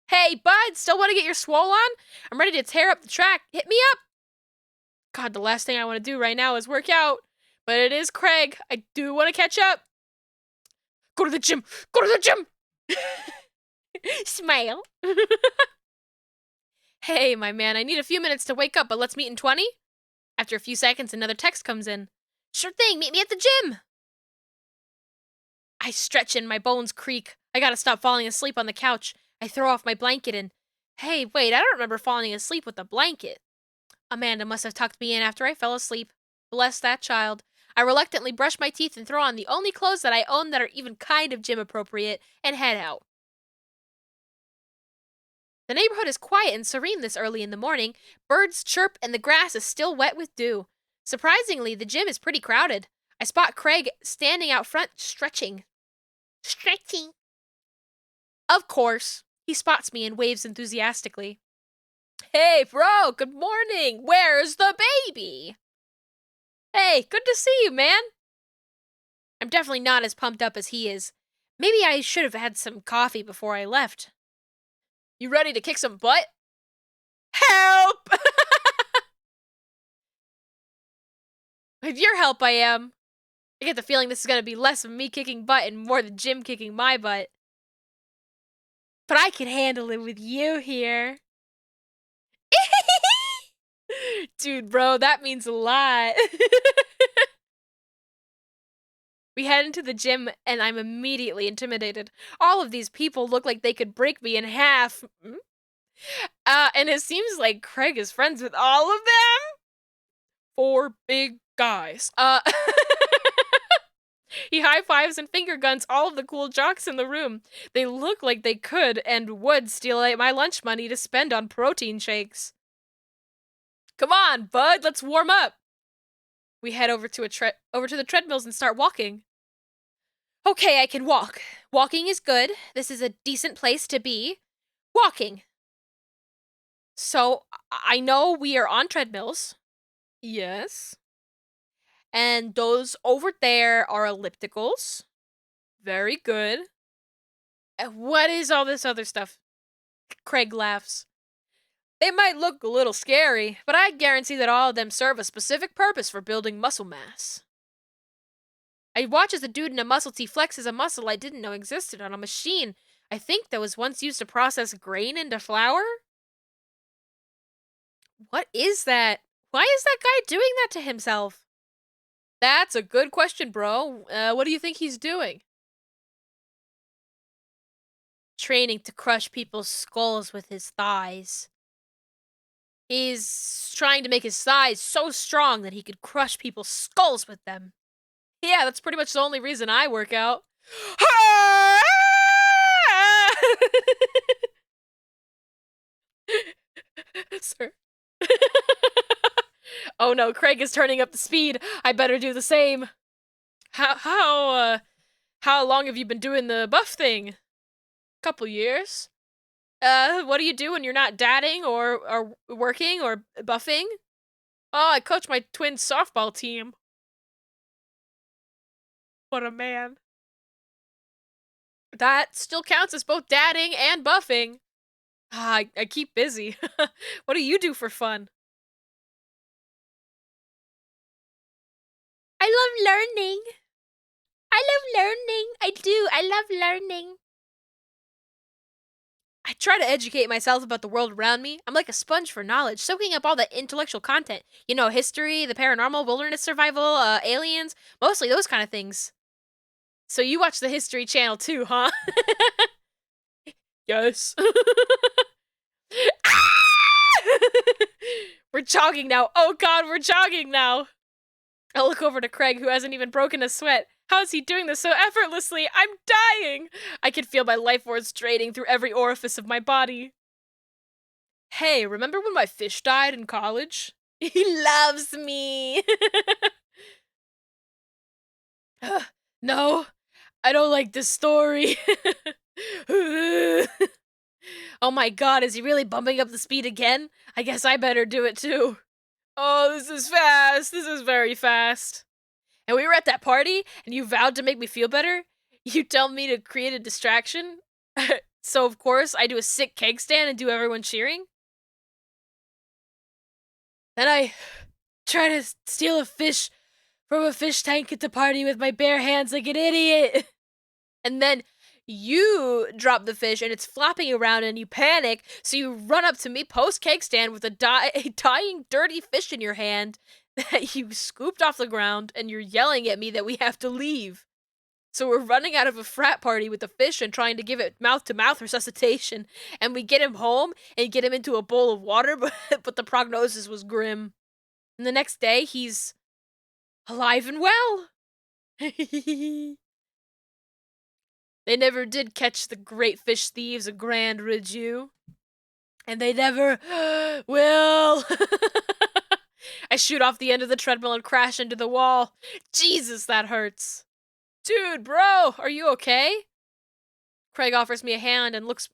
Hey, bud, still want to get your swole on? I'm ready to tear up the track. Hit me up. God, the last thing I want to do right now is work out. But it is Craig. I do want to catch up. Go to the gym. Go to the gym. Smile. Hey, my man, I need a few minutes to wake up, but let's meet in 20? After a few seconds, another text comes in. Sure thing, meet me at the gym. I stretch and my bones creak. I gotta stop falling asleep on the couch. I throw off my blanket and... Hey, wait, I don't remember falling asleep with a blanket. Amanda must have tucked me in after I fell asleep. Bless that child. I reluctantly brush my teeth and throw on the only clothes that I own that are even kind of gym appropriate and head out. The neighborhood is quiet and serene this early in the morning. Birds chirp and the grass is still wet with dew. Surprisingly, the gym is pretty crowded. I spot Craig standing out front, stretching. Stretching. Of course. He spots me and waves enthusiastically. Hey, bro, good morning. Where's the baby? Hey, good to see you, man. I'm definitely not as pumped up as he is. Maybe I should have had some coffee before I left. You ready to kick some butt? Help! With your help, I am. I get the feeling this is going to be less of me kicking butt and more the gym kicking my butt. But I can handle it with you here. Dude, bro, that means a lot. We head into the gym, and I'm immediately intimidated. All of these people look like they could break me in half. And it seems like Craig is friends with all of them. 4 big guys. He high-fives and finger guns all of the cool jocks in the room. They look like they could and would steal my lunch money to spend on protein shakes. Come on, bud, let's warm up. We head over to the treadmills and start walking. Okay, I can walk. Walking is good. This is a decent place to be. Walking. So, I know we are on treadmills. Yes. And those over there are ellipticals. Very good. What is all this other stuff? Craig laughs. They might look a little scary, but I guarantee that all of them serve a specific purpose for building muscle mass. I watch as a dude in a muscle tee flexes a muscle I didn't know existed on a machine. I think that was once used to process grain into flour? What is that? Why is that guy doing that to himself? That's a good question, bro. What do you think he's doing? Training to crush people's skulls with his thighs. He's trying to make his thighs so strong that he could crush people's skulls with them. Yeah, that's pretty much the only reason I work out. Sir. Oh no, Craig is turning up the speed. I better do the same. How long have you been doing the buff thing? Couple years. What do you do when you're not dadding or working or buffing? Oh, I coach my twin softball team. What a man. That still counts as both dadding and buffing. I keep busy. What do you do for fun? I love learning. I love learning. I do. I love learning. I try to educate myself about the world around me. I'm like a sponge for knowledge, soaking up all the intellectual content. You know, history, the paranormal, wilderness survival, aliens, mostly those kind of things. So you watch the History Channel too, huh? Yes. We're jogging now. Oh god, we're jogging now. I look over to Craig, who hasn't even broken a sweat. How is he doing this so effortlessly? I'm dying! I can feel my life force draining through every orifice of my body. Hey, remember when my fish died in college? He loves me! No, I don't like this story. Oh my god, is he really bumping up the speed again? I guess I better do it too. Oh, this is fast. This is very fast. And we were at that party, and you vowed to make me feel better? You tell me to create a distraction? So, of course, I do a sick keg stand and do everyone cheering? Then I try to steal a fish from a fish tank at the party with my bare hands like an idiot. And then you drop the fish and it's flopping around and you panic, so you run up to me post keg stand with a dying dirty fish in your hand that you scooped off the ground, and you're yelling at me that we have to leave. So we're running out of a frat party with the fish and trying to give it mouth-to-mouth resuscitation, and we get him home and get him into a bowl of water, but the prognosis was grim. And the next day, he's alive and well. They never did catch the great fish thieves of Grand Ridgeu. And they never will. I shoot off the end of the treadmill and crash into the wall. Jesus, that hurts. Dude, bro, are you okay? Craig offers me a hand and looks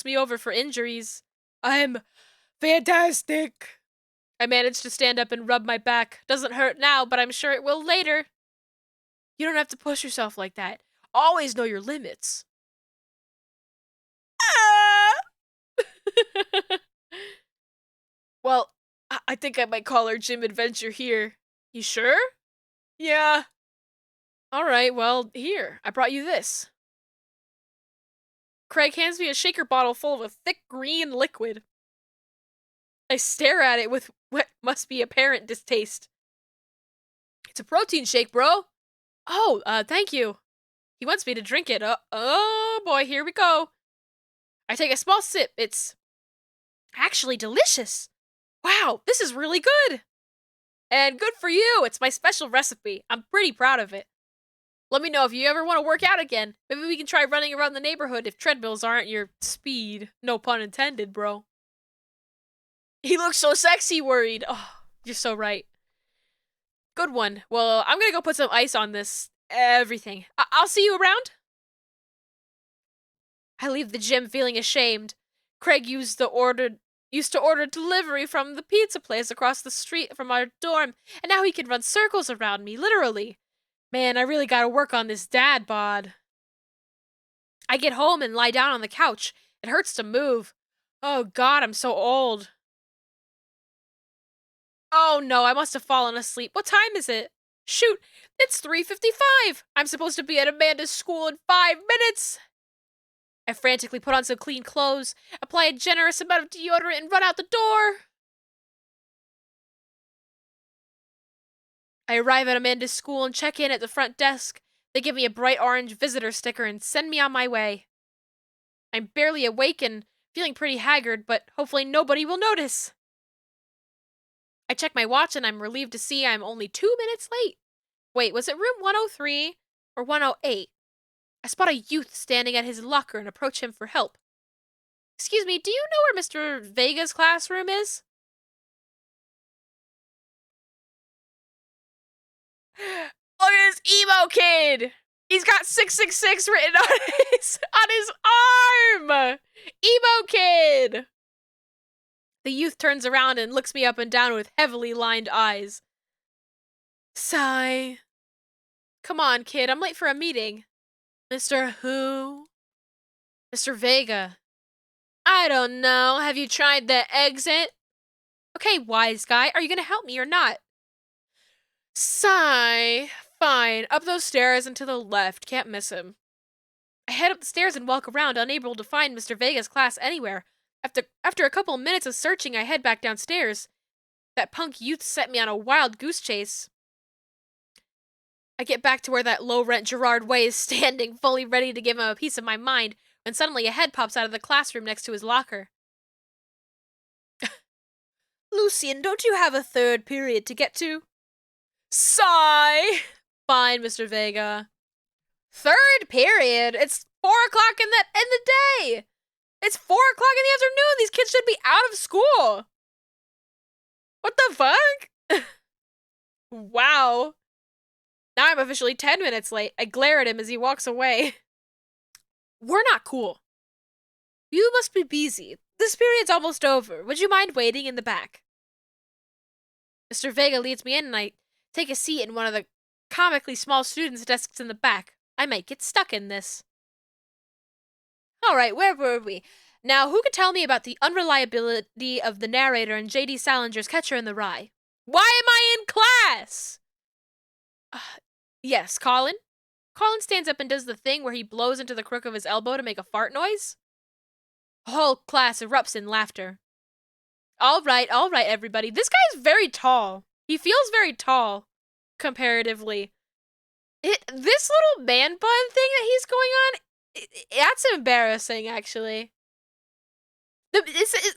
me over for injuries. I'm fantastic. I manage to stand up and rub my back. Doesn't hurt now, but I'm sure it will later. You don't have to push yourself like that. Always know your limits. Well, I think I might call our gym adventure here. You sure? Yeah. Alright, well, here. I brought you this. Craig hands me a shaker bottle full of a thick green liquid. I stare at it with what must be apparent distaste. It's a protein shake, bro. Oh, thank you. He wants me to drink it. Oh boy, here we go. I take a small sip. It's actually delicious. Wow, this is really good. And good for you. It's my special recipe. I'm pretty proud of it. Let me know if you ever want to work out again. Maybe we can try running around the neighborhood if treadmills aren't your speed. No pun intended, bro. He looks so sexy worried. Oh, you're so right. Good one. Well, I'm gonna go put some ice on this everything. I'll see you around. I leave the gym feeling ashamed. Craig used to order delivery from the pizza place across the street from our dorm, and now he can run circles around me, literally. Man, I really gotta work on this dad bod. I get home and lie down on the couch. It hurts to move. Oh god, I'm so old. Oh no, I must have fallen asleep. What time is it? Shoot, it's 3:55. I'm supposed to be at Amanda's school in 5 minutes. I frantically put on some clean clothes, apply a generous amount of deodorant, and run out the door. I arrive at Amanda's school and check in at the front desk. They give me a bright orange visitor sticker and send me on my way. I'm barely awake and feeling pretty haggard, but hopefully nobody will notice. I check my watch and I'm relieved to see I'm only 2 minutes late. Wait, was it room 103 or 108? I spot a youth standing at his locker and approach him for help. Excuse me, do you know where Mr. Vega's classroom is? Look at this emo kid! He's got 666 written on his arm! Emo kid! The youth turns around and looks me up and down with heavily lined eyes. Sigh. Come on, kid, I'm late for a meeting. Mr. Who? Mr. Vega. I don't know. Have you tried the exit? Okay, wise guy, are you gonna help me or not? Sigh. Fine. Up those stairs and to the left. Can't miss him. I head up the stairs and walk around, unable to find Mr. Vega's class anywhere. After a couple minutes of searching, I head back downstairs. That punk youth set me on a wild goose chase. I get back to where that low-rent Gerard Way is standing, fully ready to give him a piece of my mind, when suddenly a head pops out of the classroom next to his locker. Lucian, don't you have a third period to get to? Sigh! Fine, Mr. Vega. Third period? It's 4 o'clock in the day! It's 4 o'clock in the afternoon! These kids should be out of school! What the fuck? Wow. Now I'm officially 10 minutes late. I glare at him as he walks away. We're not cool. You must be busy. This period's almost over. Would you mind waiting in the back? Mr. Vega leads me in and I take a seat in one of the comically small students' desks in the back. I might get stuck in this. Alright, where were we? Now, who can tell me about the unreliability of the narrator in J.D. Salinger's Catcher in the Rye? Why am I in class? Yes, Colin? Colin stands up and does the thing where he blows into the crook of his elbow to make a fart noise. The whole class erupts in laughter. All right, everybody. This guy's very tall. He feels very tall, comparatively. This little man bun thing that he's going on, that's embarrassing, actually. Why is it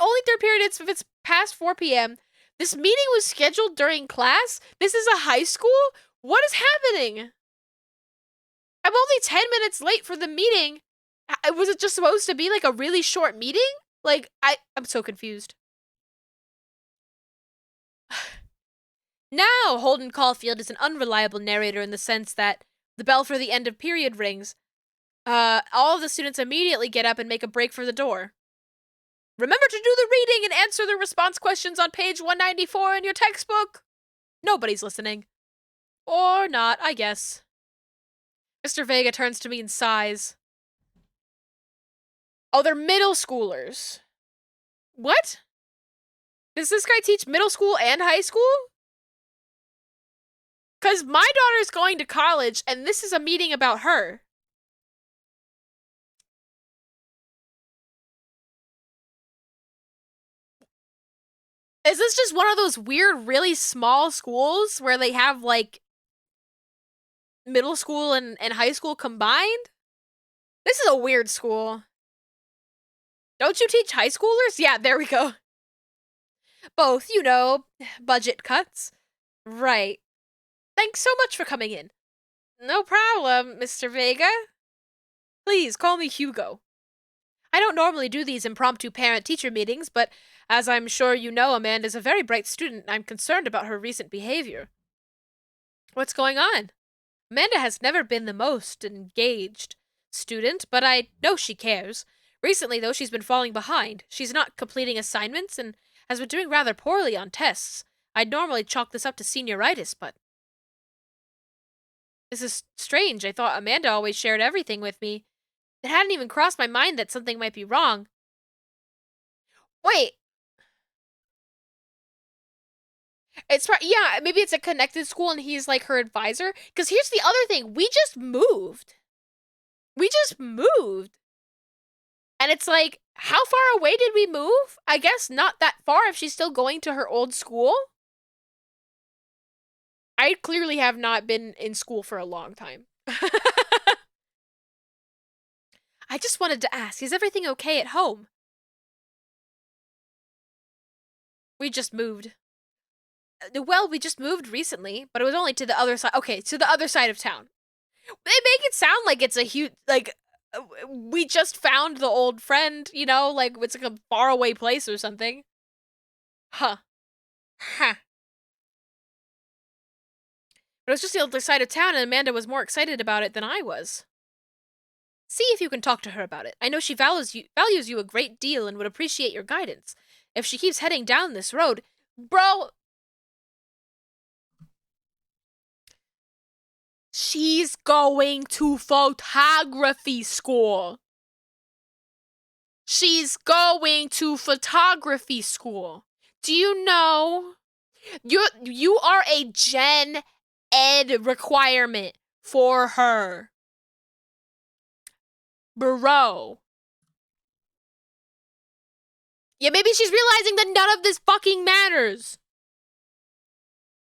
only third period if it's past 4 p.m.? This meeting was scheduled during class? This is a high school? What is happening? I'm only 10 minutes late for the meeting. Was it just supposed to be like a really short meeting? Like, I'm so confused. Now, Holden Caulfield is an unreliable narrator in the sense that the bell for the end of period rings. All of the students immediately get up and make a break for the door. Remember to do the reading and answer the response questions on page 194 in your textbook. Nobody's listening. Or not, I guess. Mr. Vega turns to me and sighs. Oh, they're middle schoolers. What? Does this guy teach middle school and high school? Because my daughter's going to college, and this is a meeting about her. Is this just one of those weird, really small schools where they have, like, middle school and high school combined? This is a weird school. Don't you teach high schoolers? Yeah, there we go. Both, you know, budget cuts. Right. Thanks so much for coming in. No problem, Mr. Vega. Please, call me Hugo. I don't normally do these impromptu parent-teacher meetings, but as I'm sure you know, Amanda's a very bright student, and I'm concerned about her recent behavior. What's going on? Amanda has never been the most engaged student, but I know she cares. Recently, though, she's been falling behind. She's not completing assignments and has been doing rather poorly on tests. I'd normally chalk this up to senioritis, but... This is strange. I thought Amanda always shared everything with me. It hadn't even crossed my mind that something might be wrong. Wait. Yeah, maybe it's a connected school and he's like her advisor. Because here's the other thing. We just moved. We just moved. And it's like, how far away did we move? I guess not that far if she's still going to her old school. I clearly have not been in school for a long time. I just wanted to ask, is everything okay at home? We just moved. Well, we just moved recently, but it was only to the other side. Okay, to the other side of town. They make it sound like it's a huge, like, we just found the old friend, you know, like it's like a faraway place or something. Huh. Huh. But it was just the other side of town, and Amanda was more excited about it than I was. See if you can talk to her about it. I know she values you a great deal and would appreciate your guidance. If she keeps heading down this road, bro, she's going to photography school. She's going to photography school. Do you know? You are a gen ed requirement for her. Bro. Yeah, maybe she's realizing that none of this fucking matters.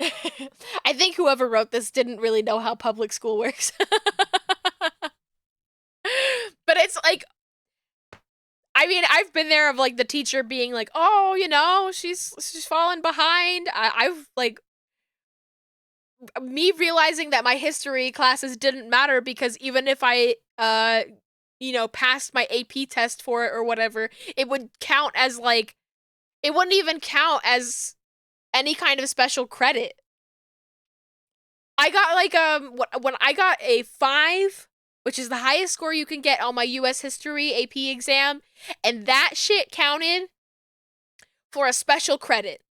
I think whoever wrote this didn't really know how public school works. But it's like, I mean, I've been there of like the teacher being like, oh, you know, she's fallen behind. I've like, me realizing that my history classes didn't matter because even if I, you know, passed my AP test for it or whatever, it would count as like, it wouldn't even count as any kind of special credit. I got like, when I got a 5, which is the highest score you can get on my US history AP exam, and that shit counted for a special credit.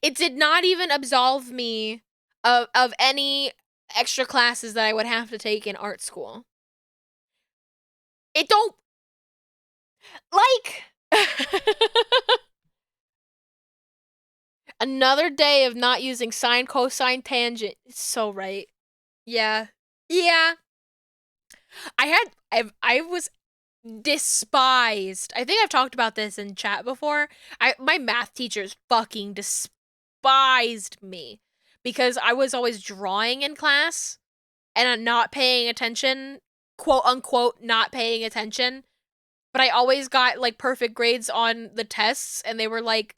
It did not even absolve me of any extra classes that I would have to take in art school. It don't, like, another day of not using sine, cosine, tangent. It's so right. Yeah. Yeah. I was despised. I think I've talked about this in chat before. My math teachers fucking despised me because I was always drawing in class and not paying attention, quote unquote, not paying attention. But I always got like perfect grades on the tests, and they were like,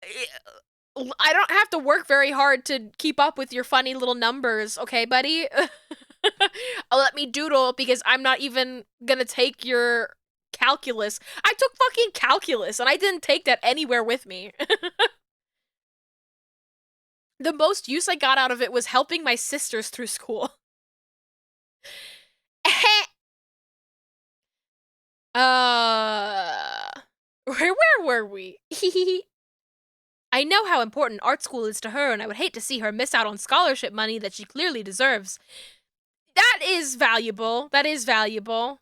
I don't have to work very hard to keep up with your funny little numbers, okay, buddy? Let me doodle because I'm not even gonna take your calculus. I took fucking calculus and I didn't take that anywhere with me. The most use I got out of it was helping my sisters through school. Where were we? I know how important art school is to her, and I would hate to see her miss out on scholarship money that she clearly deserves. That is valuable. That is valuable.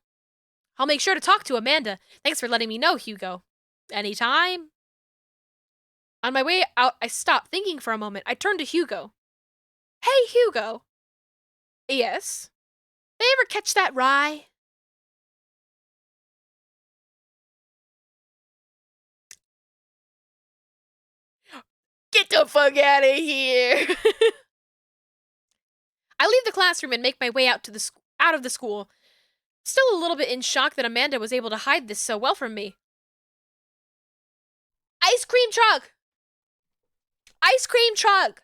I'll make sure to talk to Amanda. Thanks for letting me know, Hugo. Anytime. On my way out, I stopped thinking for a moment. I turned to Hugo. Hey, Hugo. Yes? They ever catch that rye? Get the fuck out of here. I leave the classroom and make my way out of the school. Still a little bit in shock that Amanda was able to hide this so well from me. Ice cream truck! Ice cream truck!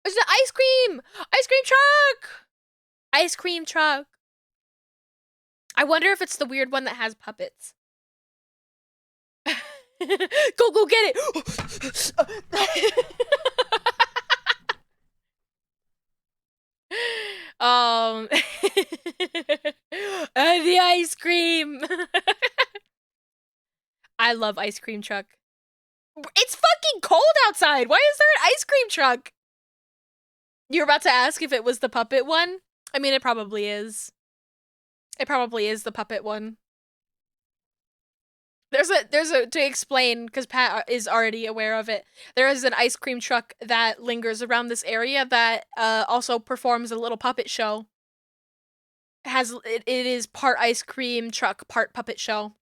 It's the ice cream! Ice cream truck! Ice cream truck. I wonder if it's the weird one that has puppets. Go get it! The ice cream. I love ice cream truck. It's fucking cold outside. Why is there an ice cream truck? You're about to ask if it was the puppet one? I mean, it probably is. It probably is the puppet one. There's a to explain because Pat is already aware of it. There is an ice cream truck that lingers around this area that also performs a little puppet show. It is part ice cream truck, part puppet show.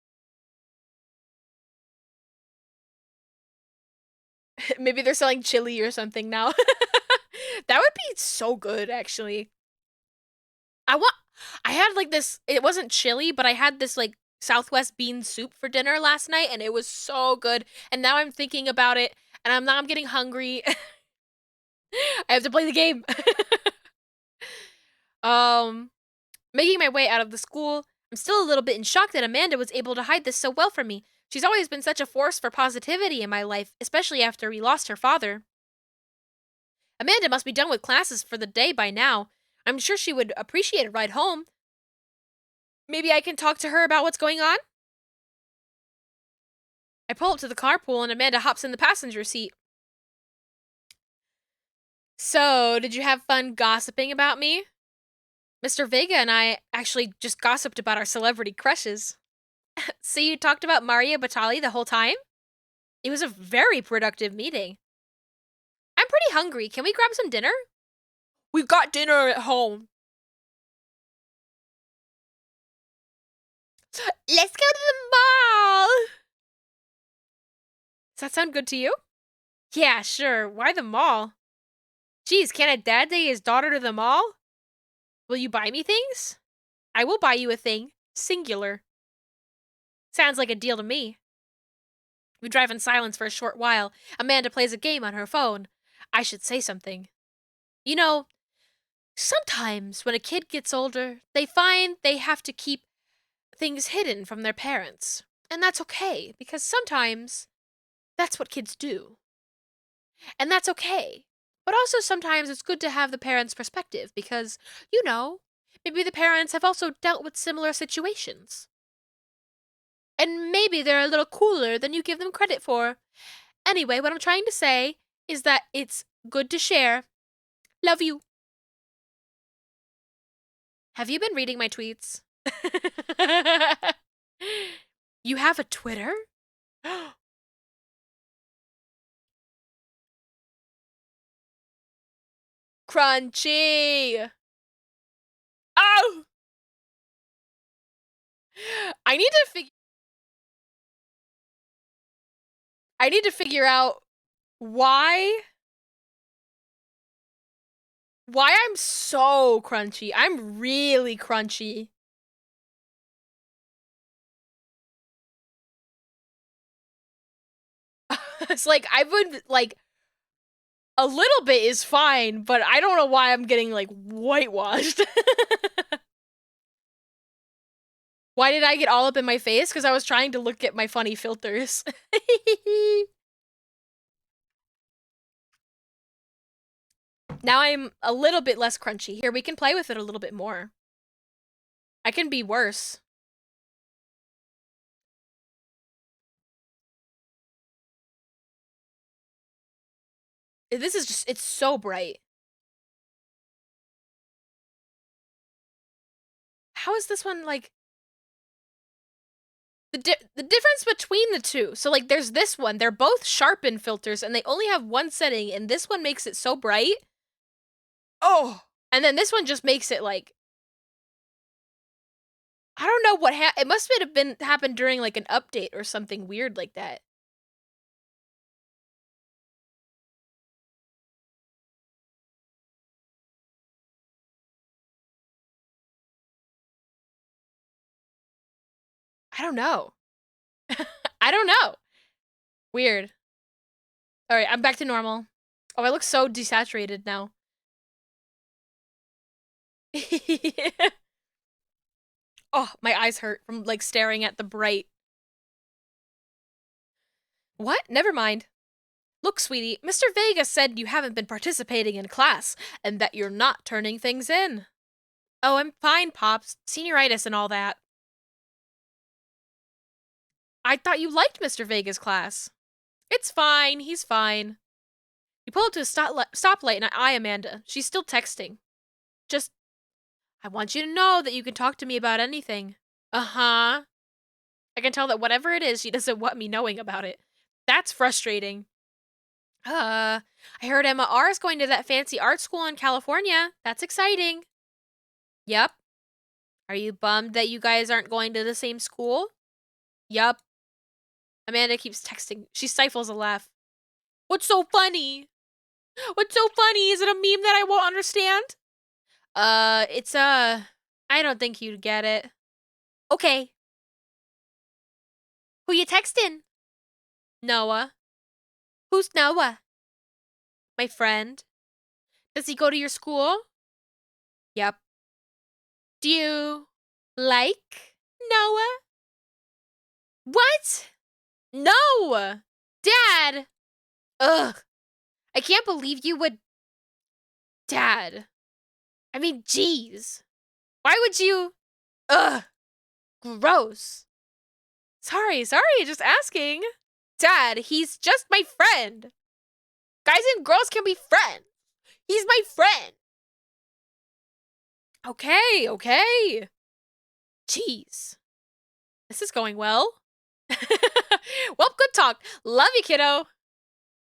Maybe they're selling chili or something now. That would be so good, actually. I want. I had like this. It wasn't chili, but I had this like Southwest bean soup for dinner last night, and it was so good. And now I'm thinking about it, and I'm getting hungry. I have to play the game. um, Making my way out of the school, I'm still a little bit in shock that Amanda was able to hide this so well from me. She's always been such a force for positivity in my life, especially after we lost her father. Amanda must be done with classes for the day by now. I'm sure she would appreciate a ride home. Maybe I can talk to her about what's going on? I pull up to the carpool and Amanda hops in the passenger seat. So, did you have fun gossiping about me? Mr. Vega and I actually just gossiped about our celebrity crushes. So you talked about Mario Batali the whole time? It was a very productive meeting. I'm pretty hungry. Can we grab some dinner? We've got dinner at home. Let's go to the mall. Does that sound good to you? Yeah, sure. Why the mall? Geez, can a dad take his daughter to the mall? Will you buy me things? I will buy you a thing. Singular. Sounds like a deal to me. We drive in silence for a short while. Amanda plays a game on her phone. I should say something. You know, sometimes when a kid gets older, they find they have to keep things hidden from their parents. And that's okay, because sometimes that's what kids do. And that's okay. But also sometimes it's good to have the parents' perspective because, maybe the parents have also dealt with similar situations. And maybe they're a little cooler than you give them credit for. Anyway, what I'm trying to say is that it's good to share. Love you. Have you been reading my tweets? You have a Twitter? Crunchy! Oh! I need to figure out why I'm so crunchy. I'm really crunchy. It's like I would like a little bit is fine, but I don't know why I'm getting like whitewashed. Why did I get all up in my face? Because I was trying to look at my funny filters. Now I'm a little bit less crunchy. Here, we can play with it a little bit more. I can be worse. This is just, it's so bright. How is this one, like... The difference between the two. So, like, there's this one. They're both sharpen filters, and they only have one setting, and this one makes it so bright. Oh! And then this one just makes it, like... I don't know what it must have been happened during, like, an update or something weird like that. I don't know. I don't know. Weird. Alright, I'm back to normal. Oh, I look so desaturated now. Oh, my eyes hurt from, like, staring at the bright. What? Never mind. Look, sweetie, Mr. Vega said you haven't been participating in class, and that you're not turning things in. Oh, I'm fine, Pops. Senioritis and all that. I thought you liked Mr. Vega's class. It's fine, he's fine. You pull up to a stoplight and I eye Amanda. She's still texting. Just, I want you to know that you can talk to me about anything. Uh-huh. I can tell that whatever it is, she doesn't want me knowing about it. That's frustrating. I heard Emma R is going to that fancy art school in California. That's exciting. Yep. Are you bummed that you guys aren't going to the same school? Yup. Amanda keeps texting. She stifles a laugh. What's so funny? What's so funny? Is it a meme that I won't understand? It's I don't think you'd get it. Okay. Who you texting? Noah. Who's Noah? My friend. Does he go to your school? Yep. Do you like Noah? What? No! Dad! Ugh. I can't believe you would... Dad. I mean, jeez. Why would you... Ugh. Gross. Sorry, just asking. Dad, he's just my friend. Guys and girls can be friends. He's my friend. Okay. Jeez. This is going well. Well, good talk. Love you, kiddo.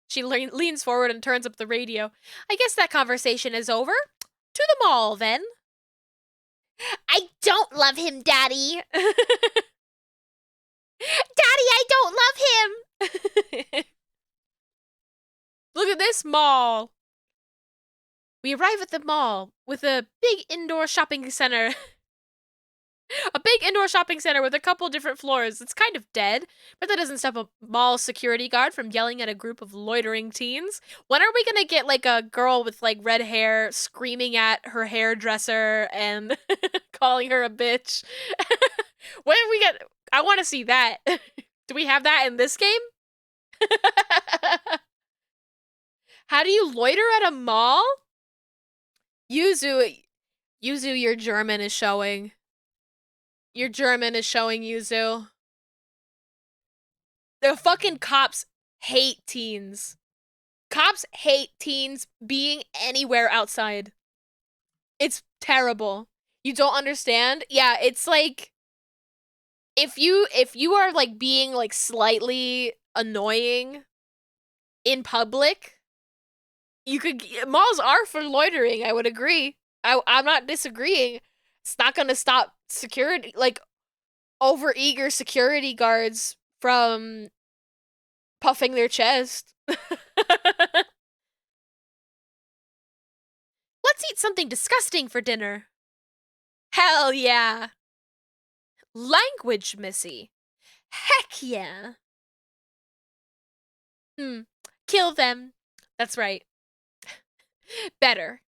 She leans forward and turns up the radio. I guess that conversation is over. To the mall, then. I don't love him, Daddy. Daddy, I don't love him. Look at this mall. We arrive at the mall with a big indoor shopping center. A big indoor shopping center with a couple different floors. It's kind of dead, but that doesn't stop a mall security guard from yelling at a group of loitering teens. When are we gonna get like a girl with like red hair screaming at her hairdresser and calling her a bitch? When do we get? I want to see that. Do we have that in this game? How do you loiter at a mall? Yuzu, your German is showing. Your German is showing, Yuzu. The fucking cops hate teens. Cops hate teens being anywhere outside. It's terrible. You don't understand? Yeah, it's like if you are like being like slightly annoying in public, you could malls are for loitering, I would agree. I'm not disagreeing. It's not gonna stop security, like, over-eager security guards from puffing their chest. Let's eat something disgusting for dinner. Hell yeah. Language, Missy. Heck yeah. Kill them. That's right. Better.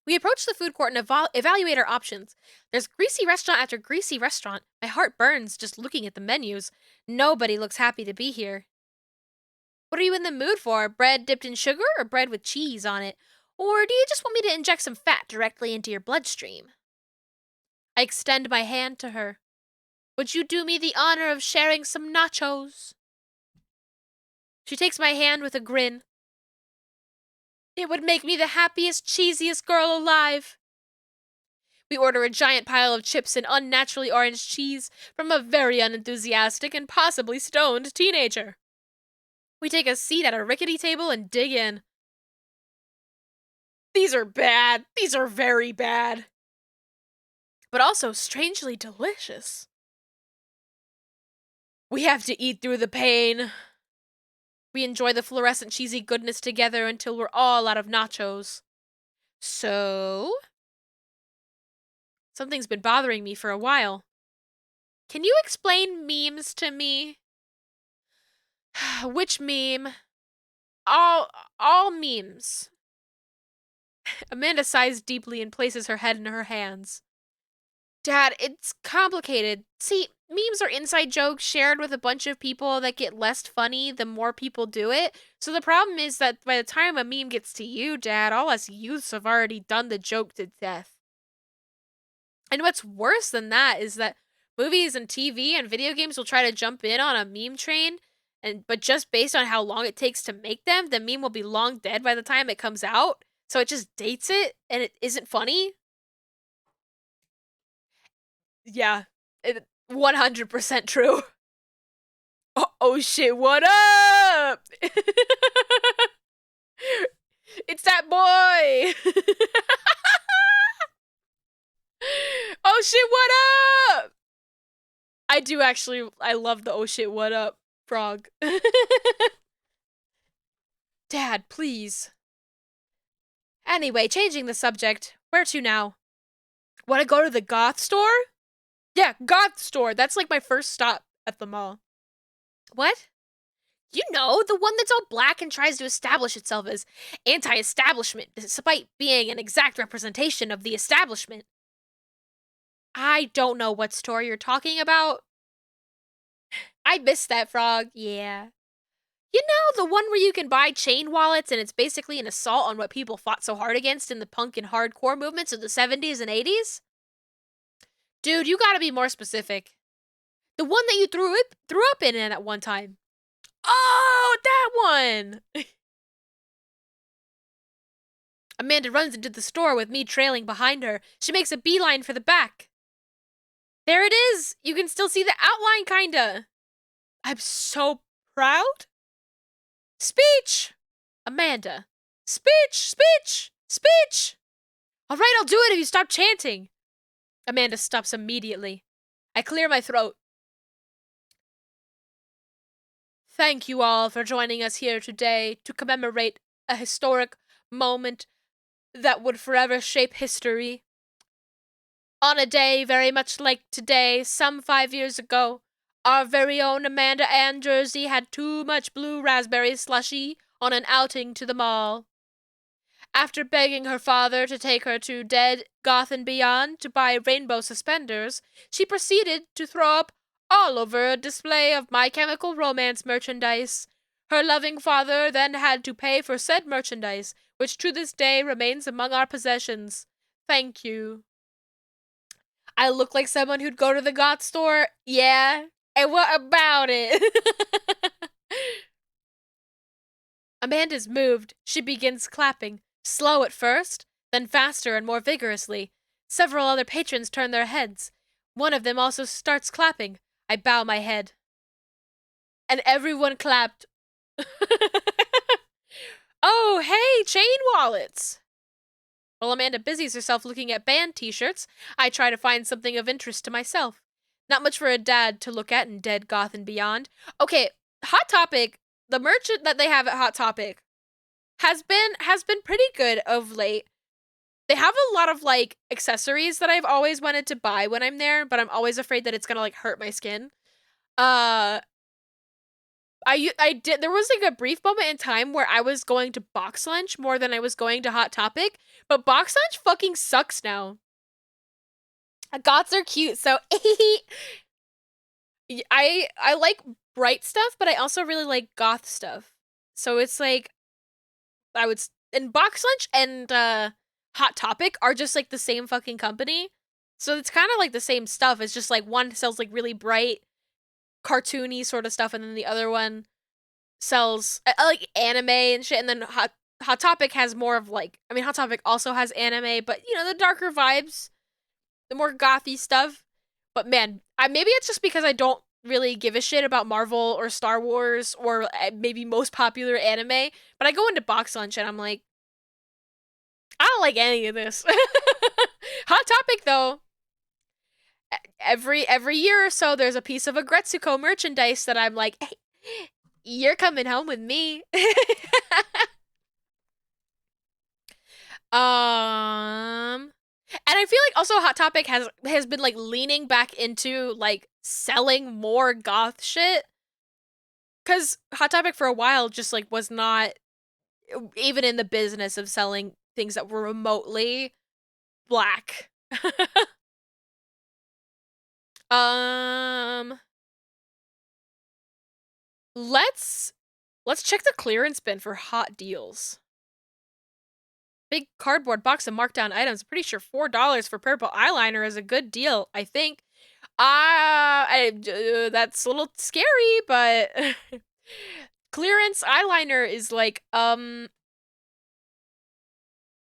We approach the food court and evaluate our options. There's greasy restaurant after greasy restaurant. My heart burns just looking at the menus. Nobody looks happy to be here. What are you in the mood for? Bread dipped in sugar or bread with cheese on it? Or do you just want me to inject some fat directly into your bloodstream? I extend my hand to her. Would you do me the honor of sharing some nachos? She takes my hand with a grin. It would make me the happiest, cheesiest girl alive. We order a giant pile of chips and unnaturally orange cheese from a very unenthusiastic and possibly stoned teenager. We take a seat at a rickety table and dig in. These are bad. These are very bad. But also strangely delicious. We have to eat through the pain. We enjoy the fluorescent cheesy goodness together until we're all out of nachos. So... something's been bothering me for a while. Can you explain memes to me? Which meme? All memes. Amanda sighs deeply and places her head in her hands. Dad, it's complicated. See, memes are inside jokes shared with a bunch of people that get less funny the more people do it. So the problem is that by the time a meme gets to you, Dad, all us youths have already done the joke to death. And what's worse than that is that movies and TV and video games will try to jump in on a meme train, but just based on how long it takes to make them, the meme will be long dead by the time it comes out. So it just dates it, and it isn't funny. Yeah. 100% true. Oh shit, what up? It's that boy. Oh shit, what up? I do actually, I love the oh shit, what up frog. Dad, please. Anyway, changing the subject. Where to now? Want to go to the goth store? Yeah, goth store. That's like my first stop at the mall. What? You know, the one that's all black and tries to establish itself as anti-establishment, despite being an exact representation of the establishment. I don't know what store you're talking about. I missed that, frog. Yeah. You know, the one where you can buy chain wallets and it's basically an assault on what people fought so hard against in the punk and hardcore movements of the 70s and 80s? Dude, you gotta be more specific. The one that you threw up in at one time. Oh, that one! Amanda runs into the store with me trailing behind her. She makes a beeline for the back. There it is! You can still see the outline, kinda. I'm so proud. Speech! Amanda. Speech! Speech! Speech! All right, I'll do it if you stop chanting. Amanda stops immediately. I clear my throat. Thank you all for joining us here today to commemorate a historic moment that would forever shape history. On a day very much like today, some 5 years ago, our very own Amanda Ann Jersey had too much blue raspberry slushy on an outing to the mall. After begging her father to take her to Dead, Goth and Beyond to buy rainbow suspenders, she proceeded to throw up all over a display of My Chemical Romance merchandise. Her loving father then had to pay for said merchandise, which to this day remains among our possessions. Thank you. I look like someone who'd go to the goth store? Yeah. And what about it? Amanda's moved. She begins clapping. Slow at first, then faster and more vigorously. Several other patrons turn their heads. One of them also starts clapping. I bow my head. And everyone clapped. Oh, hey, chain wallets! While Amanda busies herself looking at band t-shirts, I try to find something of interest to myself. Not much for a dad to look at in Dead, Goth, and Beyond. Okay, Hot Topic, the merch that they have at Hot Topic has been pretty good of late. They have a lot of like accessories that I've always wanted to buy when I'm there, but I'm always afraid that it's gonna like hurt my skin. I did, there was like a brief moment in time where I was going to Box Lunch more than I was going to Hot Topic, but Box Lunch fucking sucks now. Goths are cute, so I like bright stuff, but I also really like goth stuff. So it's like and Box Lunch and Hot Topic are just like the same fucking company. So it's kind of like the same stuff. It's just like one sells like really bright cartoony sort of stuff and then the other one sells like anime and shit, and then Hot Topic has more of like, I mean, Hot Topic also has anime, but you know, the darker vibes, the more gothy stuff. But man, maybe it's just because I don't really give a shit about Marvel or Star Wars or maybe most popular anime, but I go into Box Lunch and I'm like, I don't like any of this. Hot Topic though, every year or so there's a piece of Agretsuko merchandise that I'm like, hey, you're coming home with me. And I feel like also Hot Topic has been like leaning back into like selling more goth shit. Cause Hot Topic for a while just like was not even in the business of selling things that were remotely black. Let's check the clearance bin for hot deals. Big cardboard box of markdown items. Pretty sure $4 for purple eyeliner is a good deal, I think. That's a little scary, but clearance eyeliner is like, anything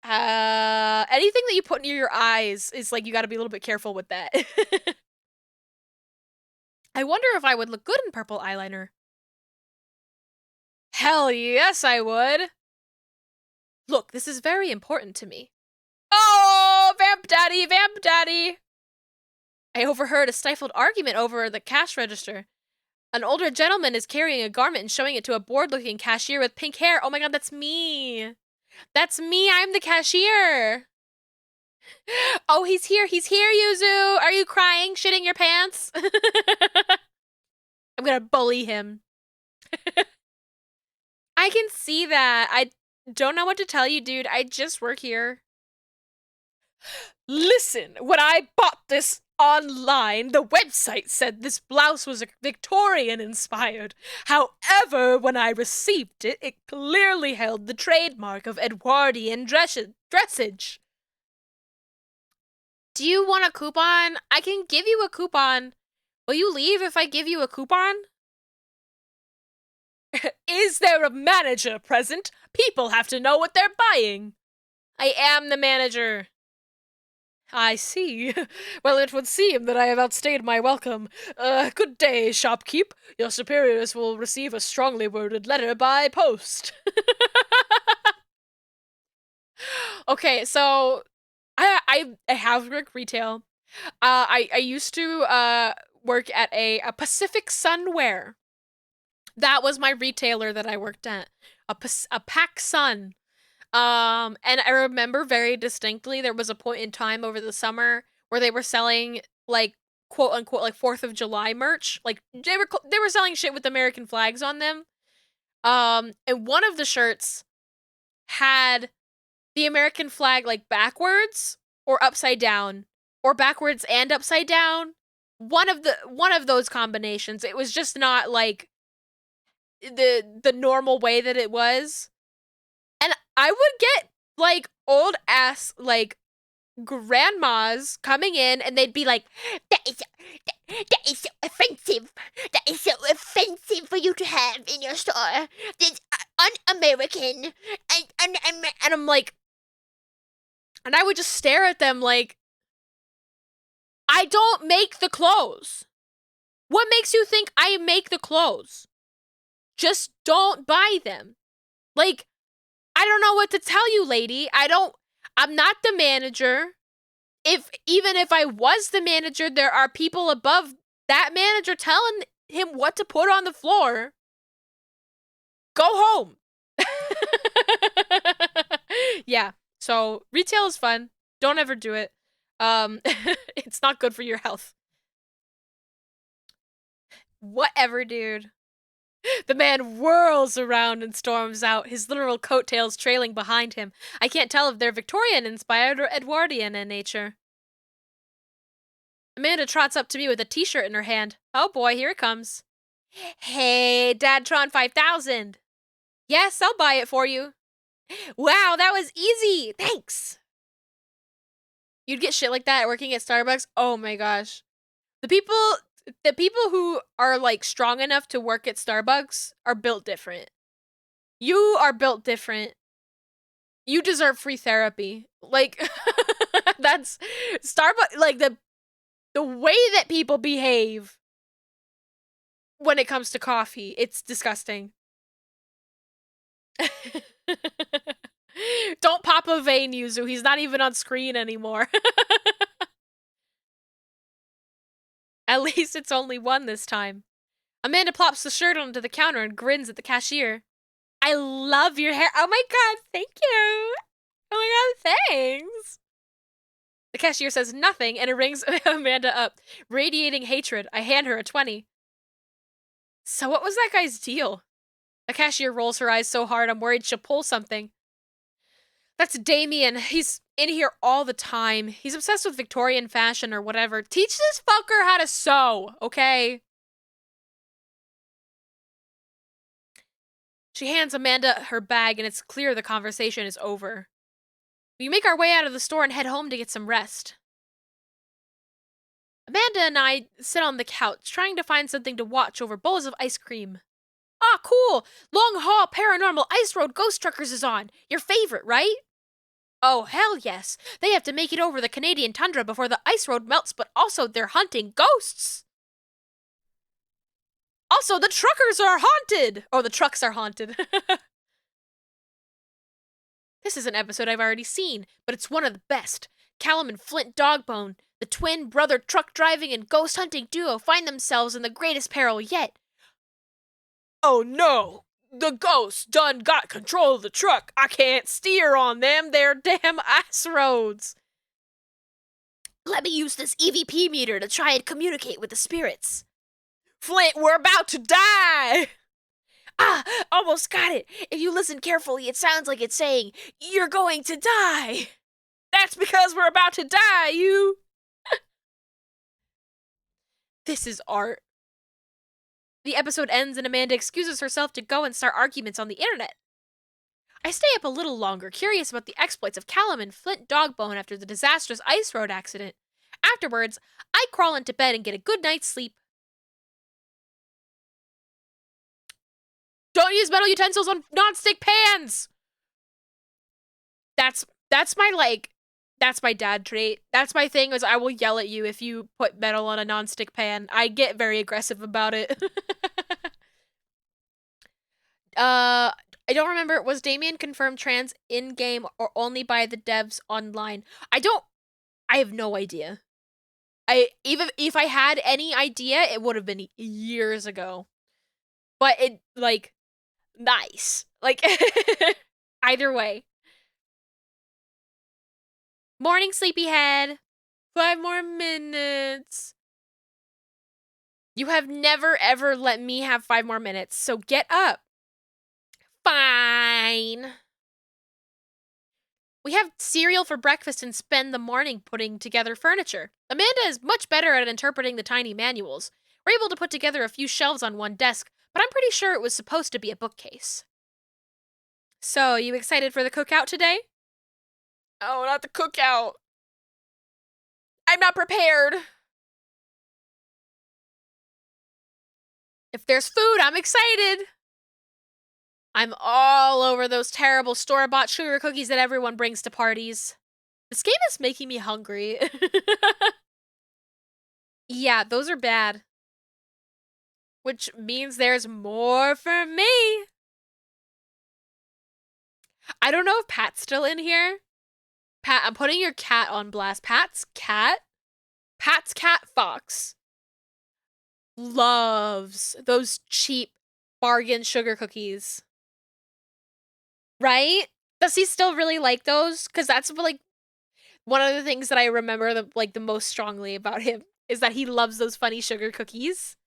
that you put near your eyes is like, you gotta be a little bit careful with that. I wonder if I would look good in purple eyeliner. Hell yes, I would. Look, this is very important to me. Oh, Vamp Daddy, Vamp Daddy! I overheard a stifled argument over the cash register. An older gentleman is carrying a garment and showing it to a bored-looking cashier with pink hair. Oh my god, that's me. That's me, I'm the cashier. Oh, he's here, Yuzu. Are you crying, shitting your pants? I'm gonna bully him. I can see that. I don't know what to tell you, dude. I just work here. Listen, when I bought this online, the website said this blouse was Victorian inspired. However, when I received it, it clearly held the trademark of Edwardian dressage. Do you want a coupon? I can give you a coupon. Will you leave if I give you a coupon? Is there a manager present? People have to know what they're buying. I am the manager. I see. Well, it would seem that I have outstayed my welcome. Good day, shopkeep. Your superiors will receive a strongly worded letter by post. Okay, so I have worked retail. I used to work at a Pacific Sunwear. That was my retailer that I worked at. A Pac Sun. And I remember very distinctly there was a point in time over the summer where they were selling like quote unquote like 4th of July merch. Like they were selling shit with American flags on them. And one of the shirts had the American flag like backwards or upside down or backwards and upside down. One of those combinations. It was just not like the normal way that it was. And I would get like old ass like grandmas coming in and they'd be like, that is so offensive. That is so offensive for you to have in your store. It's un-American. And I'm like, and I would just stare at them like, I don't make the clothes. What makes you think I make the clothes? Just don't buy them. Like, I don't know what to tell you, lady. I'm not the manager. Even if I was the manager, there are people above that manager telling him what to put on the floor. Go home. Yeah. So retail is fun. Don't ever do it. It's not good for your health. Whatever, dude. The man whirls around and storms out, his literal coattails trailing behind him. I can't tell if they're Victorian-inspired or Edwardian in nature. Amanda trots up to me with a t-shirt in her hand. Oh boy, here it comes. Hey, Dadtron 5000. Yes, I'll buy it for you. Wow, that was easy. Thanks. You'd get shit like that working at Starbucks? Oh my gosh. The people who are like strong enough to work at Starbucks are built different. You are built different. You deserve free therapy. Like that's Starbucks, like the way that people behave when it comes to coffee, it's disgusting. Don't pop a vein, Yuzu. He's not even on screen anymore. At least it's only one this time. Amanda plops the shirt onto the counter and grins at the cashier. I love your hair. Oh my god, thank you. Oh my god, thanks. The cashier says nothing and it rings Amanda up. Radiating hatred, I hand her a 20. So what was that guy's deal? The cashier rolls her eyes so hard I'm worried she'll pull something. That's Damien. He's in here all the time. He's obsessed with Victorian fashion or whatever. Teach this fucker how to sew, okay? She hands Amanda her bag and it's clear the conversation is over. We make our way out of the store and head home to get some rest. Amanda and I sit on the couch, trying to find something to watch over bowls of ice cream. Ah, cool! Long Haul Paranormal Ice Road Ghost Truckers is on. Your favorite, right? Oh, hell yes. They have to make it over the Canadian tundra before the ice road melts, but also they're hunting ghosts. Also, the truckers are haunted! Oh, the trucks are haunted. This is an episode I've already seen, but it's one of the best. Callum and Flint Dogbone, the twin brother truck driving and ghost hunting duo, find themselves in the greatest peril yet. Oh no! The ghosts done got control of the truck. I can't steer on them. They're damn ice roads. Let me use this EVP meter to try and communicate with the spirits. Flint, we're about to die! Ah, almost got it. If you listen carefully, it sounds like it's saying, you're going to die. That's because we're about to die, you. This is art. The episode ends and Amanda excuses herself to go and start arguments on the internet. I stay up a little longer, curious about the exploits of Callum and Flint Dogbone after the disastrous ice road accident. Afterwards, I crawl into bed and get a good night's sleep. Don't use metal utensils on non-stick pans! That's my dad trait. That's my thing, is I will yell at you if you put metal on a non-stick pan. I get very aggressive about it. I don't remember, was Damien confirmed trans in-game or only by the devs online? I have no idea. Even if I had any idea, it would have been years ago. But it, like, nice. Like, either way. Morning, sleepyhead. 5 more minutes. You have never, ever let me have 5 more minutes, so get up. Fine. We have cereal for breakfast and spend the morning putting together furniture. Amanda is much better at interpreting the tiny manuals. We're able to put together a few shelves on one desk, but I'm pretty sure it was supposed to be a bookcase. So, you excited for the cookout today? Oh, not the cookout. I'm not prepared. If there's food, I'm excited. I'm all over those terrible store-bought sugar cookies that everyone brings to parties. This game is making me hungry. Yeah, those are bad. Which means there's more for me. I don't know if Pat's still in here. Pat, I'm putting your cat on blast. Pat's cat Fox loves those cheap bargain sugar cookies. Right? Does he still really like those? Because that's like one of the things that I remember the most strongly about him is that he loves those funny sugar cookies.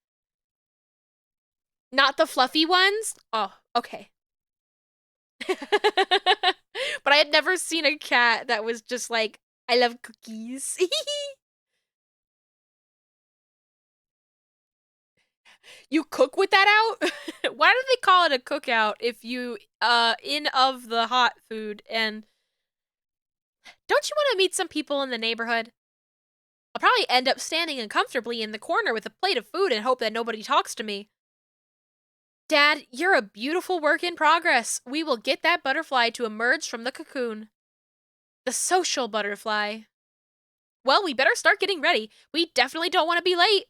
Not the fluffy ones? Oh, okay. But I had never seen a cat that was just like, I love cookies. You cook with that out? Why do they call it a cookout if you, in of the hot food and... Don't you want to meet some people in the neighborhood? I'll probably end up standing uncomfortably in the corner with a plate of food and hope that nobody talks to me. Dad, you're a beautiful work in progress. We will get that butterfly to emerge from the cocoon. The social butterfly. Well, we better start getting ready. We definitely don't want to be late.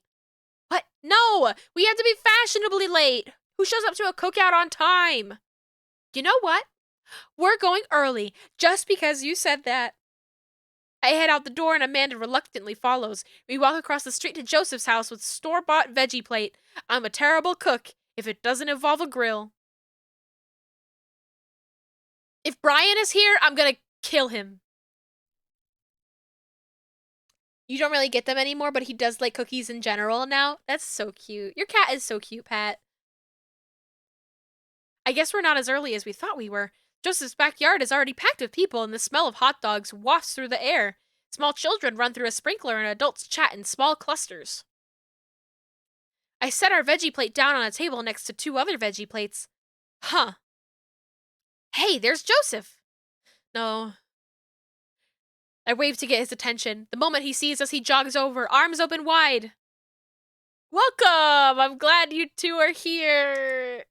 What? No! We have to be fashionably late. Who shows up to a cookout on time? You know what? We're going early, just because you said that. I head out the door and Amanda reluctantly follows. We walk across the street to Joseph's house with store-bought veggie plate. I'm a terrible cook if it doesn't involve a grill. If Brian is here, I'm gonna kill him. You don't really get them anymore, but he does like cookies in general now. That's so cute. Your cat is so cute, Pat. I guess we're not as early as we thought we were. Joseph's backyard is already packed with people, and the smell of hot dogs wafts through the air. Small children run through a sprinkler, and adults chat in small clusters. I set our veggie plate down on a table next to 2 other veggie plates. Huh. Hey, there's Joseph. No. I wave to get his attention. The moment he sees us, he jogs over, arms open wide. Welcome! I'm glad you 2 are here.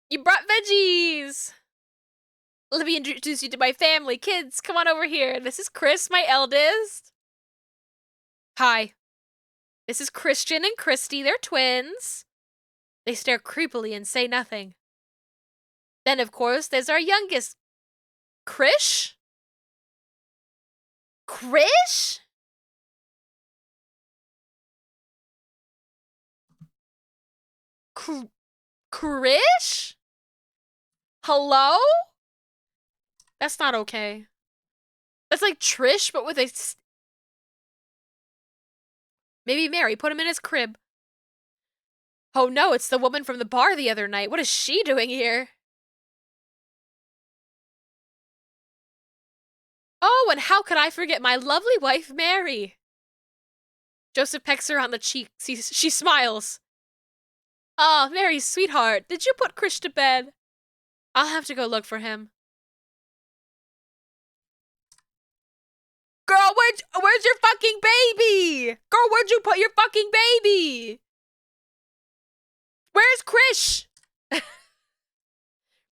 You brought veggies! Let me introduce you to my family. Kids, come on over here. This is Chris, my eldest. Hi. This is Christian and Christy. They're twins. They stare creepily and say nothing. Then, of course, there's our youngest, Krish? Krish? Krish? Hello? That's not okay. That's like Trish, but with a... Maybe Mary put him in his crib. Oh no, it's the woman from the bar the other night. What is she doing here? Oh, and how could I forget my lovely wife, Mary? Joseph pecks her on the cheek. She smiles. Oh, Mary, sweetheart, did you put Krish to bed? I'll have to go look for him. Girl, where's your fucking baby? Girl, where'd you put your fucking baby? Where's Krish?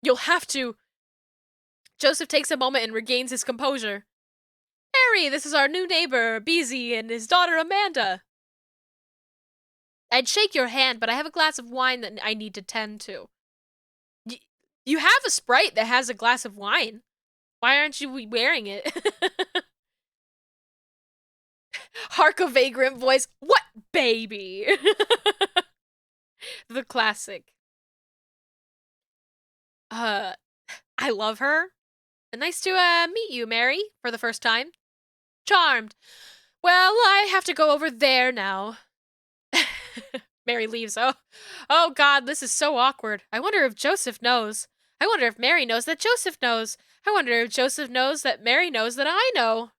You'll have to. Joseph takes a moment and regains his composure. Harry, this is our new neighbor, Beezy, and his daughter, Amanda. I'd shake your hand, but I have a glass of wine that I need to tend to. You have a Sprite that has a glass of wine. Why aren't you wearing it? Hark a vagrant voice. What baby? The classic. I love her. Nice to meet you, Mary, for the first time. Charmed. Well, I have to go over there now. Mary leaves. Oh God, this is so awkward. I wonder if Joseph knows. I wonder if Mary knows that Joseph knows. I wonder if Joseph knows that Mary knows that I know.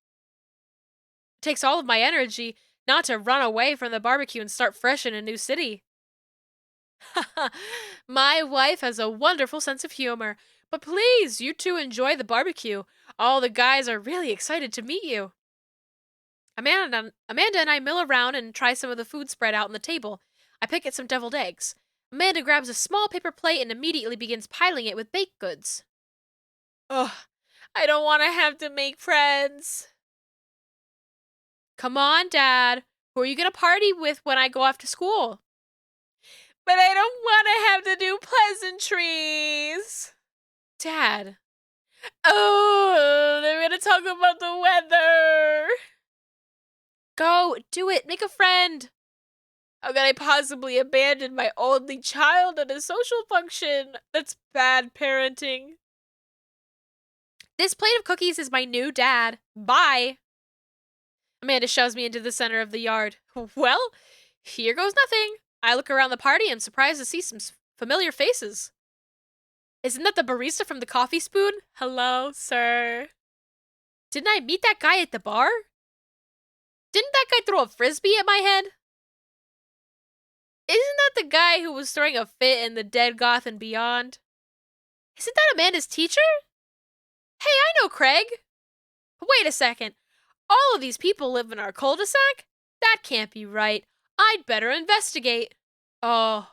It takes all of my energy not to run away from the barbecue and start fresh in a new city. My wife has a wonderful sense of humor. But please, you two enjoy the barbecue. All the guys are really excited to meet you. Amanda and I mill around and try some of the food spread out on the table. I pick at some deviled eggs. Amanda grabs a small paper plate and immediately begins piling it with baked goods. Ugh, I don't want to have to make friends. Come on, Dad. Who are you going to party with when I go off to school? But I don't want to have to do pleasantries. Dad. Oh, they're going to talk about the weather. Go, do it, make a friend. How can I possibly abandon my only child at a social function? That's bad parenting. This plate of cookies is my new dad. Bye. Amanda shoves me into the center of the yard. Well, here goes nothing. I look around the party and surprised to see some familiar faces. Isn't that the barista from the Coffee Spoon? Hello, sir. Didn't I meet that guy at the bar? Didn't that guy throw a frisbee at my head? Isn't that the guy who was throwing a fit in the Dead Goth and Beyond? Isn't that Amanda's teacher? Hey, I know Craig. Wait a second. All of these people live in our cul-de-sac? That can't be right. I'd better investigate. Oh.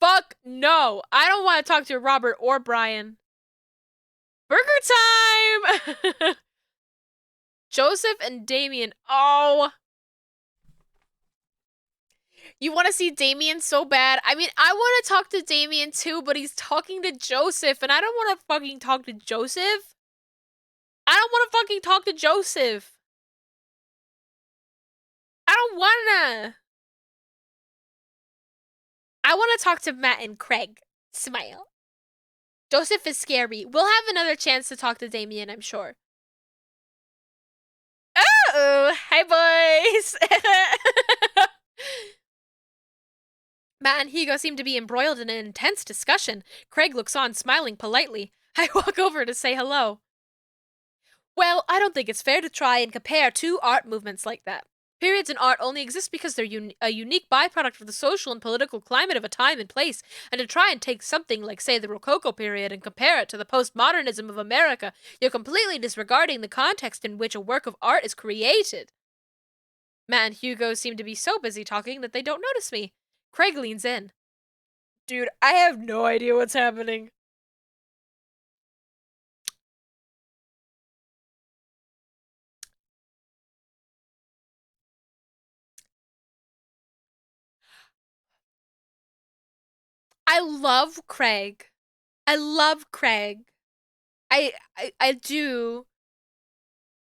Fuck no. I don't want to talk to Robert or Brian. Burger time! Joseph and Damien. Oh. You want to see Damien so bad? I mean, I want to talk to Damien too, but he's talking to Joseph, and I don't want to fucking talk to Joseph. I don't want to fucking talk to Joseph. I don't wanna. I want to talk to Matt and Craig. Smile. Joseph is scary. We'll have another chance to talk to Damien, I'm sure. Oh, hi boys. Matt and Hugo seem to be embroiled in an intense discussion. Craig looks on, smiling politely. I walk over to say hello. Well, I don't think it's fair to try and compare two art movements like that. Periods in art only exist because they're a unique byproduct of the social and political climate of a time and place, and to try and take something like, say, the Rococo period and compare it to the postmodernism of America, you're completely disregarding the context in which a work of art is created. Matt and Hugo seem to be so busy talking that they don't notice me. Craig leans in. Dude, I have no idea what's happening. I love Craig. I love Craig. I do.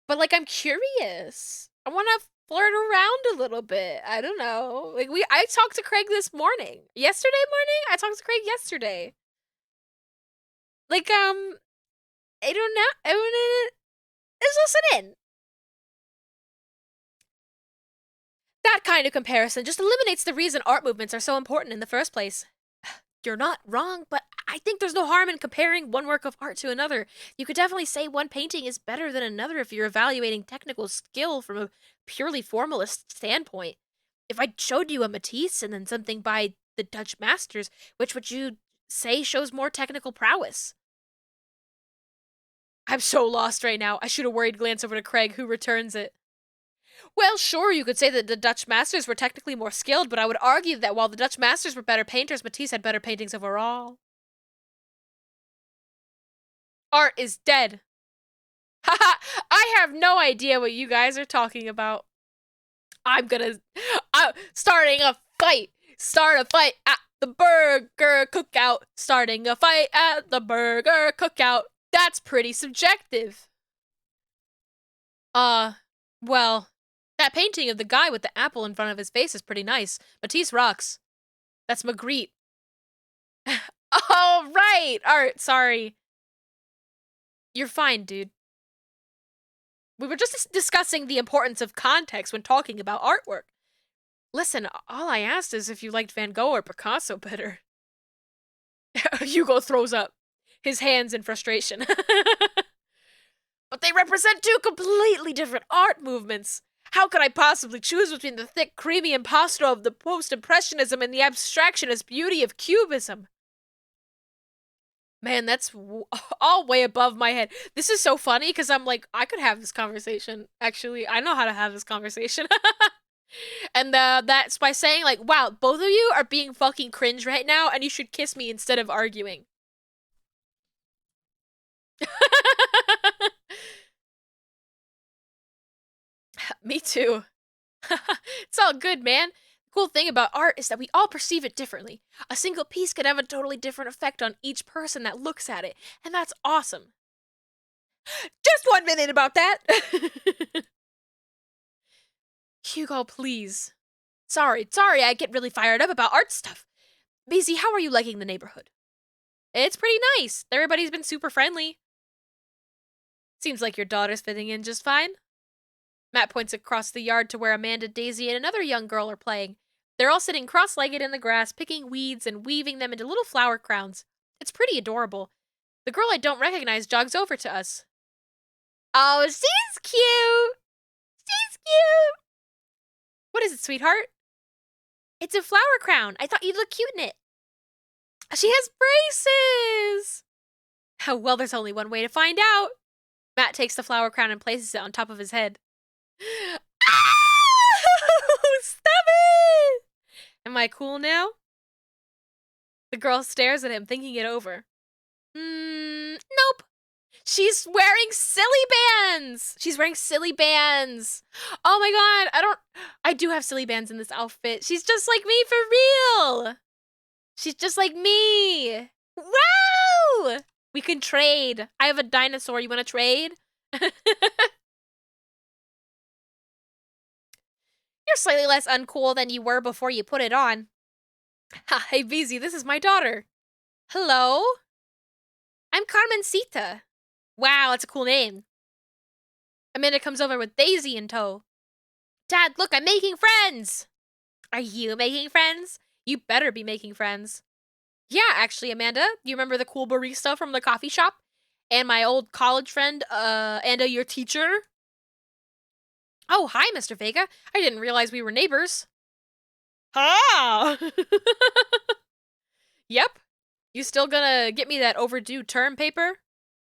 But like I'm curious. I want to flirt around a little bit. I don't know. Like I talked to Craig this morning. Yesterday morning? I talked to Craig yesterday. Like I don't know. I want to just listen in. That kind of comparison just eliminates the reason art movements are so important in the first place. You're not wrong, but I think there's no harm in comparing one work of art to another. You could definitely say one painting is better than another if you're evaluating technical skill from a purely formalist standpoint. If I showed you a Matisse and then something by the Dutch masters, which would you say shows more technical prowess? I'm so lost right now. I shoot a worried glance over to Craig, who returns it. Well, sure, you could say that the Dutch masters were technically more skilled, but I would argue that while the Dutch masters were better painters, Matisse had better paintings overall. Art is dead. Haha, I have no idea what you guys are talking about. I'm starting a fight. Start a fight at the burger cookout. Starting a fight at the burger cookout. That's pretty subjective. Well, that painting of the guy with the apple in front of his face is pretty nice. Matisse rocks. That's Magritte. Oh, right. Art, sorry. You're fine, dude. We were just discussing the importance of context when talking about artwork. Listen, all I asked is if you liked Van Gogh or Picasso better. Hugo throws up, his hands in frustration. But they represent two completely different art movements. How could I possibly choose between the thick, creamy impasto of the post-impressionism and the abstractionist beauty of cubism? Man, that's all way above my head. This is so funny because I'm like, I could have this conversation. Actually, I know how to have this conversation. And that's by saying like, wow, both of you are being fucking cringe right now and you should kiss me instead of arguing. Me too. It's all good, man. The cool thing about art is that we all perceive it differently. A single piece could have a totally different effect on each person that looks at it, and that's awesome. Just 1 minute about that! Hugo, please. Sorry, I get really fired up about art stuff. BZ, how are you liking the neighborhood? It's pretty nice. Everybody's been super friendly. Seems like your daughter's fitting in just fine. Matt points across the yard to where Amanda, Daisy, and another young girl are playing. They're all sitting cross-legged in the grass, picking weeds and weaving them into little flower crowns. It's pretty adorable. The girl I don't recognize jogs over to us. Oh, she's cute! She's cute! What is it, sweetheart? It's a flower crown. I thought you'd look cute in it. She has braces! Oh, well, there's only one way to find out. Matt takes the flower crown and places it on top of his head. Oh, stop it! Am I cool now? The girl stares at him, thinking it over. Nope. She's wearing silly bands! She's wearing silly bands! Oh my god, I do have silly bands in this outfit. She's just like me for real! She's just like me! Wow! We can trade. I have a dinosaur. You want to trade? You're slightly less uncool than you were before you put it on. Ha, hey, BZ, this is my daughter. Hello? I'm Carmencita. Wow, that's a cool name. Amanda comes over with Daisy in tow. Dad, look, I'm making friends! Are you making friends? You better be making friends. Yeah, actually, Amanda, you remember the cool barista from the coffee shop? And my old college friend, and your teacher? Oh, hi, Mr. Vega. I didn't realize we were neighbors. Ah! Yep. You still gonna get me that overdue term paper?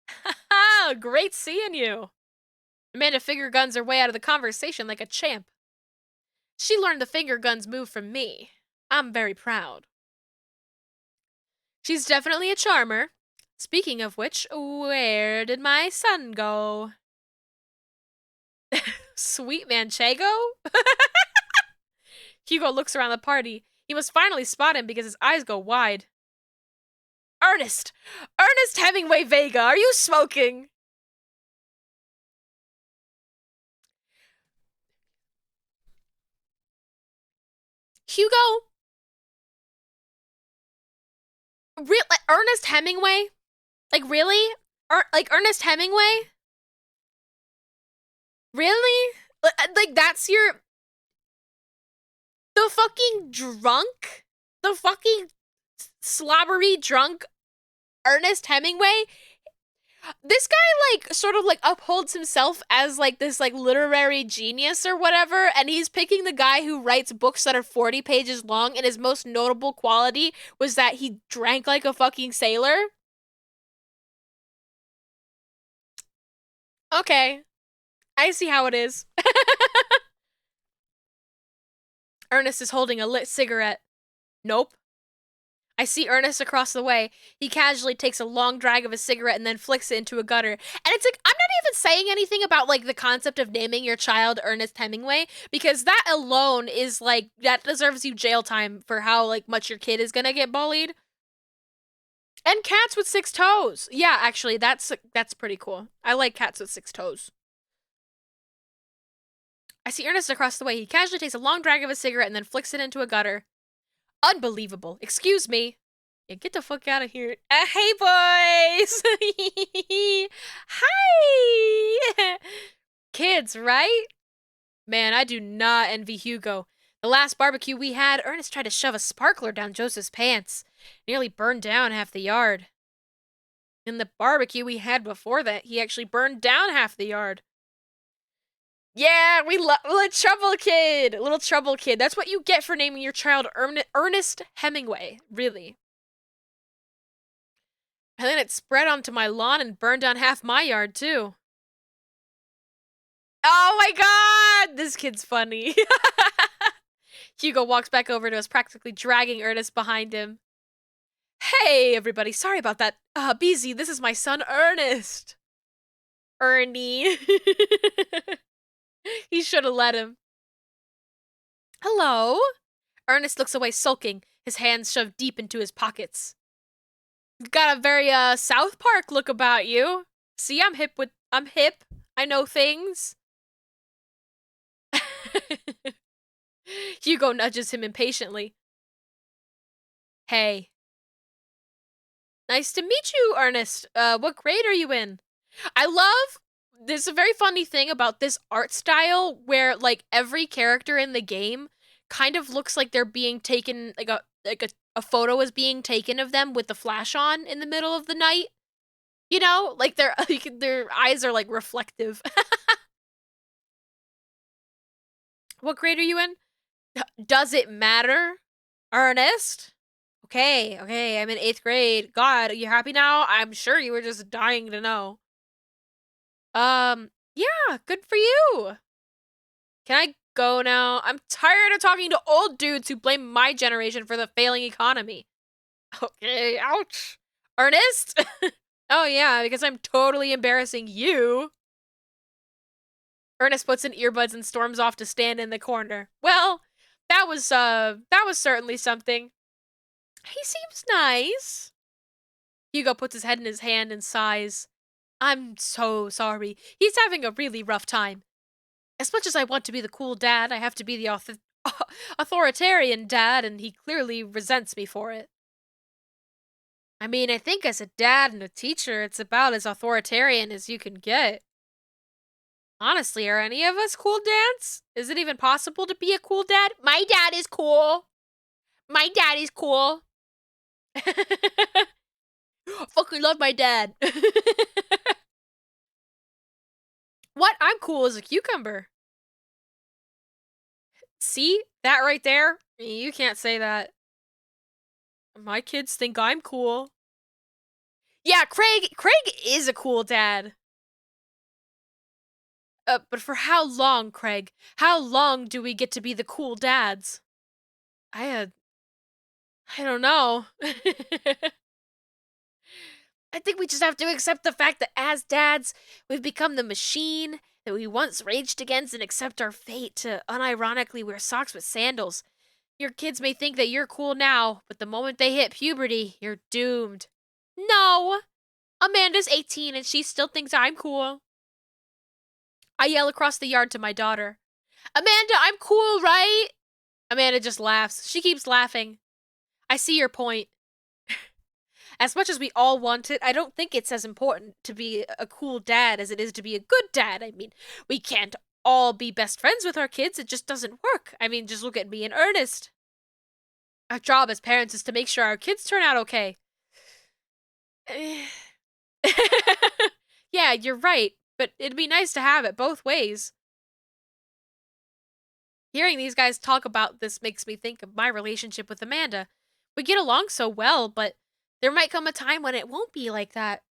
Haha, great seeing you. Amanda finger guns her way out of the conversation like a champ. She learned the finger guns move from me. I'm very proud. She's definitely a charmer. Speaking of which, where did my son go? Sweet Manchego? Hugo looks around the party. He must finally spot him because his eyes go wide. Ernest! Ernest Hemingway Vega, are you smoking? Hugo? Ernest Hemingway? Like, really? Like, Ernest Hemingway? Really? Like, that's your... The fucking drunk? The fucking slobbery drunk Ernest Hemingway? This guy, like, sort of, like, upholds himself as, like, this, like, literary genius or whatever, and he's picking the guy who writes books that are 40 pages long, and his most notable quality was that he drank like a fucking sailor? Okay. I see how it is. Ernest is holding a lit cigarette. Nope. I see Ernest across the way. He casually takes a long drag of a cigarette and then flicks it into a gutter. And it's like, I'm not even saying anything about, like, the concept of naming your child Ernest Hemingway, because that alone is, like, that deserves you jail time for how, like, much your kid is gonna get bullied. And cats with 6 toes. Yeah, actually, that's pretty cool. I like cats with 6 toes. I see Ernest across the way. He casually takes a long drag of a cigarette and then flicks it into a gutter. Unbelievable. Excuse me. Yeah, get the fuck out of here. Hey, boys! Hi! Kids, right? Man, I do not envy Hugo. The last barbecue we had, Ernest tried to shove a sparkler down Joseph's pants. Nearly burned down half the yard. In the barbecue we had before that, he actually burned down half the yard. Yeah, we love little trouble kid. That's what you get for naming your child Ernest Hemingway, really. And then it spread onto my lawn and burned down half my yard, too. Oh my god! This kid's funny. Hugo walks back over to us, practically dragging Ernest behind him. Hey, everybody. Sorry about that. BZ, this is my son, Ernest. Ernie. He should have let him. Hello? Ernest looks away sulking, his hands shoved deep into his pockets. You've got a very, South Park look about you. See, I'm hip. I know things. Hugo nudges him impatiently. Hey. Nice to meet you, Ernest. What grade are you in? I love... There's a very funny thing about this art style where, like, every character in the game kind of looks like they're being taken, like a photo is being taken of them with the flash on in the middle of the night. You know? Like, their eyes are, like, reflective. What grade are you in? Does it matter? Ernest? Okay, I'm in 8th grade. God, are you happy now? I'm sure you were just dying to know. Yeah, good for you. Can I go now? I'm tired of talking to old dudes who blame my generation for the failing economy. Okay, ouch. Ernest? Oh yeah, because I'm totally embarrassing you. Ernest puts in earbuds and storms off to stand in the corner. Well, that was certainly something. He seems nice. Hugo puts his head in his hand and sighs. I'm so sorry. He's having a really rough time. As much as I want to be the cool dad, I have to be the authoritarian dad, and he clearly resents me for it. I mean, I think as a dad and a teacher, it's about as authoritarian as you can get. Honestly, are any of us cool dads? Is it even possible to be a cool dad? My dad is cool. My dad is cool. Fucking love my dad. What? I'm cool as a cucumber. See? That right there? You can't say that. My kids think I'm cool. Yeah, Craig is a cool dad. But for how long, Craig? How long do we get to be the cool dads? I don't know. I think we just have to accept the fact that as dads, we've become the machine that we once raged against and accept our fate to unironically wear socks with sandals. Your kids may think that you're cool now, but the moment they hit puberty, you're doomed. No! Amanda's 18 and she still thinks I'm cool. I yell across the yard to my daughter. Amanda, I'm cool, right? Amanda just laughs. She keeps laughing. I see your point. As much as we all want it, I don't think it's as important to be a cool dad as it is to be a good dad. I mean, we can't all be best friends with our kids. It just doesn't work. I mean, just look at me and Ernest. Our job as parents is to make sure our kids turn out okay. Yeah, you're right, but it'd be nice to have it both ways. Hearing these guys talk about this makes me think of my relationship with Amanda. We get along so well, but there might come a time when it won't be like that.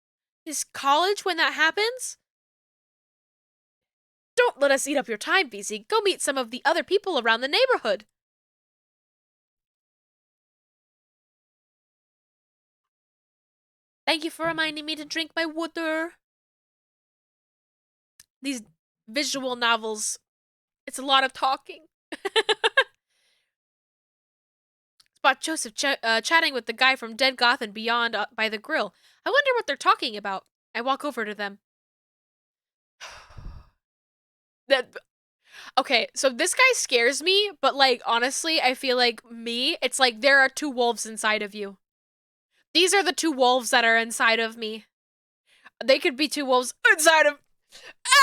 Is college when that happens? Don't let us eat up your time, BZ. Go meet some of the other people around the neighborhood. Thank you for reminding me to drink my water. These visual novels, it's a lot of talking. Spot Joseph chatting with the guy from Dead Goth and Beyond by the grill. I wonder what they're talking about. I walk over to them. Okay, so this guy scares me, but like honestly, I feel like it's like there are two wolves inside of you. These are the two wolves that are inside of me. They could be two wolves inside of. Ah!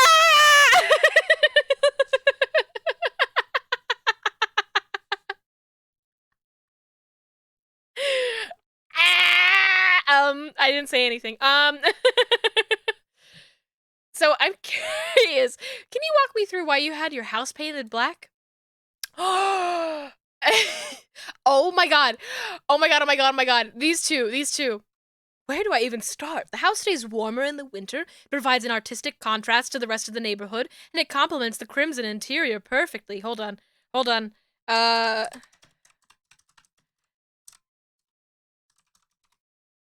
I didn't say anything. So I'm curious. Can you walk me through why you had your house painted black? Oh my god. Oh my god, oh my god, oh my god. These two. Where do I even start? The house stays warmer in the winter, provides an artistic contrast to the rest of the neighborhood, and it complements the crimson interior perfectly. Hold on.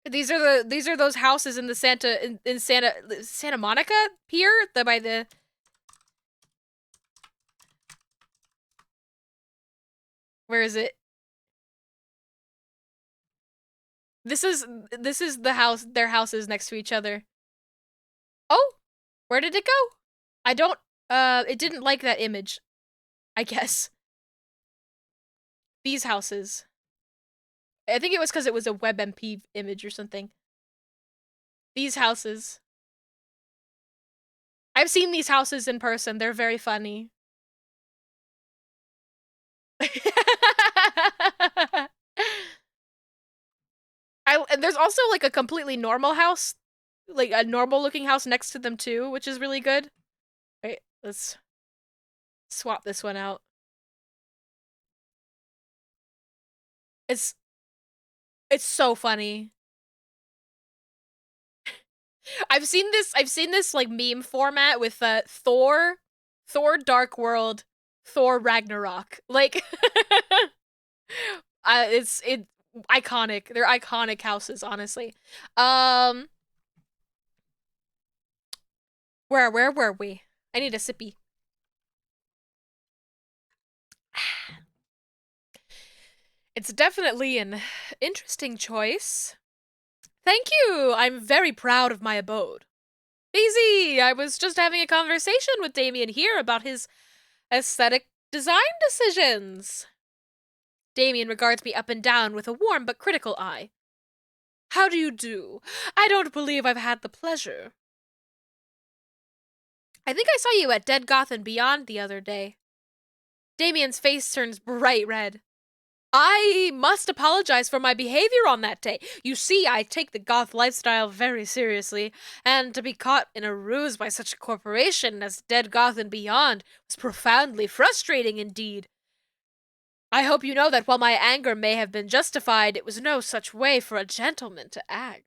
These are those houses in the Santa Monica Pier, by the. Where is it? This is the house. Their houses next to each other. Oh, where did it go? I don't. It didn't like that image. I guess. These houses. I think it was because it was a WebMP image or something. These houses. I've seen these houses in person. They're very funny. There's also like a completely normal house, like a normal looking house next to them too, which is really good. Wait, let's swap this one out. It's so funny. I've seen this like meme format with Thor Dark World, Thor Ragnarok. Like it's iconic. They're iconic houses, honestly. Where were we? I need a sippy. It's definitely an interesting choice. Thank you! I'm very proud of my abode. Easy! I was just having a conversation with Damien here about his aesthetic design decisions. Damien regards me up and down with a warm but critical eye. How do you do? I don't believe I've had the pleasure. I think I saw you at Dead Goth and Beyond the other day. Damien's face turns bright red. I must apologize for my behavior on that day. You see, I take the goth lifestyle very seriously, and to be caught in a ruse by such a corporation as Dead Goth and Beyond was profoundly frustrating indeed. I hope you know that while my anger may have been justified, it was no such way for a gentleman to act.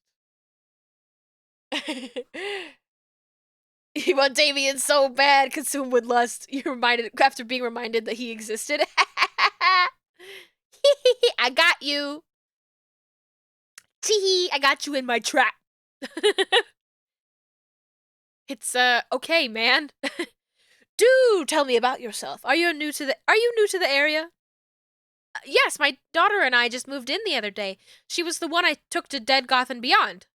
You want Damien so bad, consumed with lust. You're reminded after being reminded that he existed. I got you. Tee, I got you in my trap. It's okay, man. Do tell me about yourself. Are you new to the area? Yes, my daughter and I just moved in the other day. She was the one I took to Dead Goth and Beyond.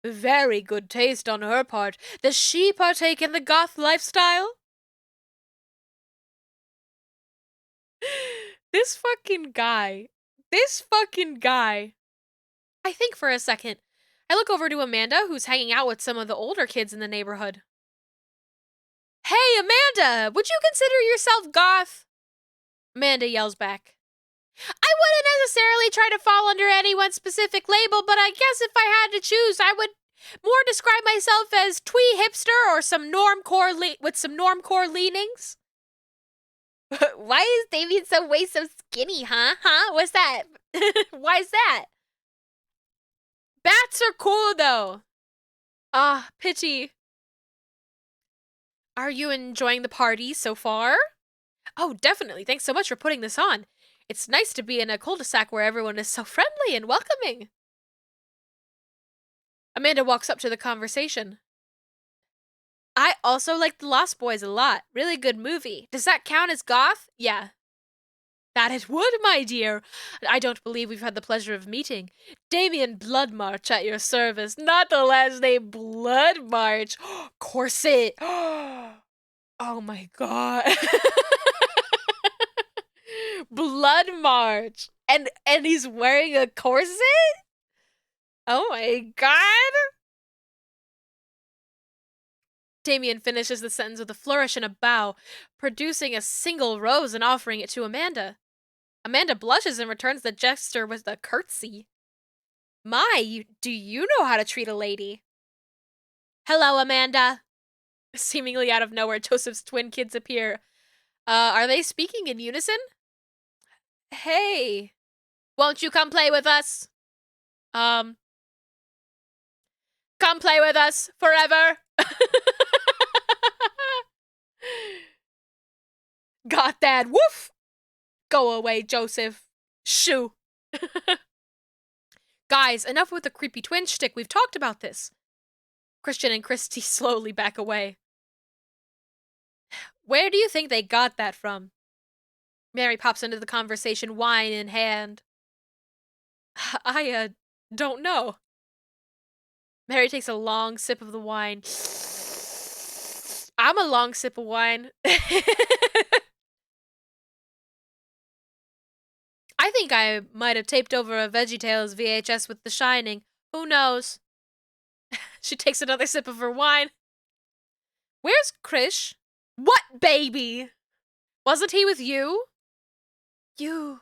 Very good taste on her part. Does she partake in the goth lifestyle? This fucking guy. This fucking guy. I think for a second. I look over to Amanda, who's hanging out with some of the older kids in the neighborhood. Hey, Amanda! Would you consider yourself goth? Amanda yells back. I wouldn't necessarily try to fall under any one specific label, but I guess if I had to choose, I would more describe myself as twee hipster or some normcore with some normcore leanings. Why is Damien so skinny, huh? What's that? Why is that? Bats are cool, though. Ah, pity. Are you enjoying the party so far? Oh, definitely. Thanks so much for putting this on. It's nice to be in a cul-de-sac where everyone is so friendly and welcoming. Amanda walks up to the conversation. I also like The Lost Boys a lot. Really good movie. Does that count as goth? Yeah. That it would, my dear. I don't believe we've had the pleasure of meeting. Damien Bloodmarch at your service. Not the last name Bloodmarch. Corset. Oh my god. Bloodmarch. And he's wearing a corset? Oh my god. Damien finishes the sentence with a flourish and a bow, producing a single rose and offering it to Amanda. Amanda blushes and returns the gesture with a curtsy. My, do you know how to treat a lady? Hello, Amanda. Seemingly out of nowhere, Joseph's twin kids appear. Are they speaking in unison? Hey, won't you come play with us? Come play with us forever. Got that, woof! Go away, Joseph. Shoo. Guys, enough with the creepy twin shtick. We've talked about this. Christian and Christy slowly back away. Where do you think they got that from? Mary pops into the conversation, wine in hand. I, don't know. Mary takes a long sip of the wine. I'm a long sip of wine. I think I might have taped over a VeggieTales VHS with The Shining. Who knows? She takes another sip of her wine. Where's Krish? What baby? Wasn't he with you? You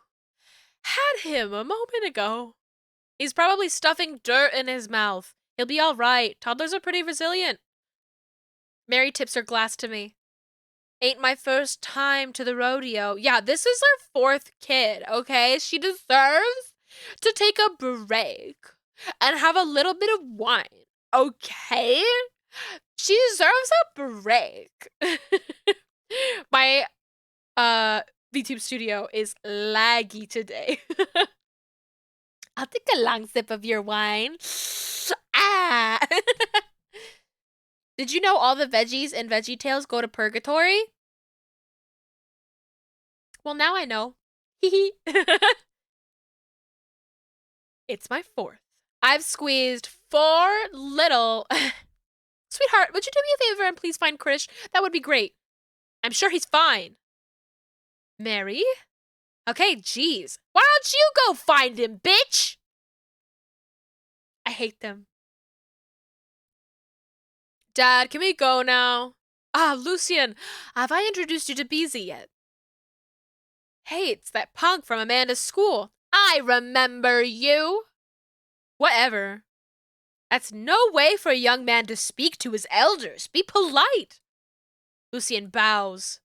had him a moment ago. He's probably stuffing dirt in his mouth. He'll be all right. Toddlers are pretty resilient. Mary tips her glass to me. Ain't my first time to the rodeo. Yeah, this is her fourth kid, okay? She deserves to take a break and have a little bit of wine, okay? She deserves a break. My VTube studio is laggy today. I'll take a long sip of your wine. Ah! Did you know all the veggies in VeggieTales go to purgatory? Well, now I know. Hee It's my fourth. I've squeezed 4 little... Sweetheart, would you do me a favor and please find Krish? That would be great. I'm sure he's fine. Mary? Okay, geez. Why don't you go find him, bitch? I hate them. Dad, can we go now? Ah, Lucien, have I introduced you to Beezy yet? Hey, it's that punk from Amanda's school. I remember you. Whatever. That's no way for a young man to speak to his elders. Be polite. Lucien bows.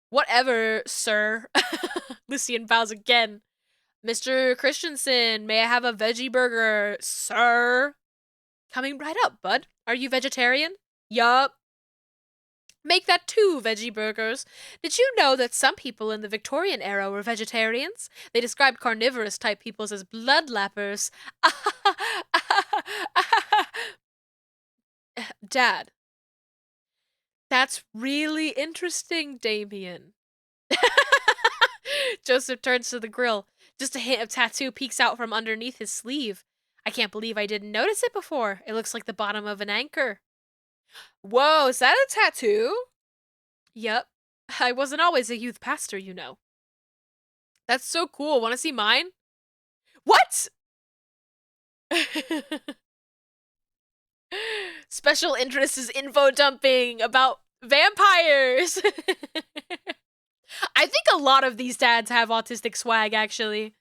Whatever, sir. Lucien bows again. Mr. Christensen, may I have a veggie burger, sir? Coming right up, bud. Are you vegetarian? Yup. Make that 2 veggie burgers. Did you know that some people in the Victorian era were vegetarians? They described carnivorous type peoples as bloodlappers. Dad. That's really interesting, Damien. Joseph turns to the grill. Just a hint of tattoo peeks out from underneath his sleeve. I can't believe I didn't notice it before. It looks like the bottom of an anchor. Whoa, is that a tattoo? Yep. I wasn't always a youth pastor, you know. That's so cool. Want to see mine? What? Special interest is info dumping about vampires. I think a lot of these dads have autistic swag, actually.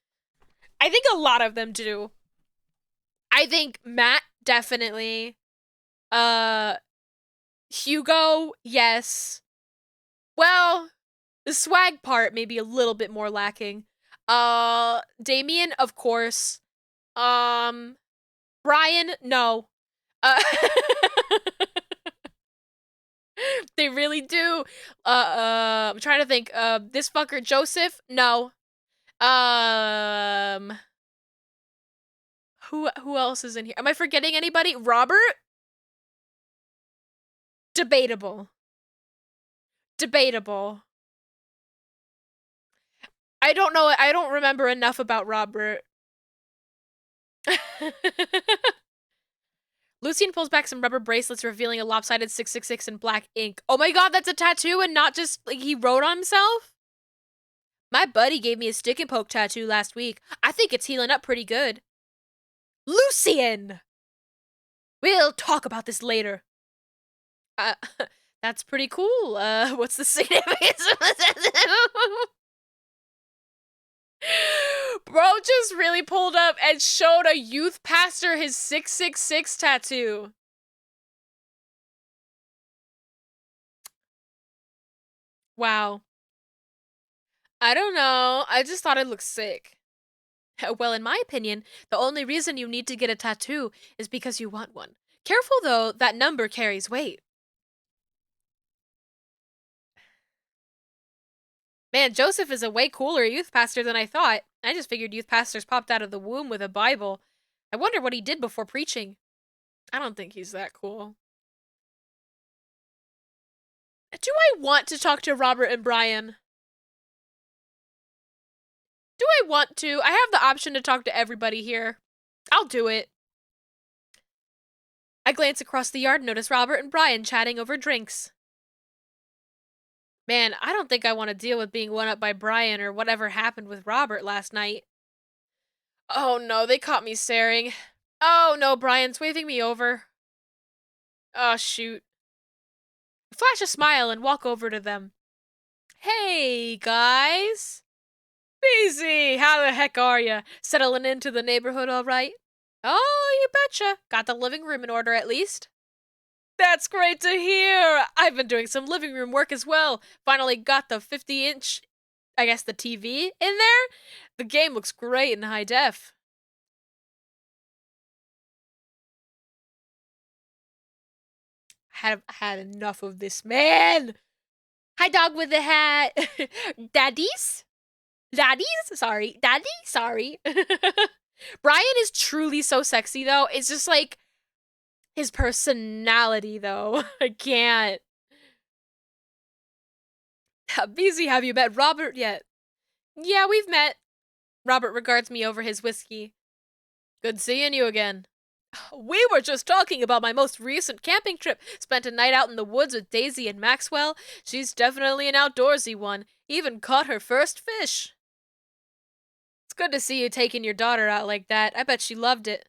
I think a lot of them do. I think Matt, definitely. Hugo, yes. Well, the swag part may be a little bit more lacking. Damien, of course. Brian, no. They really do. I'm trying to think. This fucker Joseph, no. Who else is in here? Am I forgetting anybody? Robert? Debatable. Debatable. I don't know. I don't remember enough about Robert. Lucian pulls back some rubber bracelets, revealing a lopsided 666 in black ink. Oh my god, that's a tattoo and not just, like, he wrote on himself? My buddy gave me a stick and poke tattoo last week. I think it's healing up pretty good. Lucian! We'll talk about this later. That's pretty cool. What's the significance of the tattoo? Bro just really pulled up and showed a youth pastor his 666 tattoo. Wow. I don't know. I just thought it looked sick. Well, in my opinion, the only reason you need to get a tattoo is because you want one. Careful, though, that number carries weight. Man, Joseph is a way cooler youth pastor than I thought. I just figured youth pastors popped out of the womb with a Bible. I wonder what he did before preaching. I don't think he's that cool. Do I want to talk to Robert and Brian? Do I want to? I have the option to talk to everybody here. I'll do it. I glance across the yard and notice Robert and Brian chatting over drinks. Man, I don't think I want to deal with being one up by Brian or whatever happened with Robert last night. Oh no, they caught me staring. Oh no, Brian's waving me over. Oh shoot. I flash a smile and walk over to them. Hey, guys. Beezy, how the heck are ya? Settling into the neighborhood all right? Oh, you betcha. Got the living room in order at least. That's great to hear. I've been doing some living room work as well. Finally got the 50-inch, I guess the TV in there. The game looks great in high def. Had enough of this, man. Hi, dog with the hat. Daddies? Daddies? Sorry. Daddy? Sorry. Brian is truly so sexy, though. It's just like his personality, though. I can't. Beezy, have you met Robert yet? Yeah, we've met. Robert regards me over his whiskey. Good seeing you again. We were just talking about my most recent camping trip. Spent a night out in the woods with Daisy and Maxwell. She's definitely an outdoorsy one. Even caught her first fish. It's good to see you taking your daughter out like that. I bet she loved it.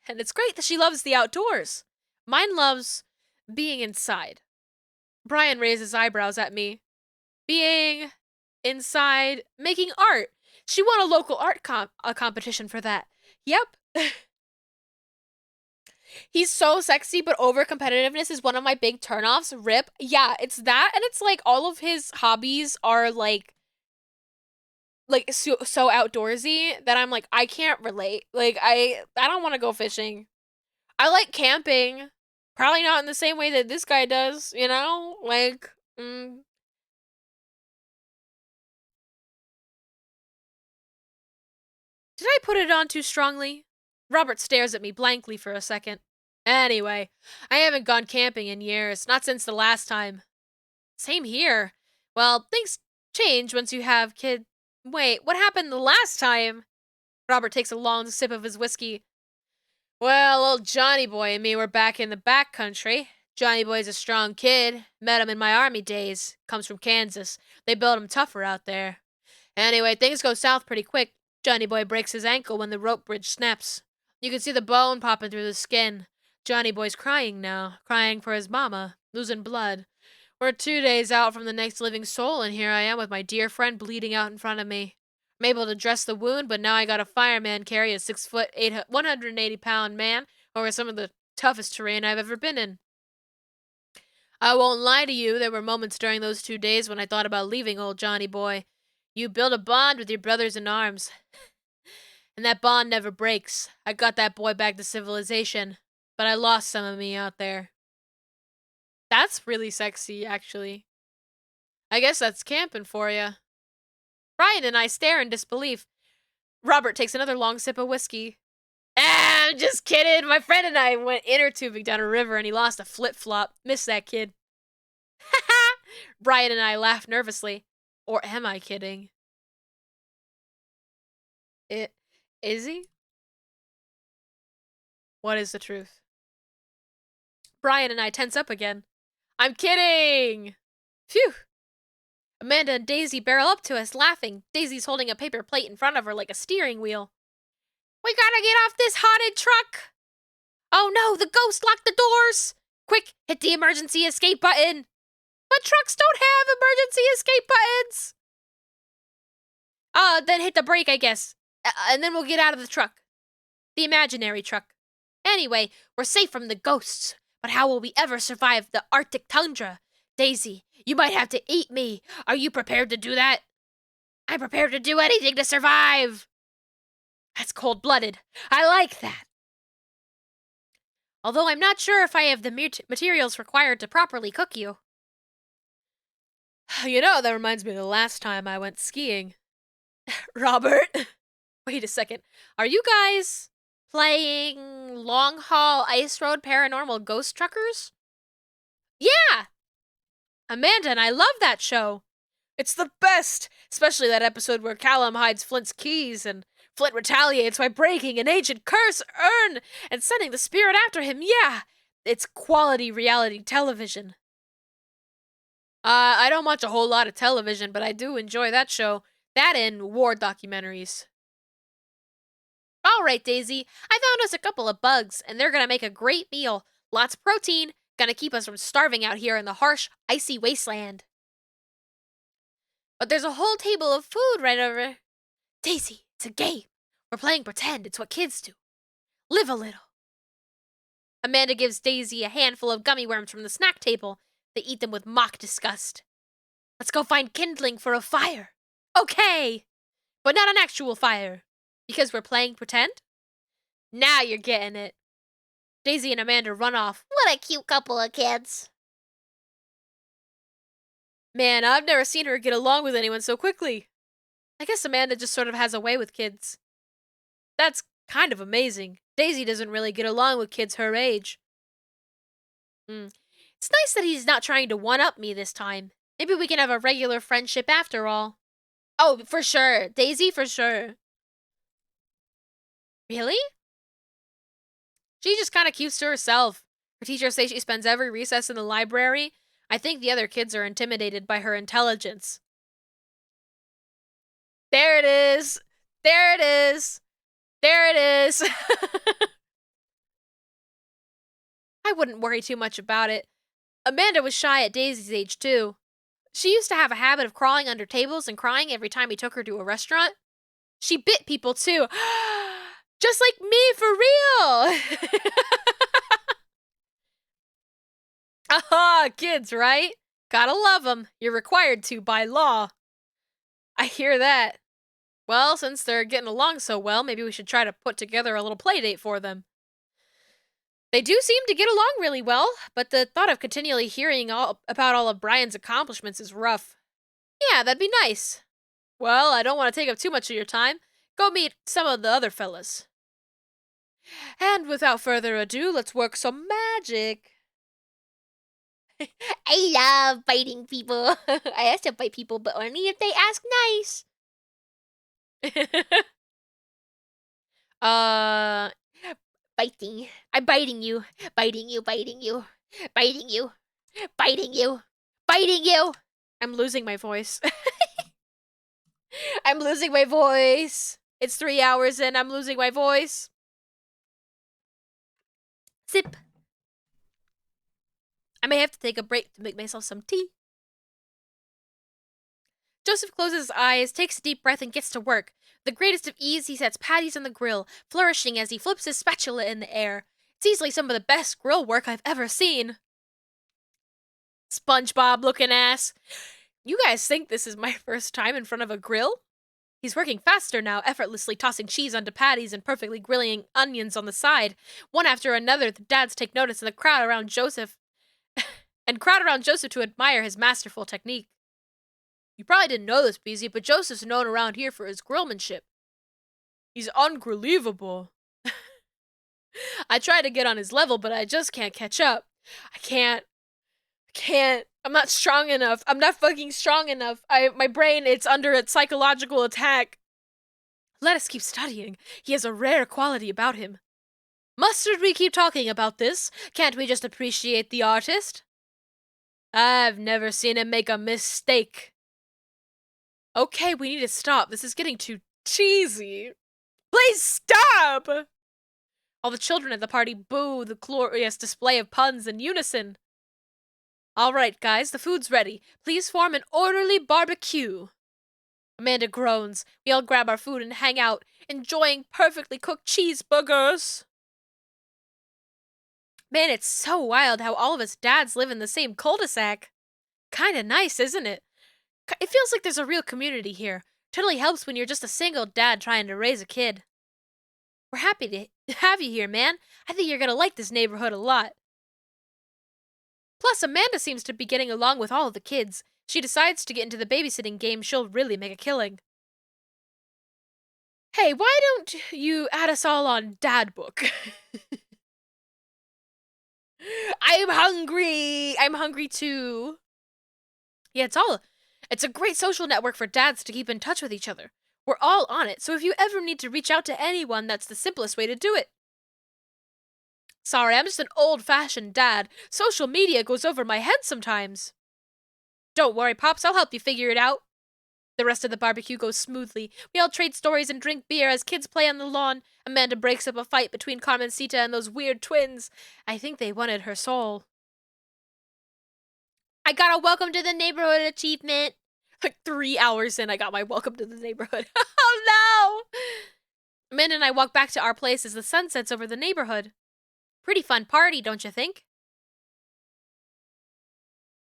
And it's great that she loves the outdoors. Mine loves being inside. Brian raises eyebrows at me. Being inside, making art. She won a local art competition for that. Yep. He's so sexy, but over competitiveness is one of my big turnoffs. Rip. Yeah, it's that, and it's like all of his hobbies are like so outdoorsy that I'm like, I can't relate. Like, I don't want to go fishing. I like camping. Probably not in the same way that this guy does, you know? Like, Did I put it on too strongly? Robert stares at me blankly for a second. Anyway, I haven't gone camping in years, not since the last time. Same here. Well, things change once you have kids. Wait, what happened the last time? Robert takes a long sip of his whiskey. Well, old Johnny Boy and me were back in the back country. Johnny Boy's a strong kid. Met him in my army days. Comes from Kansas. They build him tougher out there. Anyway, things go south pretty quick. Johnny Boy breaks his ankle when the rope bridge snaps. You can see the bone popping through the skin. Johnny Boy's crying now, crying for his mama, losing blood. We're 2 days out from the next living soul, and here I am with my dear friend bleeding out in front of me. I'm able to dress the wound, but now I got a fireman carry a 6 foot, 180-pound man over some of the toughest terrain I've ever been in. I won't lie to you, there were moments during those 2 days when I thought about leaving old Johnny Boy. You build a bond with your brothers in arms, and that bond never breaks. I got that boy back to civilization, but I lost some of me out there. That's really sexy, actually. I guess that's camping for you. Ryan and I stare in disbelief. Robert takes another long sip of whiskey. I'm just kidding. My friend and I went inner tubing down a river and he lost a flip-flop. Miss that kid. Brian and I laugh nervously. Or am I kidding? Is he? What is the truth? Brian and I tense up again. I'm kidding! Phew! Amanda and Daisy barrel up to us, laughing. Daisy's holding a paper plate in front of her like a steering wheel. We gotta get off this haunted truck! Oh no, the ghost locked the doors! Quick, hit the emergency escape button! But trucks don't have emergency escape buttons! Then hit the brake, I guess. And then we'll get out of the truck. The imaginary truck. Anyway, we're safe from the ghosts. But how will we ever survive the Arctic tundra? Daisy, you might have to eat me. Are you prepared to do that? I'm prepared to do anything to survive. That's cold-blooded. I like that. Although I'm not sure if I have the materials required to properly cook you. You know, that reminds me of the last time I went skiing. Robert, wait a second. Are you guys playing Long Haul Ice Road Paranormal Ghost Truckers? Yeah! Amanda and I love that show. It's the best! Especially that episode where Callum hides Flint's keys and Flint retaliates by breaking an ancient curse urn and sending the spirit after him. Yeah! It's quality reality television. I don't watch a whole lot of television, but I do enjoy that show. That and war documentaries. Alright, Daisy. I found us a couple of bugs, and they're gonna make a great meal. Lots of protein. Gonna keep us from starving out here in the harsh, icy wasteland. But there's a whole table of food right over. Daisy, it's a game. We're playing pretend. It's what kids do. Live a little. Amanda gives Daisy a handful of gummy worms from the snack table. They eat them with mock disgust. Let's go find kindling for a fire. Okay! But not an actual fire. Because we're playing pretend? Now you're getting it. Daisy and Amanda run off. What a cute couple of kids. Man, I've never seen her get along with anyone so quickly. I guess Amanda just sort of has a way with kids. That's kind of amazing. Daisy doesn't really get along with kids her age. It's nice that he's not trying to one-up me this time. Maybe we can have a regular friendship after all. Oh, for sure. Daisy, for sure. Really? She just kind of keeps to herself. Her teachers say she spends every recess in the library. I think the other kids are intimidated by her intelligence. There it is. There it is. There it is. I wouldn't worry too much about it. Amanda was shy at Daisy's age, too. She used to have a habit of crawling under tables and crying every time we took her to a restaurant. She bit people, too. Just like me, for real! Aha, kids, right? Gotta love them. You're required to by law. I hear that. Well, since they're getting along so well, maybe we should try to put together a little play date for them. They do seem to get along really well, but the thought of continually hearing about all of Brian's accomplishments is rough. Yeah, that'd be nice. Well, I don't want to take up too much of your time. Go meet some of the other fellas. And without further ado, let's work some magic. I love biting people. I also bite people, but only if they ask nice. Uh, biting. I'm biting you. Biting you, biting you. Biting you. Biting you. Biting you. I'm losing my voice. I'm losing my voice. It's 3 hours in. I'm losing my voice. Sip. I may have to take a break to make myself some tea. Joseph closes his eyes, takes a deep breath, and gets to work. With the greatest of ease, he sets patties on the grill, flourishing as he flips his spatula in the air. It's easily some of the best grill work I've ever seen. SpongeBob looking ass. You guys think this is my first time in front of a grill? He's working faster now, effortlessly tossing cheese onto patties and perfectly grilling onions on the side. One after another, the dads take notice and crowd around Joseph to admire his masterful technique. You probably didn't know this, Beezy, but Joseph's known around here for his grillmanship. He's ungrievable. I try to get on his level, but I just can't catch up. I can't. I'm not strong enough. I'm not fucking strong enough. My brain, it's under a psychological attack. Let us keep studying. He has a rare quality about him. Mustard we keep talking about this? Can't we just appreciate the artist? I've never seen him make a mistake. Okay, we need to stop. This is getting too cheesy. Please stop! All the children at the party boo the glorious display of puns in unison. All right, guys, the food's ready. Please form an orderly barbecue. Amanda groans. We all grab our food and hang out, enjoying perfectly cooked cheeseburgers. Man, it's so wild how all of us dads live in the same cul-de-sac. Kinda nice, isn't it? It feels like there's a real community here. Totally helps when you're just a single dad trying to raise a kid. We're happy to have you here, man. I think you're gonna like this neighborhood a lot. Plus, Amanda seems to be getting along with all of the kids. She decides to get into the babysitting game. She'll really make a killing. Hey, why don't you add us all on Dad Book? I'm hungry. I'm hungry too. Yeah, it's a great social network for dads to keep in touch with each other. We're all on it, so if you ever need to reach out to anyone, that's the simplest way to do it. Sorry, I'm just an old-fashioned dad. Social media goes over my head sometimes. Don't worry, Pops, I'll help you figure it out. The rest of the barbecue goes smoothly. We all trade stories and drink beer as kids play on the lawn. Amanda breaks up a fight between Carmencita and those weird twins. I think they wanted her soul. I got a welcome to the neighborhood achievement. Like 3 hours in, I got my welcome to the neighborhood. Oh no! Amanda and I walk back to our place as the sun sets over the neighborhood. Pretty fun party, don't you think?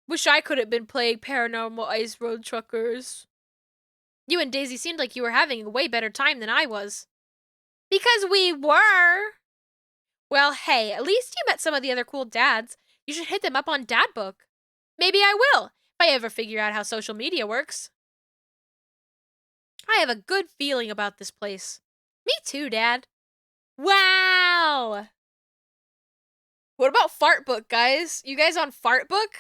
Wish I could have been playing Paranormal Ice Road Truckers. You and Daisy seemed like you were having a way better time than I was. Because we were! Well, hey, at least you met some of the other cool dads. You should hit them up on Dad Book. Maybe I will, if I ever figure out how social media works. I have a good feeling about this place. Me too, Dad. Wow! What about Fart Book, guys? You guys on Fart Book?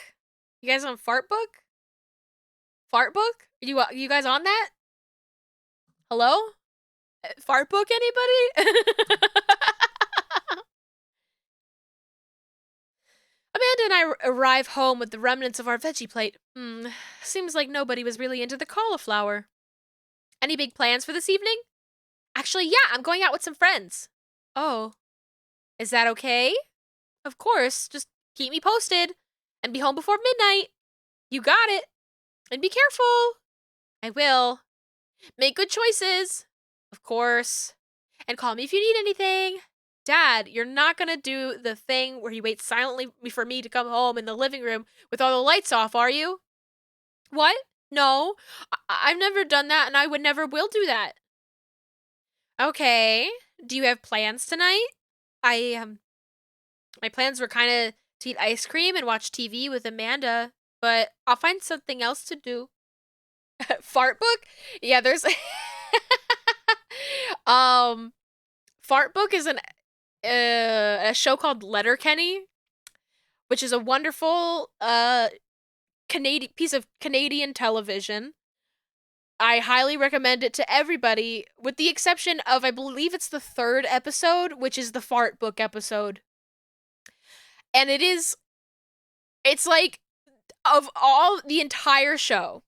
You guys on Fart Book? Fart Book? You guys on that? Hello? Fart Book, anybody? Amanda and I arrive home with the remnants of our veggie plate. Seems like nobody was really into the cauliflower. Any big plans for this evening? Actually, yeah, I'm going out with some friends. Oh. Is that okay? Of course, just keep me posted. And be home before midnight. You got it. And be careful. I will. Make good choices. Of course. And call me if you need anything. Dad, you're not gonna do the thing where you wait silently for me to come home in the living room with all the lights off, are you? What? No. I've never done that and I would never will do that. Okay. Do you have plans tonight? My plans were kind of to eat ice cream and watch TV with Amanda, but I'll find something else to do. Fart Book? Yeah, there's Fart Book is a show called Letterkenny, which is a wonderful Canadian piece of Canadian television. I highly recommend it to everybody, with the exception of, I believe it's the 3rd episode, which is the fart book episode. And it's like, of all the entire show,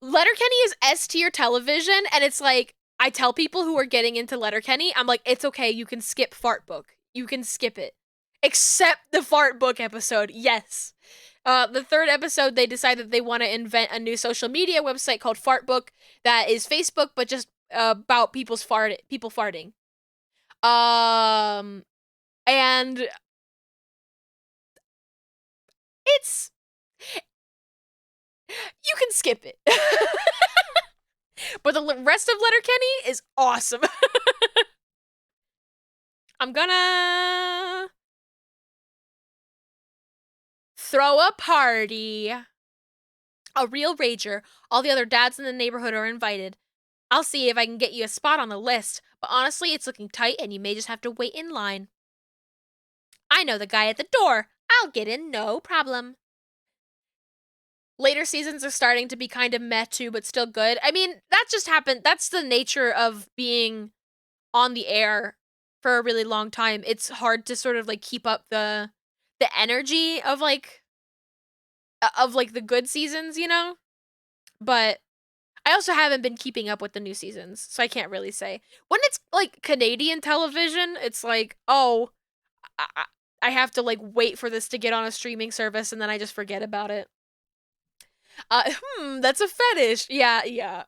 Letterkenny is S tier television, and it's like, I tell people who are getting into Letterkenny, I'm like, it's okay, you can skip fart book. You can skip it. Except the fart book episode, yes. The 3rd episode, they decide that they want to invent a new social media website called Fartbook that is Facebook, but just about people farting. And it's, you can skip it. But the rest of Letterkenny is awesome. I'm gonna throw a party. A real rager. All the other dads in the neighborhood are invited. I'll see if I can get you a spot on the list, but honestly, it's looking tight and you may just have to wait in line. I know the guy at the door. I'll get in, no problem. Later seasons are starting to be kind of meh too, but still good. I mean, that just happened. That's the nature of being on the air for a really long time. It's hard to sort of like keep up the energy of like the good seasons, you know? But I also haven't been keeping up with the new seasons, so I can't really say. When it's like Canadian television, it's like, oh, I have to like wait for this to get on a streaming service and then I just forget about it. That's a fetish. Yeah, yeah.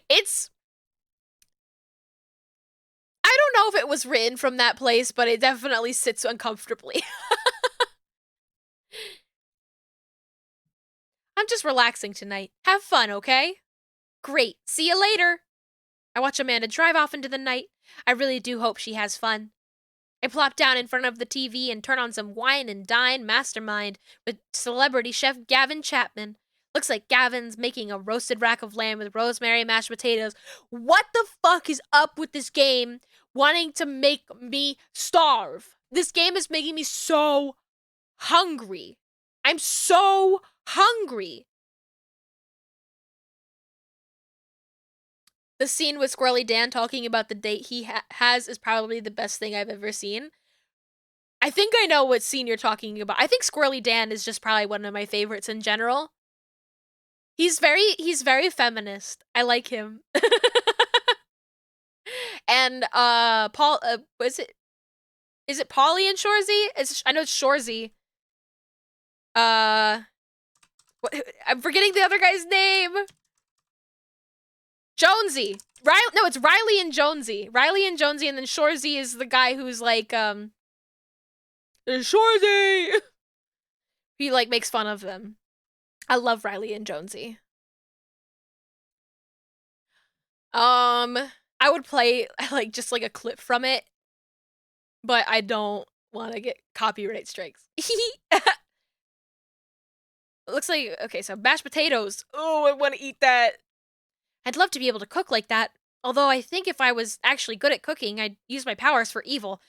It's, I don't know if it was written from that place, but it definitely sits uncomfortably. I'm just relaxing tonight. Have fun, okay? Great. See you later. I watch Amanda drive off into the night. I really do hope she has fun. I plop down in front of the TV and turn on some Wine and Dine Mastermind with celebrity chef Gavin Chapman. Looks like Gavin's making a roasted rack of lamb with rosemary mashed potatoes. What the fuck is up with this game wanting to make me starve? This game is making me so hungry. I'm so hungry. The scene with Squirrely Dan talking about the date he has is probably the best thing I've ever seen. I think I know what scene you're talking about. I think Squirrely Dan is just probably one of my favorites in general. He's very feminist. I like him. And Paul, is it Polly and Shorzy? I know it's Shorzy. I'm forgetting the other guy's name. Jonesy. No, it's Riley and Jonesy. Riley and Jonesy, and then Shorzy is the guy who's like, Shorzy! He like makes fun of them. I love Riley and Jonesy. I would play like just like a clip from it, but I don't want to get copyright strikes. Looks like, okay, so mashed potatoes. Oh, I want to eat that. I'd love to be able to cook like that. Although I think if I was actually good at cooking, I'd use my powers for evil.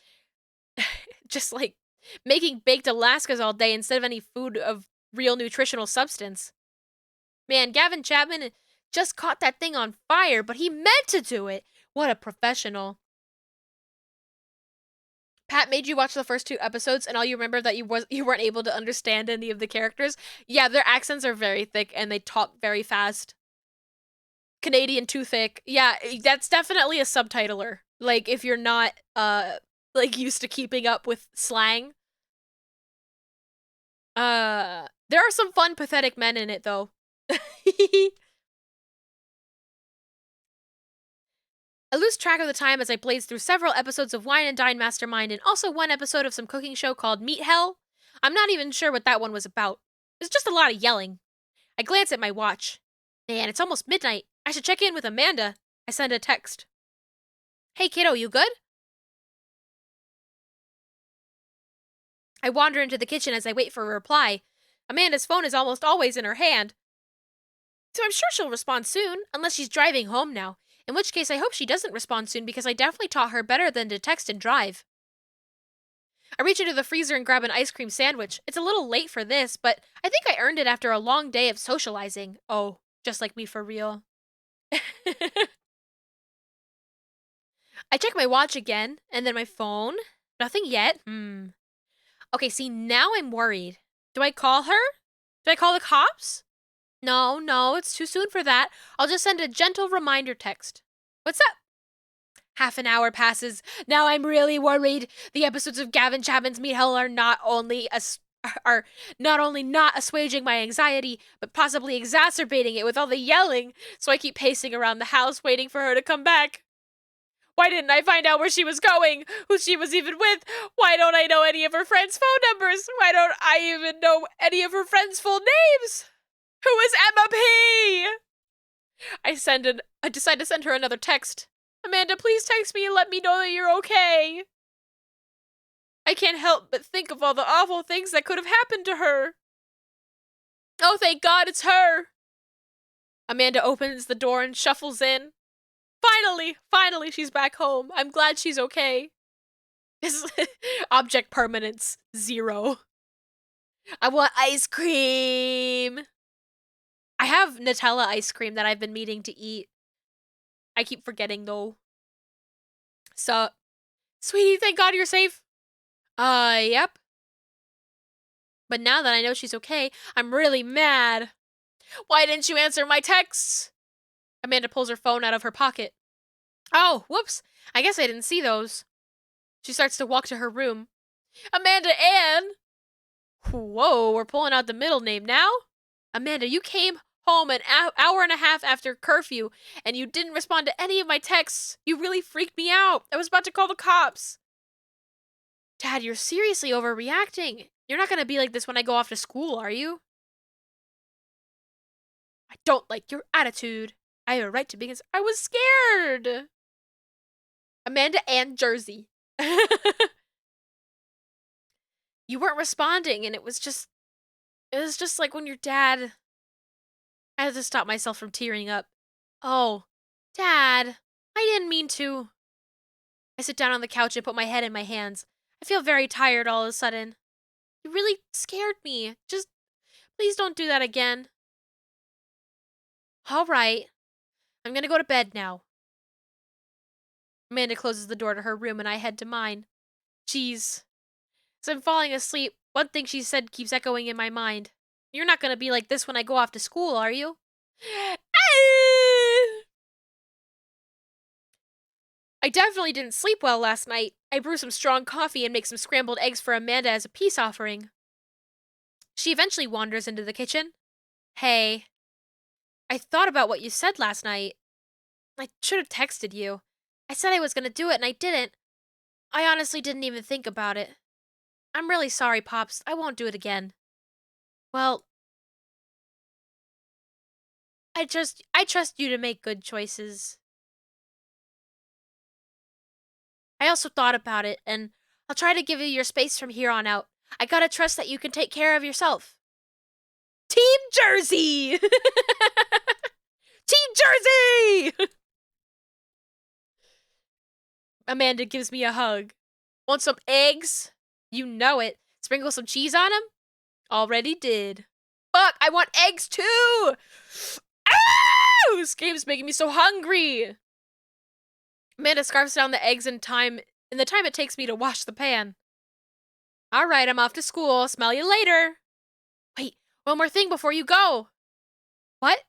Just like making baked Alaskas all day instead of any food of real nutritional substance. Man, Gavin Chapman just caught that thing on fire, but he meant to do it. What a professional. Pat made you watch the first 2 episodes, and all you remember that you weren't able to understand any of the characters. Yeah, their accents are very thick, and they talk very fast. Canadian too thick. Yeah, that's definitely a subtitler. Like, if you're not, like, used to keeping up with slang. There are some fun, pathetic men in it, though. I lose track of the time as I blaze through several episodes of Wine and Dine Mastermind and also one episode of some cooking show called Meat Hell. I'm not even sure what that one was about. It's just a lot of yelling. I glance at my watch. Man, it's almost midnight. I should check in with Amanda. I send a text. Hey kiddo, you good? I wander into the kitchen as I wait for a reply. Amanda's phone is almost always in her hand, so I'm sure she'll respond soon, unless she's driving home now. In which case, I hope she doesn't respond soon because I definitely taught her better than to text and drive. I reach into the freezer and grab an ice cream sandwich. It's a little late for this, but I think I earned it after a long day of socializing. Oh, Just like me for real. I check my watch again, and then my phone. Nothing yet. Okay, see, now I'm worried. Do I call her? Do I call the cops? No, it's too soon for that. I'll just send a gentle reminder text. What's up? Half an hour passes. Now I'm really worried. The episodes of Gavin Chapman's Meet Hell are not only not assuaging my anxiety, but possibly exacerbating it with all the yelling. So I keep pacing around the house waiting for her to come back. Why didn't I find out where she was going? Who she was even with? Why don't I know any of her friends' phone numbers? Why don't I even know any of her friends' full names? Who is Emma P? I decide to send her another text. Amanda, please text me and let me know that you're okay. I can't help but think of all the awful things that could have happened to her. Oh, thank God it's her. Amanda opens the door and shuffles in. Finally, she's back home. I'm glad she's okay. Object permanence, 0. I want ice cream. I have Nutella ice cream that I've been meaning to eat. I keep forgetting though. So, sweetie, thank God you're safe. Yep. But now that I know she's okay, I'm really mad. Why didn't you answer my texts? Amanda pulls her phone out of her pocket. Oh, whoops. I guess I didn't see those. She starts to walk to her room. Amanda Ann! Whoa, we're pulling out the middle name now? Amanda, you came home an hour and a half after curfew, and you didn't respond to any of my texts. You really freaked me out. I was about to call the cops. Dad, you're seriously overreacting. You're not gonna be like this when I go off to school, are you? I don't like your attitude. I have a right to be. I was scared. Amanda Ann Jersey. You weren't responding, and it was just like when your dad... I had to stop myself from tearing up. Oh, Dad, I didn't mean to. I sit down on the couch and put my head in my hands. I feel very tired all of a sudden. You really scared me. Just, please don't do that again. All right. I'm gonna go to bed now. Amanda closes the door to her room and I head to mine. Jeez. As I'm falling asleep, one thing she said keeps echoing in my mind. You're not gonna be like this when I go off to school, are you? I definitely didn't sleep well last night. I brew some strong coffee and make some scrambled eggs for Amanda as a peace offering. She eventually wanders into the kitchen. Hey, I thought about what you said last night. I should have texted you. I said I was gonna do it and I didn't. I honestly didn't even think about it. I'm really sorry, Pops. I won't do it again. Well, I trust you to make good choices. I also thought about it, and I'll try to give you your space from here on out. I gotta trust that you can take care of yourself. Team Jersey! Team Jersey! Amanda gives me a hug. Want some eggs? You know it. Sprinkle some cheese on them? Already did. Fuck, I want eggs too! Ow! This game's making me so hungry. Amanda scarfs down the eggs in the time it takes me to wash the pan. All right, I'm off to school. Smell you later. Wait, one more thing before you go. What?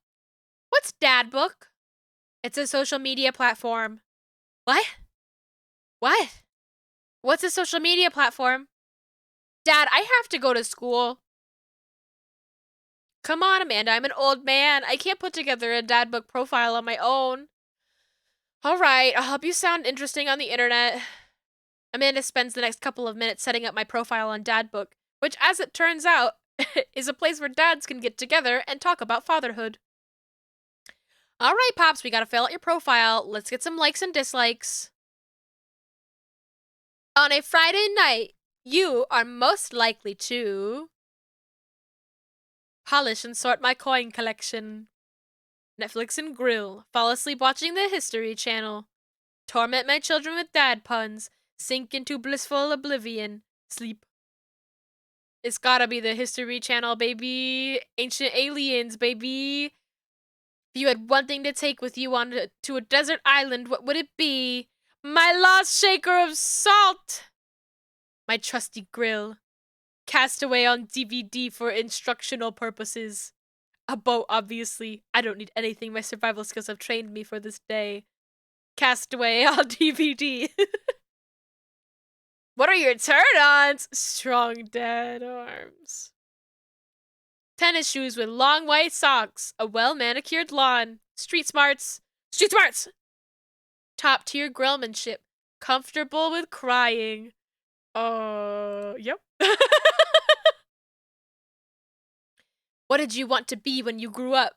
What's Dad Book? It's a social media platform. What? What? What's a social media platform? Dad, I have to go to school. Come on, Amanda, I'm an old man. I can't put together a Dad Book profile on my own. All right, I'll help you sound interesting on the internet. Amanda spends the next couple of minutes setting up my profile on Dad Book, which, as it turns out, is a place where dads can get together and talk about fatherhood. All right, Pops, we gotta fill out your profile. Let's get some likes and dislikes. On a Friday night, you are most likely to polish and sort my coin collection, Netflix and grill, fall asleep watching the History Channel, torment my children with dad puns, sink into blissful oblivion, sleep. It's gotta be the History Channel, baby. Ancient aliens, baby. If you had one thing to take with you to a desert island, what would it be? My lost shaker of salt! My trusty grill. Castaway on DVD for instructional purposes. A boat, obviously. I don't need anything. My survival skills have trained me for this day. Castaway on DVD. What are your turn-ons? Strong dead arms. Tennis shoes with long white socks. A well-manicured lawn. Street smarts. Street smarts! Top-tier grillmanship. Comfortable with crying. Yep. What did you want to be when you grew up?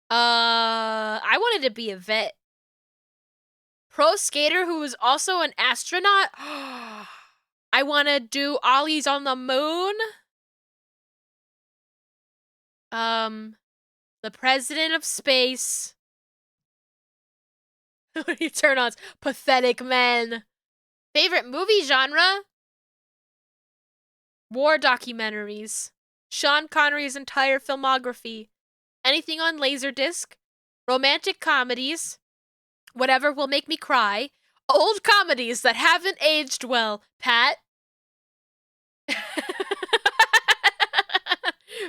I wanted to be a vet. Pro skater who was also an astronaut? I want to do ollies on the moon. The president of space. What are your turn-ons? Pathetic men. Favorite movie genre? War documentaries. Sean Connery's entire filmography. Anything on Laserdisc. Romantic comedies. Whatever will make me cry. Old comedies that haven't aged well. Pat?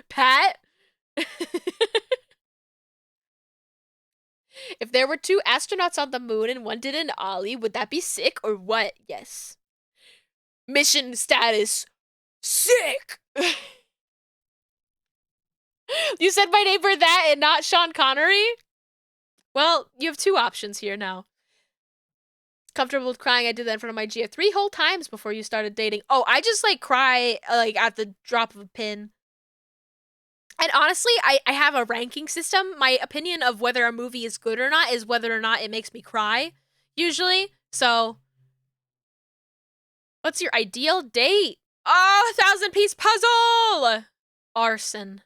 Pat? If there were 2 astronauts on the moon and one did an ollie, would that be sick or what? Yes. Mission status. Sick! You said my name for that and not Sean Connery? Well, you have 2 options here now. Comfortable with crying. I did that in front of my GF 3 whole times before you started dating. Oh, I just cry at the drop of a pin. And honestly, I have a ranking system. My opinion of whether a movie is good or not is whether or not it makes me cry, usually. So, what's your ideal date? Oh, 1,000-piece puzzle! Arson.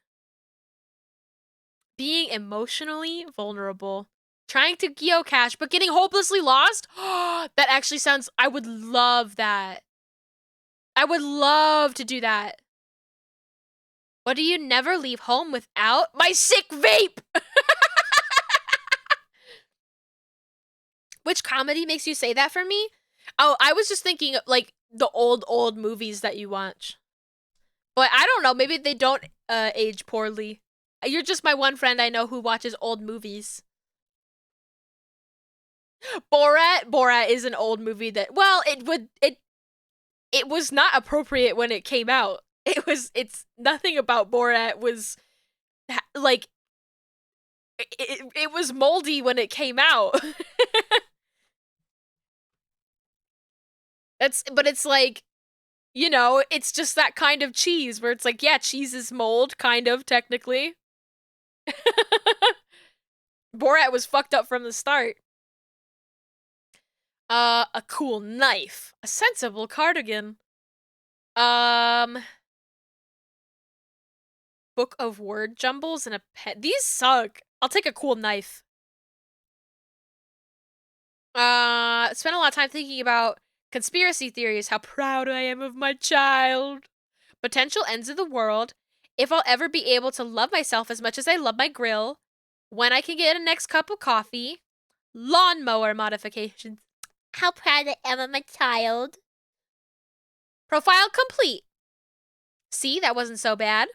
Being emotionally vulnerable. Trying to geocache, but getting hopelessly lost? That actually sounds... I would love that. I would love to do that. What do you never leave home without? My sick vape! Which comedy makes you say that for me? Oh, I was just thinking of, the old movies that you watch. But I don't know, maybe they don't age poorly. You're just my one friend I know who watches old movies. Borat is an old movie that, well, it was not appropriate when it came out. It's nothing about Borat was it was moldy when it came out. But it's it's just that kind of cheese where it's yeah, cheese is mold, kind of, technically. Borat was fucked up from the start. A cool knife. A sensible cardigan. Book of word jumbles and a pen. These suck. I'll take a cool knife. Spent a lot of time thinking about conspiracy theories, how proud I am of my child. Potential ends of the world. If I'll ever be able to love myself as much as I love my grill. When I can get a next cup of coffee. Lawnmower modifications. How proud I am of my child. Profile complete. See, that wasn't so bad.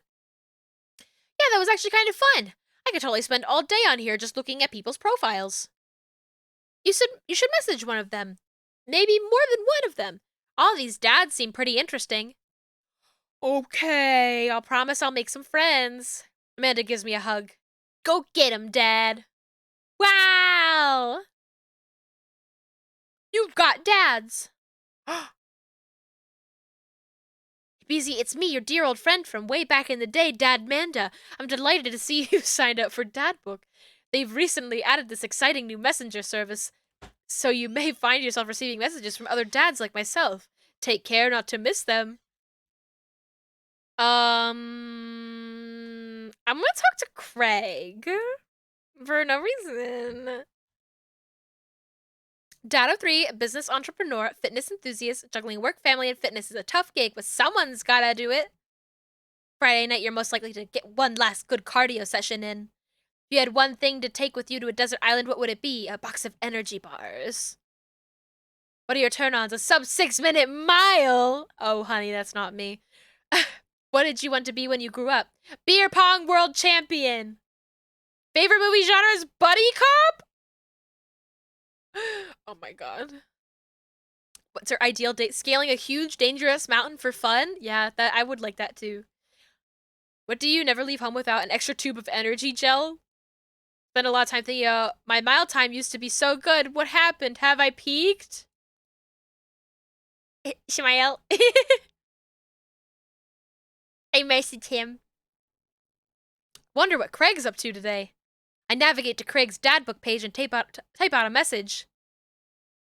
Yeah, that was actually kind of fun. I could totally spend all day on here just looking at people's profiles. You should message one of them. Maybe more than one of them. All these dads seem pretty interesting. Okay, I'll promise I'll make some friends. Amanda gives me a hug. Go get 'em, Dad. Wow! You've got dads. Beezy, it's me, your dear old friend from way back in the day, Dad Manda. I'm delighted to see you signed up for Dadbook. They've recently added this exciting new messenger service, so you may find yourself receiving messages from other dads like myself. Take care not to miss them. I'm gonna talk to Craig for no reason. Dad of 3, business entrepreneur, fitness enthusiast, juggling work, family, and fitness is a tough gig, but someone's gotta do it. Friday night, you're most likely to get one last good cardio session in. If you had one thing to take with you to a desert island, what would it be? A box of energy bars. What are your turn-ons? A sub 6-minute mile? Oh, honey, that's not me. What did you want to be when you grew up? Beer pong world champion. Favorite movie genre is buddy cop? Oh my god. What's her ideal date? Scaling a huge, dangerous mountain for fun? Yeah, that I would like that too. What do you never leave home without? An extra tube of energy gel? Spend a lot of time thinking, my mile time used to be so good. What happened? Have I peaked? Shmael. I messaged him. Wonder what Craig's up to today. I navigate to Craig's dad book page and type out a message.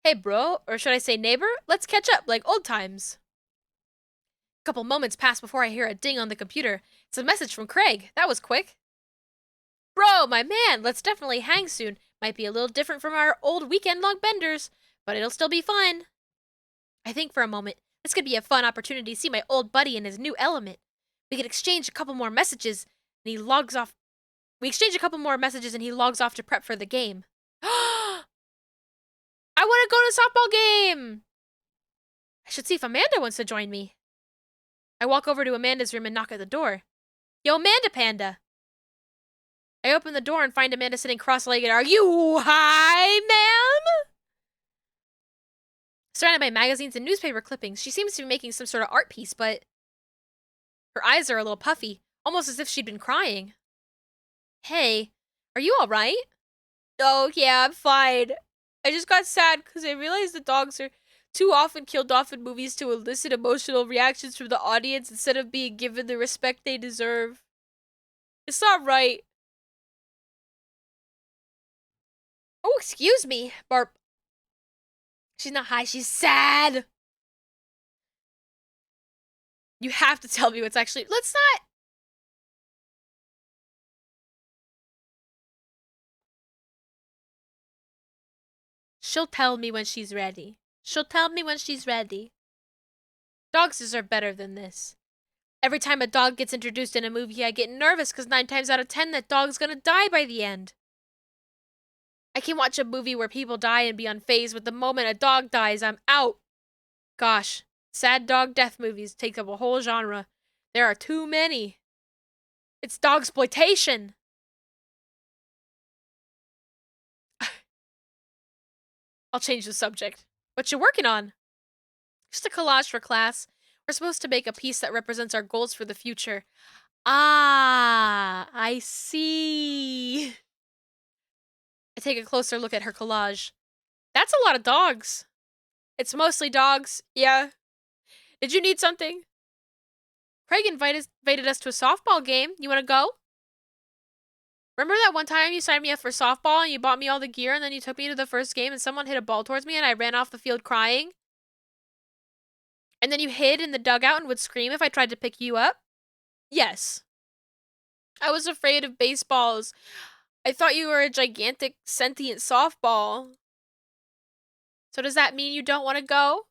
Hey bro, or should I say neighbor? Let's catch up like old times. A couple moments pass before I hear a ding on the computer. It's a message from Craig. That was quick. Bro, my man, let's definitely hang soon. Might be a little different from our old weekend-long benders, but it'll still be fun. I think for a moment, this could be a fun opportunity to see my old buddy in his new element. We could exchange a couple more messages, and he logs off. We exchange a couple more messages, and he logs off to prep for the game. I want to go to a softball game! I should see if Amanda wants to join me. I walk over to Amanda's room and knock at the door. Yo, Amanda Panda! I open the door and find Amanda sitting cross-legged. Are you high, ma'am? Surrounded by magazines and newspaper clippings, she seems to be making some sort of art piece, but her eyes are a little puffy, almost as if she'd been crying. Hey, are you alright? Oh, yeah, I'm fine. I just got sad because I realized the dogs are too often killed off in movies to elicit emotional reactions from the audience instead of being given the respect they deserve. It's not right. Oh, excuse me, Barb. She's not high, she's sad. You have to tell me what's actually... Let's not... She'll tell me when she's ready. She'll tell me when she's ready. Dogs deserve better than this. Every time a dog gets introduced in a movie, I get nervous because 9 times out of 10 that dog's gonna die by the end. I can watch a movie where people die and be unfazed, but the moment a dog dies, I'm out. Gosh, sad dog death movies take up a whole genre. There are too many. It's dogsploitation. I'll change the subject. What you working on? Just a collage for class. We're supposed to make a piece that represents our goals for the future. Ah, I see. I take a closer look at her collage. That's a lot of dogs. It's mostly dogs, yeah. Did you need something? Craig invited us to a softball game. You want to go? Remember that one time you signed me up for softball and you bought me all the gear and then you took me to the first game and someone hit a ball towards me and I ran off the field crying? And then you hid in the dugout and would scream if I tried to pick you up? Yes. I was afraid of baseballs. I thought you were a gigantic, sentient softball. So does that mean you don't want to go?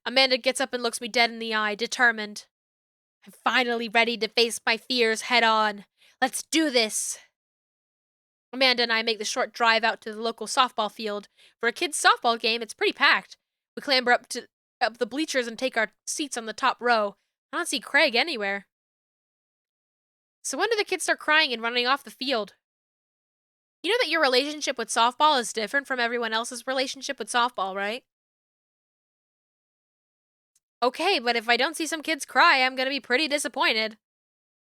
Amanda gets up and looks me dead in the eye, determined. I'm finally ready to face my fears head on. Let's do this. Amanda and I make the short drive out to the local softball field. For a kid's softball game, it's pretty packed. We clamber up the bleachers and take our seats on the top row. I don't see Craig anywhere. So when do the kids start crying and running off the field? You know that your relationship with softball is different from everyone else's relationship with softball, right? Okay, but if I don't see some kids cry, I'm gonna be pretty disappointed.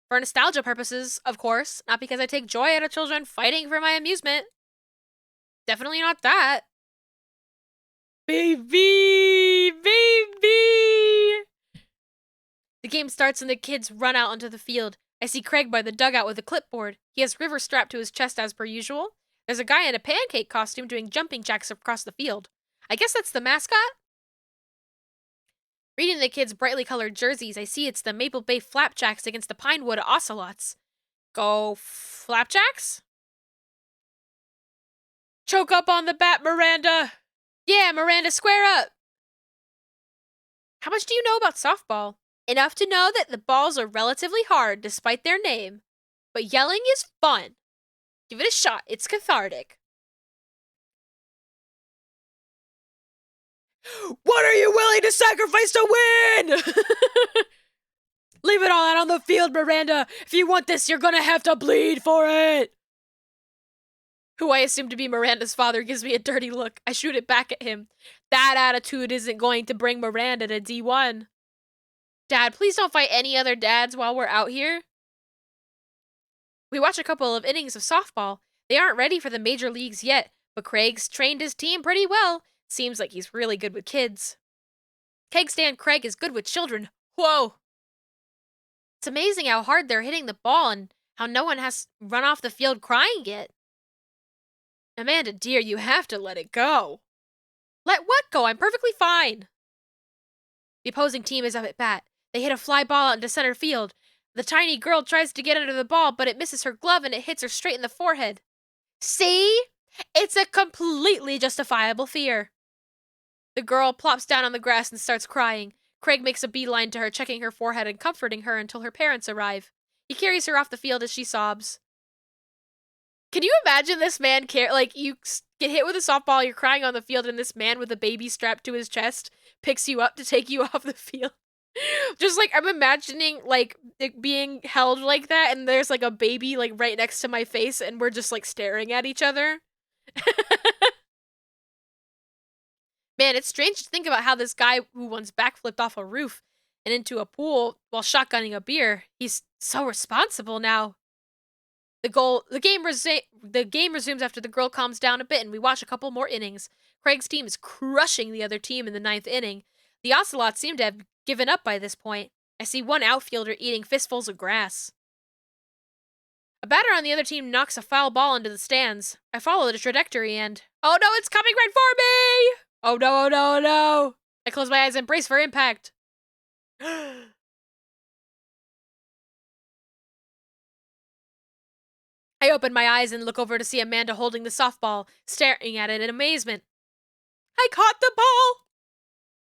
For nostalgia purposes, of course, not because I take joy out of children fighting for my amusement. Definitely not that. Baby! Baby! The game starts and the kids run out onto the field. I see Craig by the dugout with a clipboard. He has River strapped to his chest as per usual. There's a guy in a pancake costume doing jumping jacks across the field. I guess that's the mascot? Reading the kids' brightly colored jerseys, I see it's the Maple Bay Flapjacks against the Pinewood Ocelots. Go Flapjacks? Choke up on the bat, Miranda! Yeah, Miranda, square up! How much do you know about softball? Enough to know that the balls are relatively hard despite their name. But yelling is fun. Give it a shot. It's cathartic. What are you willing to sacrifice to win? Leave it all out on the field, Miranda. If you want this, you're gonna have to bleed for it. Who I assume to be Miranda's father gives me a dirty look. I shoot it back at him. That attitude isn't going to bring Miranda to D1. Dad, please don't fight any other dads while we're out here. We watch a couple of innings of softball. They aren't ready for the major leagues yet, but Craig's trained his team pretty well. Seems like he's really good with kids. Keg stand Craig is good with children. Whoa! It's amazing how hard they're hitting the ball and how no one has run off the field crying yet. Amanda, dear, you have to let it go. Let what go? I'm perfectly fine. The opposing team is up at bat. They hit a fly ball out into center field. The tiny girl tries to get under the ball, but it misses her glove and it hits her straight in the forehead. See? It's a completely justifiable fear. The girl plops down on the grass and starts crying. Craig makes a beeline to her, checking her forehead and comforting her until her parents arrive. He carries her off the field as she sobs. Can you imagine this man you get hit with a softball, you're crying on the field, and this man with a baby strapped to his chest picks you up to take you off the field? Just like, I'm imagining, like, it being held like that, and there's, like, a baby, like, right next to my face, and we're just, like, staring at each other. Man, it's strange to think about how this guy who once backflipped off a roof and into a pool while shotgunning a beer, he's so responsible now. The game resumes after the girl calms down a bit, and we watch a couple more innings. Craig's team is crushing the other team in the 9th inning. The Ocelots seem to have given up by this point. I see one outfielder eating fistfuls of grass. A batter on the other team knocks a foul ball into the stands. I follow the trajectory and... Oh no, it's coming right for me! Oh no, oh no, oh no! I close my eyes and brace for impact. I open my eyes and look over to see Amanda holding the softball, staring at it in amazement. I caught the ball!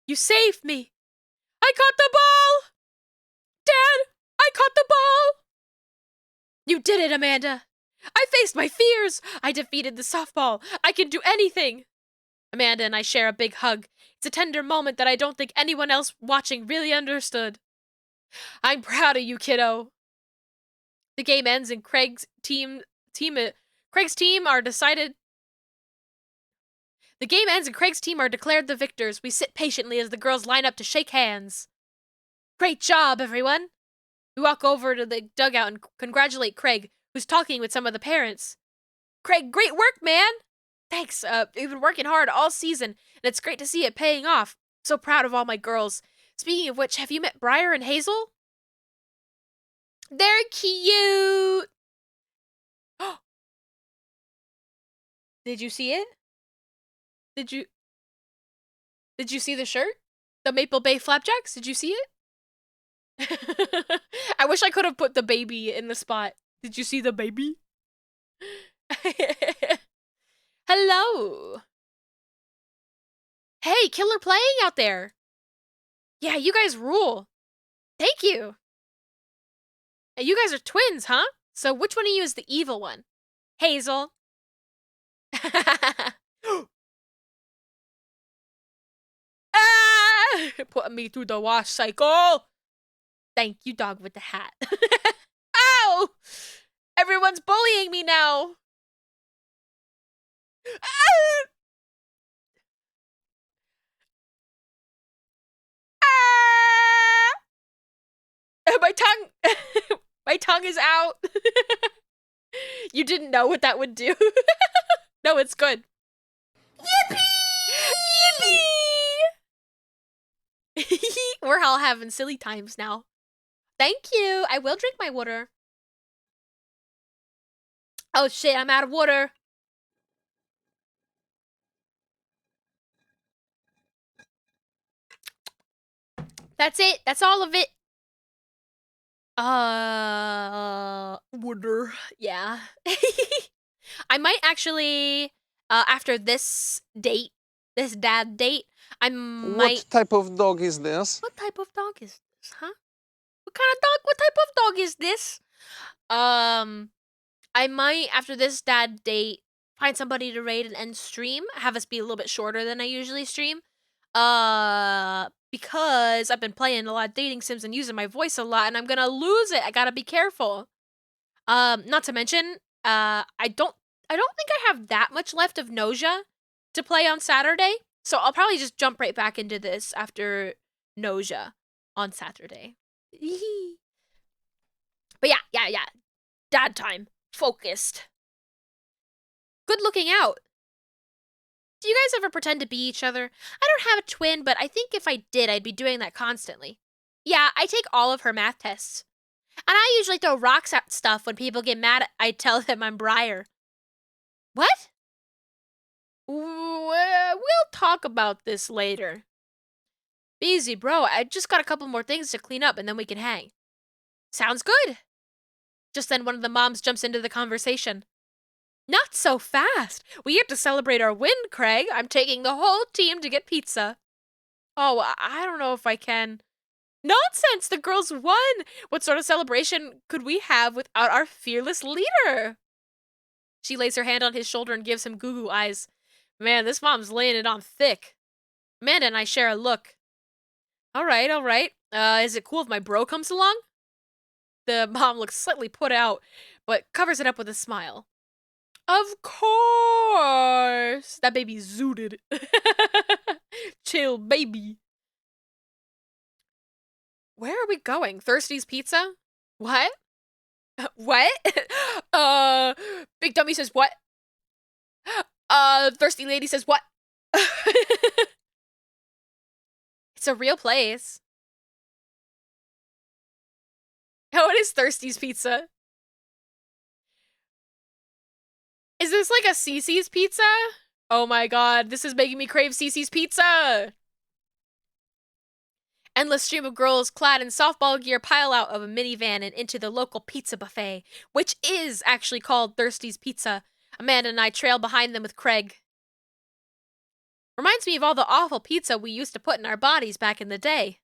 You saved me! I caught the ball! Dad, I caught the ball! You did it, Amanda! I faced my fears! I defeated the softball! I can do anything! Amanda and I share a big hug. It's a tender moment that I don't think anyone else watching really understood. I'm proud of you, kiddo. The game ends and Craig's team are decided. The game ends and Craig's team are declared the victors. We sit patiently as the girls line up to shake hands. Great job, everyone. We walk over to the dugout and congratulate Craig, who's talking with some of the parents. Craig, great work, man! Thanks, we've been working hard all season, and it's great to see it paying off. So proud of all my girls. Speaking of which, have you met Briar and Hazel? They're cute! Did you see it? Did you see the shirt? The Maple Bay Flapjacks? Did you see it? I wish I could have put the baby in the spot. Did you see the baby? Hello. Hey, killer playing out there. Yeah, you guys rule. Thank you. Hey, you guys are twins, huh? So which one of you is the evil one? Hazel. Ah! Putting me through the wash cycle. Thank you, dog with the hat. Ow! Everyone's bullying me now. Ah! Ah! My tongue, my tongue is out. You didn't know what that would do. No, it's good. Yippee! Yippee! We're all having silly times now. Thank you. I will drink my water. Oh shit, I'm out of water. That's it. That's all of it. Water. Yeah. I might actually, after this date, this dad date, I might... What type of dog is this? What type of dog is this? Huh? What kind of dog? What type of dog is this? I might, after this dad date, find somebody to raid and end stream. Have us be a little bit shorter than I usually stream. Because I've been playing a lot of dating sims and using my voice a lot, and I'm gonna lose it. I gotta be careful. Not to mention, I don't think I have that much left of Noja to play on Saturday, so I'll probably just jump right back into this after Noja on Saturday. But yeah. Dad time. Focused. Good looking out. Do you guys ever pretend to be each other? I don't have a twin, but I think if I did, I'd be doing that constantly. Yeah, I take all of her math tests. And I usually throw rocks at stuff when people get mad. I tell them I'm Briar. What? We'll talk about this later. Easy, bro. I just got a couple more things to clean up and then we can hang. Sounds good. Just then one of the moms jumps into the conversation. Not so fast. We have to celebrate our win, Craig. I'm taking the whole team to get pizza. Oh, I don't know if I can. Nonsense! The girls won! What sort of celebration could we have without our fearless leader? She lays her hand on his shoulder and gives him goo-goo eyes. Man, this mom's laying it on thick. Amanda and I share a look. All right. Is it cool if my bro comes along? The mom looks slightly put out, but covers it up with a smile. Of course! That baby's zooted. Chill, baby. Where are we going? Thirsty's Pizza? What? What? Big Dummy says what? Thirsty Lady says what? It's a real place. Oh, it is Thirsty's Pizza. Is this like a Cece's Pizza? Oh my god, this is making me crave Cece's Pizza! Endless stream of girls clad in softball gear pile out of a minivan and into the local pizza buffet, which is actually called Thirsty's Pizza. Amanda and I trail behind them with Craig. Reminds me of all the awful pizza we used to put in our bodies back in the day.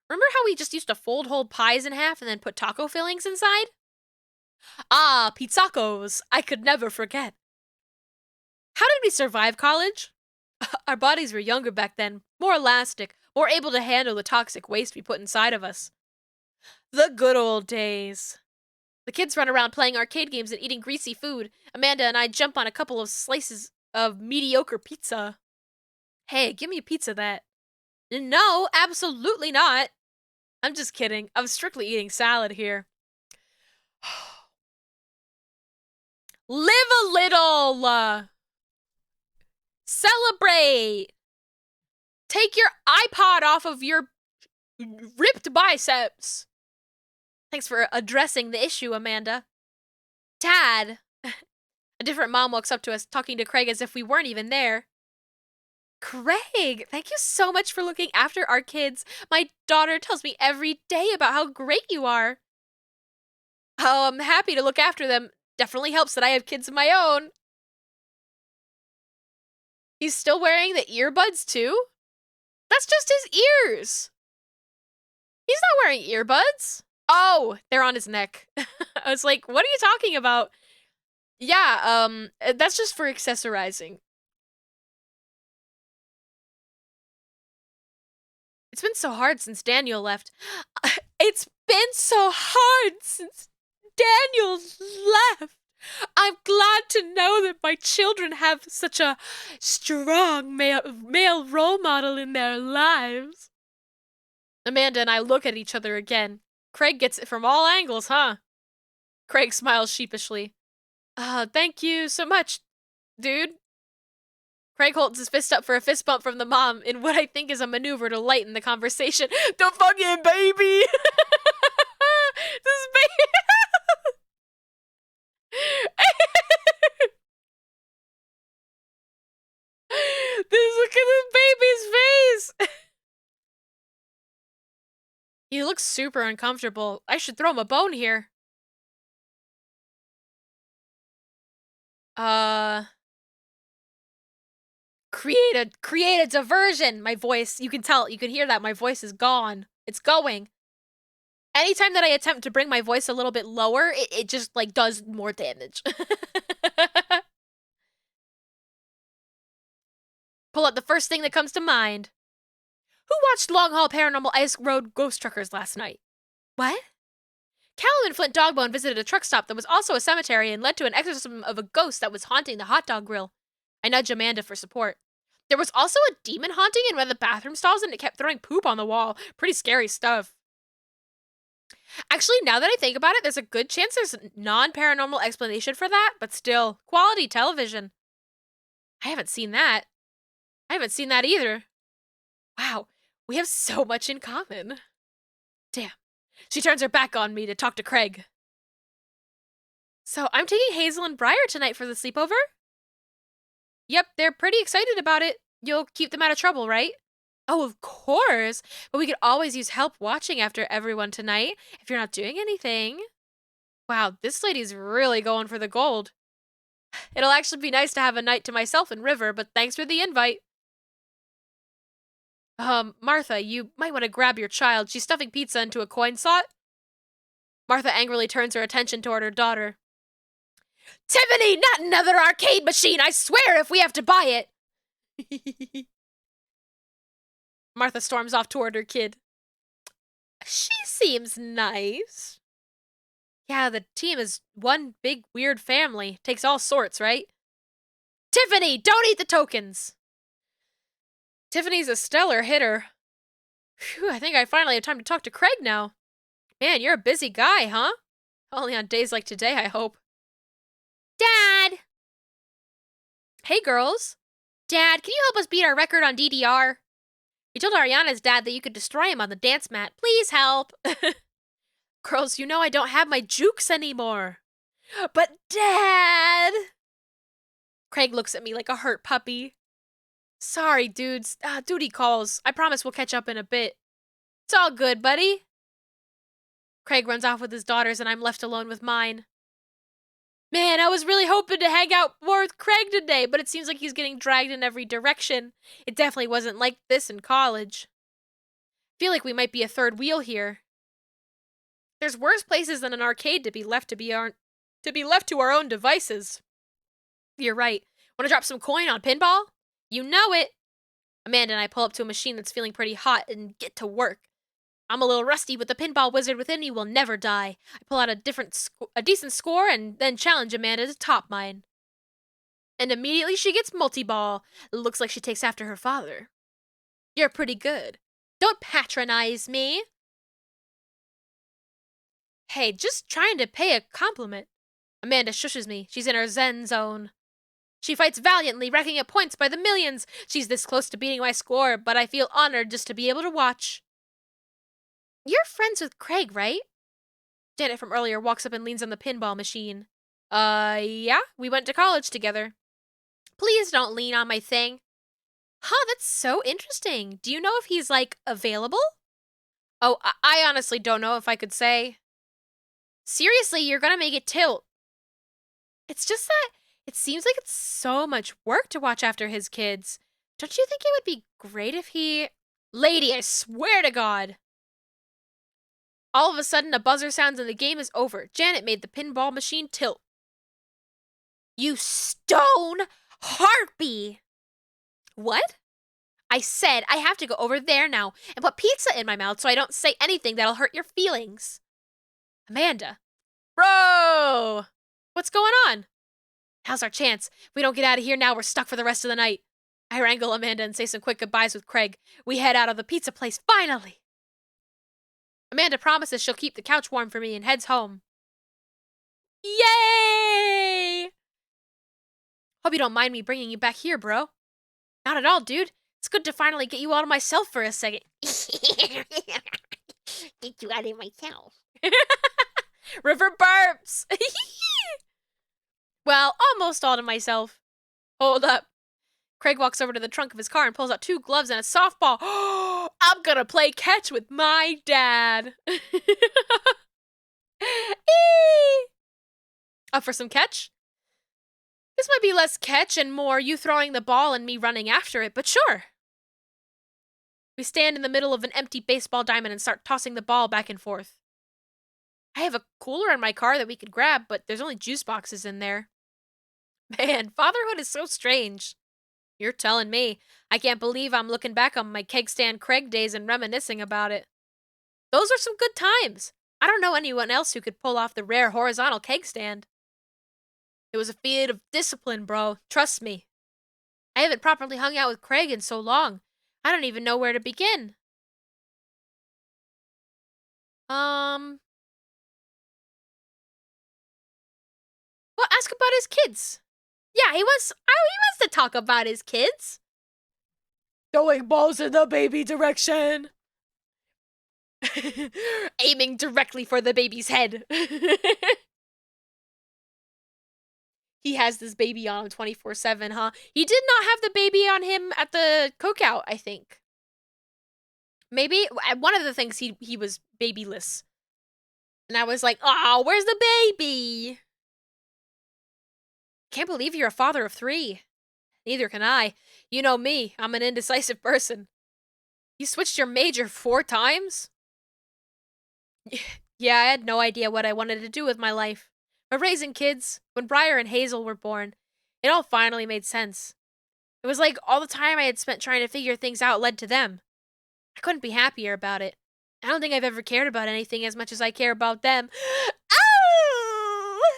Remember how we just used to fold whole pies in half and then put taco fillings inside? Ah, pizzacos! I could never forget. How did we survive college? Our bodies were younger back then, more elastic, more able to handle the toxic waste we put inside of us. The good old days. The kids run around playing arcade games and eating greasy food. Amanda and I jump on a couple of slices of mediocre pizza. Hey, give me a pizza that. No, absolutely not. I'm just kidding. I'm strictly eating salad here. Live a little! Celebrate! Take your iPod off of your ripped biceps. Thanks for addressing the issue, Amanda. Dad! A different mom walks up to us, talking to Craig as if we weren't even there. Craig, thank you so much for looking after our kids. My daughter tells me every day about how great you are. Oh, I'm happy to look after them. Definitely helps that I have kids of my own. He's still wearing the earbuds too? That's just his ears. He's not wearing earbuds. Oh, they're on his neck. I was like, what are you talking about? Yeah, that's just for accessorizing. It's been so hard since Daniel left. It's been so hard since Daniel left. I'm glad to know that my children have such a strong male role model in their lives. Amanda and I look at each other again. Craig gets it from all angles, huh? Craig smiles sheepishly. Thank you so much, dude. Craig holds his fist up for a fist bump from the mom in what I think is a maneuver to lighten the conversation. The fucking baby! This baby! Look at this baby's face! He looks super uncomfortable. I should throw him a bone here. Create a diversion. My voice, you can tell, you can hear that my voice is gone. It's going. Anytime that I attempt to bring my voice a little bit lower, it just, like, does more damage. Pull up the first thing that comes to mind. Who watched Long Haul Paranormal Ice Road Ghost Truckers last night? What? Cal and Flint Dogbone visited a truck stop that was also a cemetery and led to an exorcism of a ghost that was haunting the hot dog grill. I nudged Amanda for support. There was also a demon haunting in one of the bathroom stalls and it kept throwing poop on the wall. Pretty scary stuff. Actually, now that I think about it, there's a good chance there's a non-paranormal explanation for that, but still, quality television. I haven't seen that. I haven't seen that either. Wow, we have so much in common. Damn. She turns her back on me to talk to Craig. So I'm taking Hazel and Briar tonight for the sleepover? Yep, they're pretty excited about it. You'll keep them out of trouble, right? Oh, of course. But we could always use help watching after everyone tonight if you're not doing anything. Wow, this lady's really going for the gold. It'll actually be nice to have a night to myself and River, but thanks for the invite. Martha, you might want to grab your child. She's stuffing pizza into a coin slot. Martha angrily turns her attention toward her daughter. Tiffany, not another arcade machine, I swear, if we have to buy it. Martha storms off toward her kid. She seems nice. Yeah, the team is one big weird family. Takes all sorts, right? Tiffany, don't eat the tokens. Tiffany's a stellar hitter. Phew, I think I finally have time to talk to Craig now. Man, you're a busy guy, huh? Only on days like today, I hope. Dad! Hey, girls. Dad, can you help us beat our record on DDR? You told Ariana's dad that you could destroy him on the dance mat. Please help. Girls, you know I don't have my jukes anymore. But Dad! Craig looks at me like a hurt puppy. Sorry, dudes. Duty calls. I promise we'll catch up in a bit. It's all good, buddy. Craig runs off with his daughters and I'm left alone with mine. Man, I was really hoping to hang out more with Craig today, but it seems like he's getting dragged in every direction. It definitely wasn't like this in college. Feel like we might be a third wheel here. There's worse places than an arcade to be left to our own devices. You're right. Want to drop some coin on pinball? You know it. Amanda and I pull up to a machine that's feeling pretty hot and get to work. I'm a little rusty, but the pinball wizard within me will never die. I pull out a decent score and then challenge Amanda to top mine. And immediately she gets multi-ball. Looks like she takes after her father. You're pretty good. Don't patronize me. Hey, just trying to pay a compliment. Amanda shushes me. She's in her zen zone. She fights valiantly, racking up points by the millions. She's this close to beating my score, but I feel honored just to be able to watch. You're friends with Craig, right? Janet from earlier walks up and leans on the pinball machine. Yeah, we went to college together. Please don't lean on my thing. Huh, that's so interesting. Do you know if he's, like, available? Oh, I honestly don't know if I could say. Seriously, you're gonna make it tilt. It's just that it seems like it's so much work to watch after his kids. Don't you think it would be great if he... Lady, I swear to God! All of a sudden, a buzzer sounds and the game is over. Janet made the pinball machine tilt. You stone harpy! What? I said I have to go over there now and put pizza in my mouth so I don't say anything that'll hurt your feelings. Amanda. Bro! What's going on? Now's our chance. If we don't get out of here now, we're stuck for the rest of the night. I wrangle Amanda and say some quick goodbyes with Craig. We head out of the pizza place, finally! Amanda promises she'll keep the couch warm for me and heads home. Yay! Hope you don't mind me bringing you back here, bro. Not at all, dude. It's good to finally get you out of myself for a second. Get you out of myself. River burps. Well, almost all to myself. Hold up. Craig walks over to the trunk of his car and pulls out 2 gloves and a softball. I'm gonna play catch with my dad. Up for some catch? This might be less catch and more you throwing the ball and me running after it, but sure. We stand in the middle of an empty baseball diamond and start tossing the ball back and forth. I have a cooler in my car that we could grab, but there's only juice boxes in there. Man, fatherhood is so strange. You're telling me. I can't believe I'm looking back on my keg stand Craig days and reminiscing about it. Those are some good times. I don't know anyone else who could pull off the rare horizontal keg stand. It was a feat of discipline, bro. Trust me. I haven't properly hung out with Craig in so long. I don't even know where to begin. Um, well, ask about his kids. Yeah, he wants to talk about his kids. Throwing balls in the baby direction. Aiming directly for the baby's head. He has this baby on him 24/7, huh? He did not have the baby on him at the cookout, I think. Maybe one of the things he was babyless. And I was like, "Oh, where's the baby?" Can't believe you're a father of 3. Neither can I. You know me, I'm an indecisive person. You switched your major 4 times? Yeah, I had no idea what I wanted to do with my life. But raising kids, when Briar and Hazel were born, it all finally made sense. It was like all the time I had spent trying to figure things out led to them. I couldn't be happier about it. I don't think I've ever cared about anything as much as I care about them. Oh!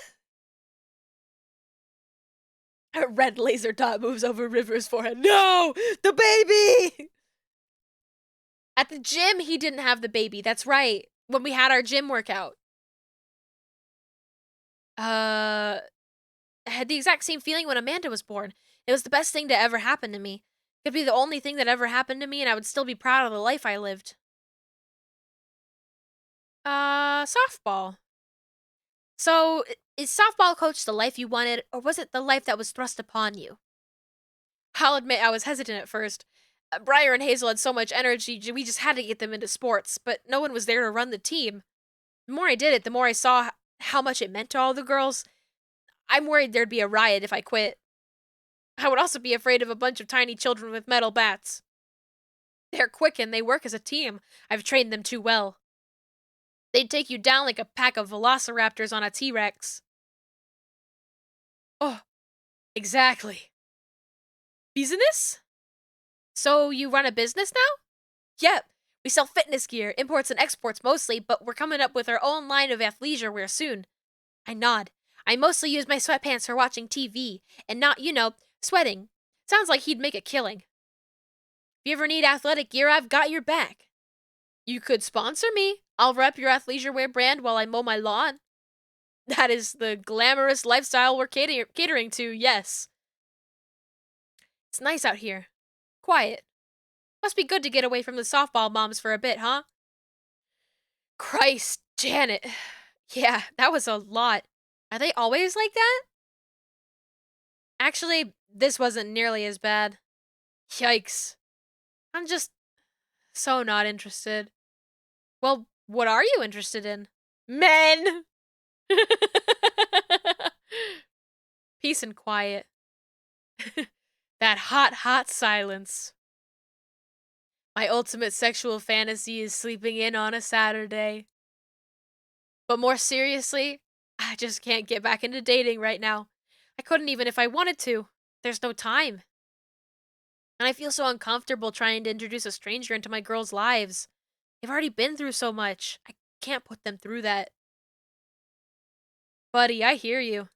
A red laser dot moves over River's forehead. No! The baby! At the gym, he didn't have the baby. That's right. When we had our gym workout. I had the exact same feeling when Amanda was born. It was the best thing to ever happen to me. It could be the only thing that ever happened to me, and I would still be proud of the life I lived. Softball. So, is softball coach the life you wanted, or was it the life that was thrust upon you? I'll admit I was hesitant at first. Briar and Hazel had so much energy, we just had to get them into sports, but no one was there to run the team. The more I did it, the more I saw how much it meant to all the girls. I'm worried there'd be a riot if I quit. I would also be afraid of a bunch of tiny children with metal bats. They're quick and they work as a team. I've trained them too well. They'd take you down like a pack of velociraptors on a T-Rex. Oh, exactly. Business? So you run a business now? Yep. We sell fitness gear, imports and exports mostly, but we're coming up with our own line of athleisure wear soon. I nod. I mostly use my sweatpants for watching TV, and not, sweating. Sounds like he'd make a killing. If you ever need athletic gear, I've got your back. You could sponsor me. I'll rep your athleisure wear brand while I mow my lawn. That is the glamorous lifestyle we're catering to, yes. It's nice out here. Quiet. Must be good to get away from the softball moms for a bit, huh? Christ, Janet. Yeah, that was a lot. Are they always like that? Actually, this wasn't nearly as bad. Yikes. I'm just so not interested. Well, what are you interested in? Men! Peace and quiet. That hot, hot silence. My ultimate sexual fantasy is sleeping in on a Saturday. But more seriously, I just can't get back into dating right now. I couldn't even if I wanted to. There's no time. And I feel so uncomfortable trying to introduce a stranger into my girls' lives. They've already been through so much. I can't put them through that. Buddy, I hear you.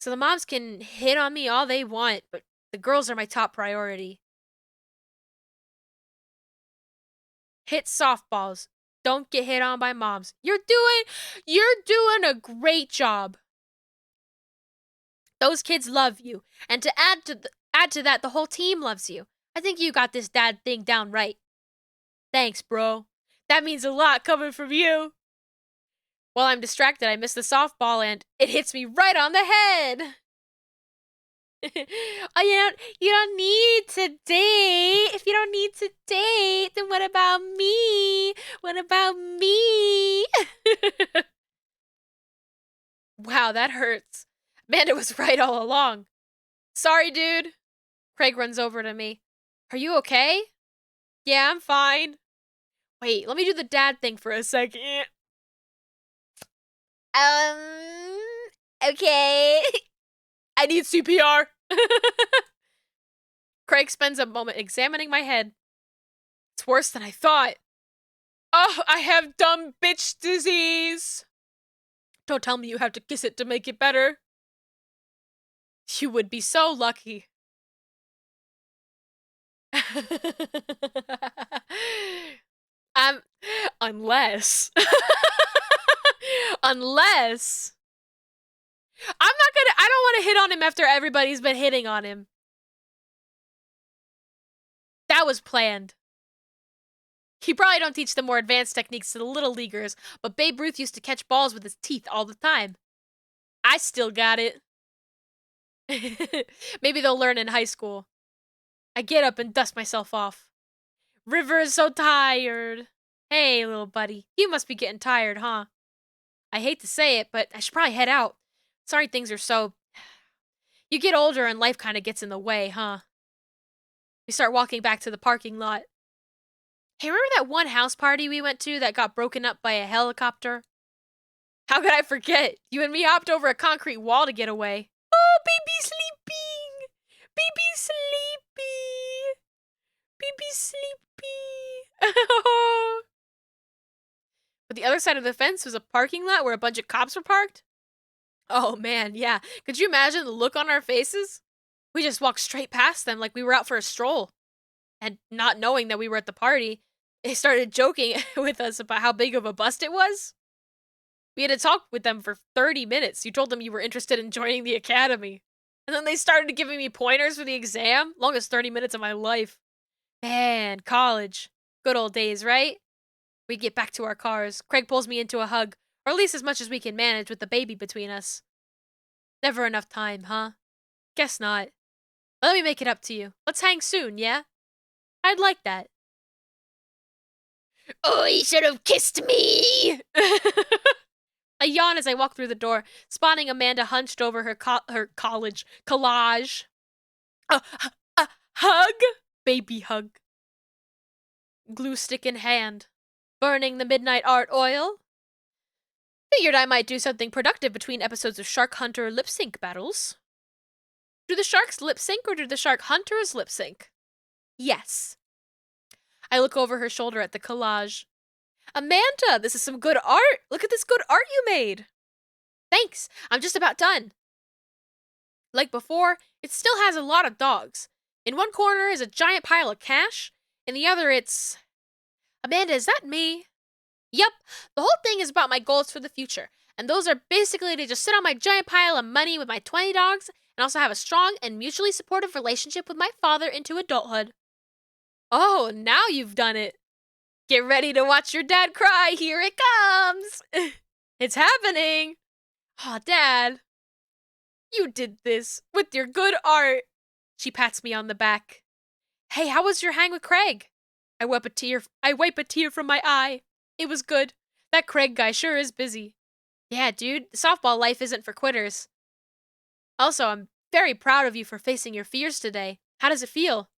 So the moms can hit on me all they want, but the girls are my top priority. Hit softballs. Don't get hit on by moms. You're doing a great job. Those kids love you. And to add to that, the whole team loves you. I think you got this dad thing down right. Thanks, bro. That means a lot coming from you. While I'm distracted, I miss the softball and it hits me right on the head. Oh, you don't need to date. If you don't need to date, then what about me? What about me? Wow, that hurts. Amanda was right all along. Sorry, dude. Craig runs over to me. Are you okay? Yeah, I'm fine. Wait, let me do the dad thing for a second. Okay. I need CPR. Craig spends a moment examining my head. It's worse than I thought. Oh, I have dumb bitch disease. Don't tell me you have to kiss it to make it better. You would be so lucky. um, unless. Unless. I don't want to hit on him after everybody's been hitting on him. That was planned. You probably don't teach the more advanced techniques to the little leaguers, but Babe Ruth used to catch balls with his teeth all the time. I still got it. Maybe they'll learn in high school. I get up and dust myself off. River is so tired. Hey, little buddy, you must be getting tired, huh? I hate to say it, but I should probably head out. Sorry things are so... You get older and life kind of gets in the way, huh? We start walking back to the parking lot. Hey, remember that one house party we went to that got broken up by a helicopter? How could I forget? You and me hopped over a concrete wall to get away. Oh, baby sleeping! Baby sleepy! Baby sleepy! But the other side of the fence was a parking lot where a bunch of cops were parked? Oh man, yeah. Could you imagine the look on our faces? We just walked straight past them like we were out for a stroll. And not knowing that we were at the party, they started joking with us about how big of a bust it was. We had to talk with them for 30 minutes. You told them you were interested in joining the academy. And then they started giving me pointers for the exam. Longest 30 minutes of my life. Man, college. Good old days, right? We get back to our cars. Craig pulls me into a hug. Or at least as much as we can manage with the baby between us. Never enough time, huh? Guess not. Let me make it up to you. Let's hang soon, yeah? I'd like that. Oh, he should have kissed me! I yawn as I walk through the door, spotting Amanda hunched over her college collage. A hug? Baby hug. Glue stick in hand. Burning the midnight art oil. Figured I might do something productive between episodes of Shark Hunter lip sync battles. Do the sharks lip sync or do the shark hunters lip sync? Yes. I look over her shoulder at the collage. Amanda, this is some good art. Look at this good art you made. Thanks. I'm just about done. Like before, it still has a lot of dogs. In one corner is a giant pile of cash. In the other, it's... Amanda, is that me? Yup. The whole thing is about my goals for the future. And those are basically to just sit on my giant pile of money with my 20 dogs and also have a strong and mutually supportive relationship with my father into adulthood. Oh, now you've done it. Get ready to watch your dad cry. Here it comes. It's happening. Aw, Dad. You did this with your good art. She pats me on the back. Hey, how was your hang with Craig? I wipe a tear from my eye. It was good. That Craig guy sure is busy. Yeah, dude, softball life isn't for quitters. Also, I'm very proud of you for facing your fears today. How does it feel?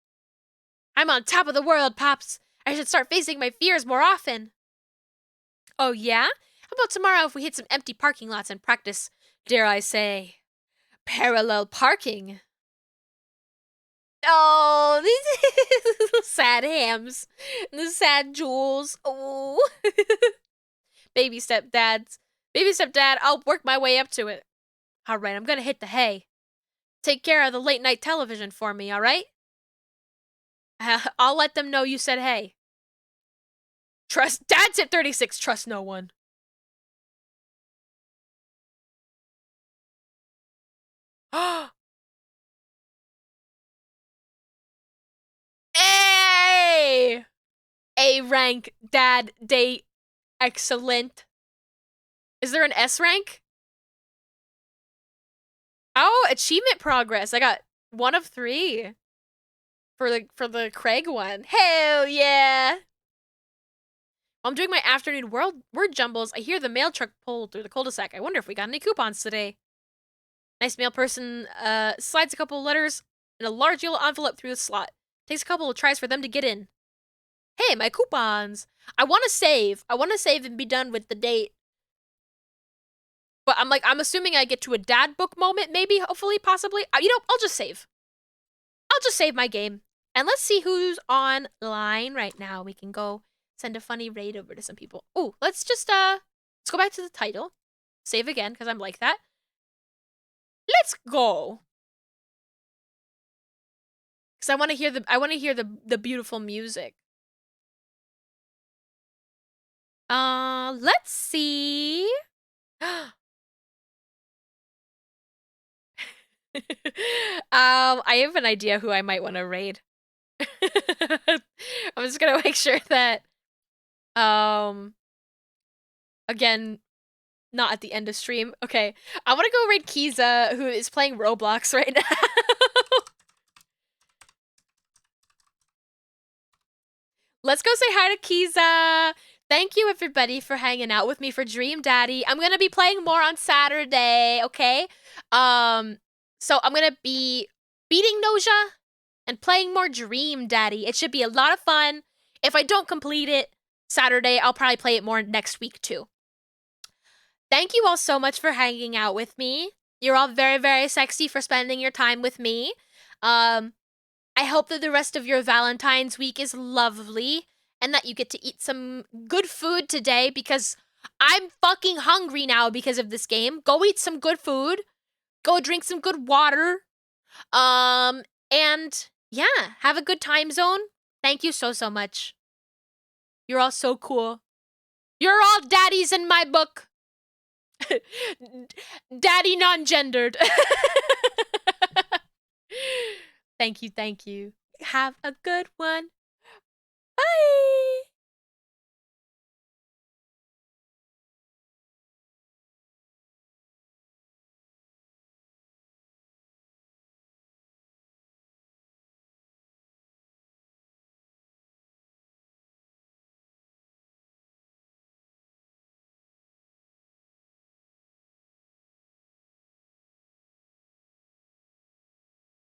I'm on top of the world, Pops. I should start facing my fears more often. Oh, yeah? How about tomorrow if we hit some empty parking lots and practice, dare I say, parallel parking? Oh, these sad hams. The sad jewels. Oh. Baby stepdad, I'll work my way up to it. All right, I'm gonna hit the hay. Take care of the late night television for me, all right? I'll let them know you said hey. Dad's at 36, trust no one. Hey! A rank, dad, date, excellent. Is there an S rank? Oh, achievement progress. I got 1 of 3 for the Craig one. Hell yeah! While I'm doing my afternoon word jumbles, I hear the mail truck pull through the cul-de-sac. I wonder if we got any coupons today. Nice mail person slides a couple of letters in a large yellow envelope through the slot. Takes a couple of tries for them to get in. Hey, my coupons. I want to save. I want to save and be done with the date. But I'm assuming I get to a dad book moment, maybe, hopefully, possibly. You know, I'll just save. I'll just save my game. And let's see who's online right now. We can go send a funny raid over to some people. Ooh, let's just, let's go back to the title. Save again, because I'm like that. Let's go. Because I want to hear the beautiful music. Let's see. I have an idea who I might want to raid. I'm just gonna make sure that, again, not at the end of stream. Okay, I want to go raid Kiza, who is playing Roblox right now. Let's go say hi to Kiza. Thank you, everybody, for hanging out with me for Dream Daddy. I'm gonna be playing more on Saturday, okay? So I'm gonna be beating Noja and playing more Dream Daddy. It should be a lot of fun. If I don't complete it Saturday, I'll probably play it more next week, too. Thank you all so much for hanging out with me. You're all very, very sexy for spending your time with me. I hope that the rest of your Valentine's week is lovely and that you get to eat some good food today because I'm fucking hungry now because of this game. Go eat some good food. Go drink some good water. And yeah, have a good time zone. Thank you so, so much. You're all so cool. You're all daddies in my book. Daddy non-gendered. Thank you, thank you. Have a good one. Bye!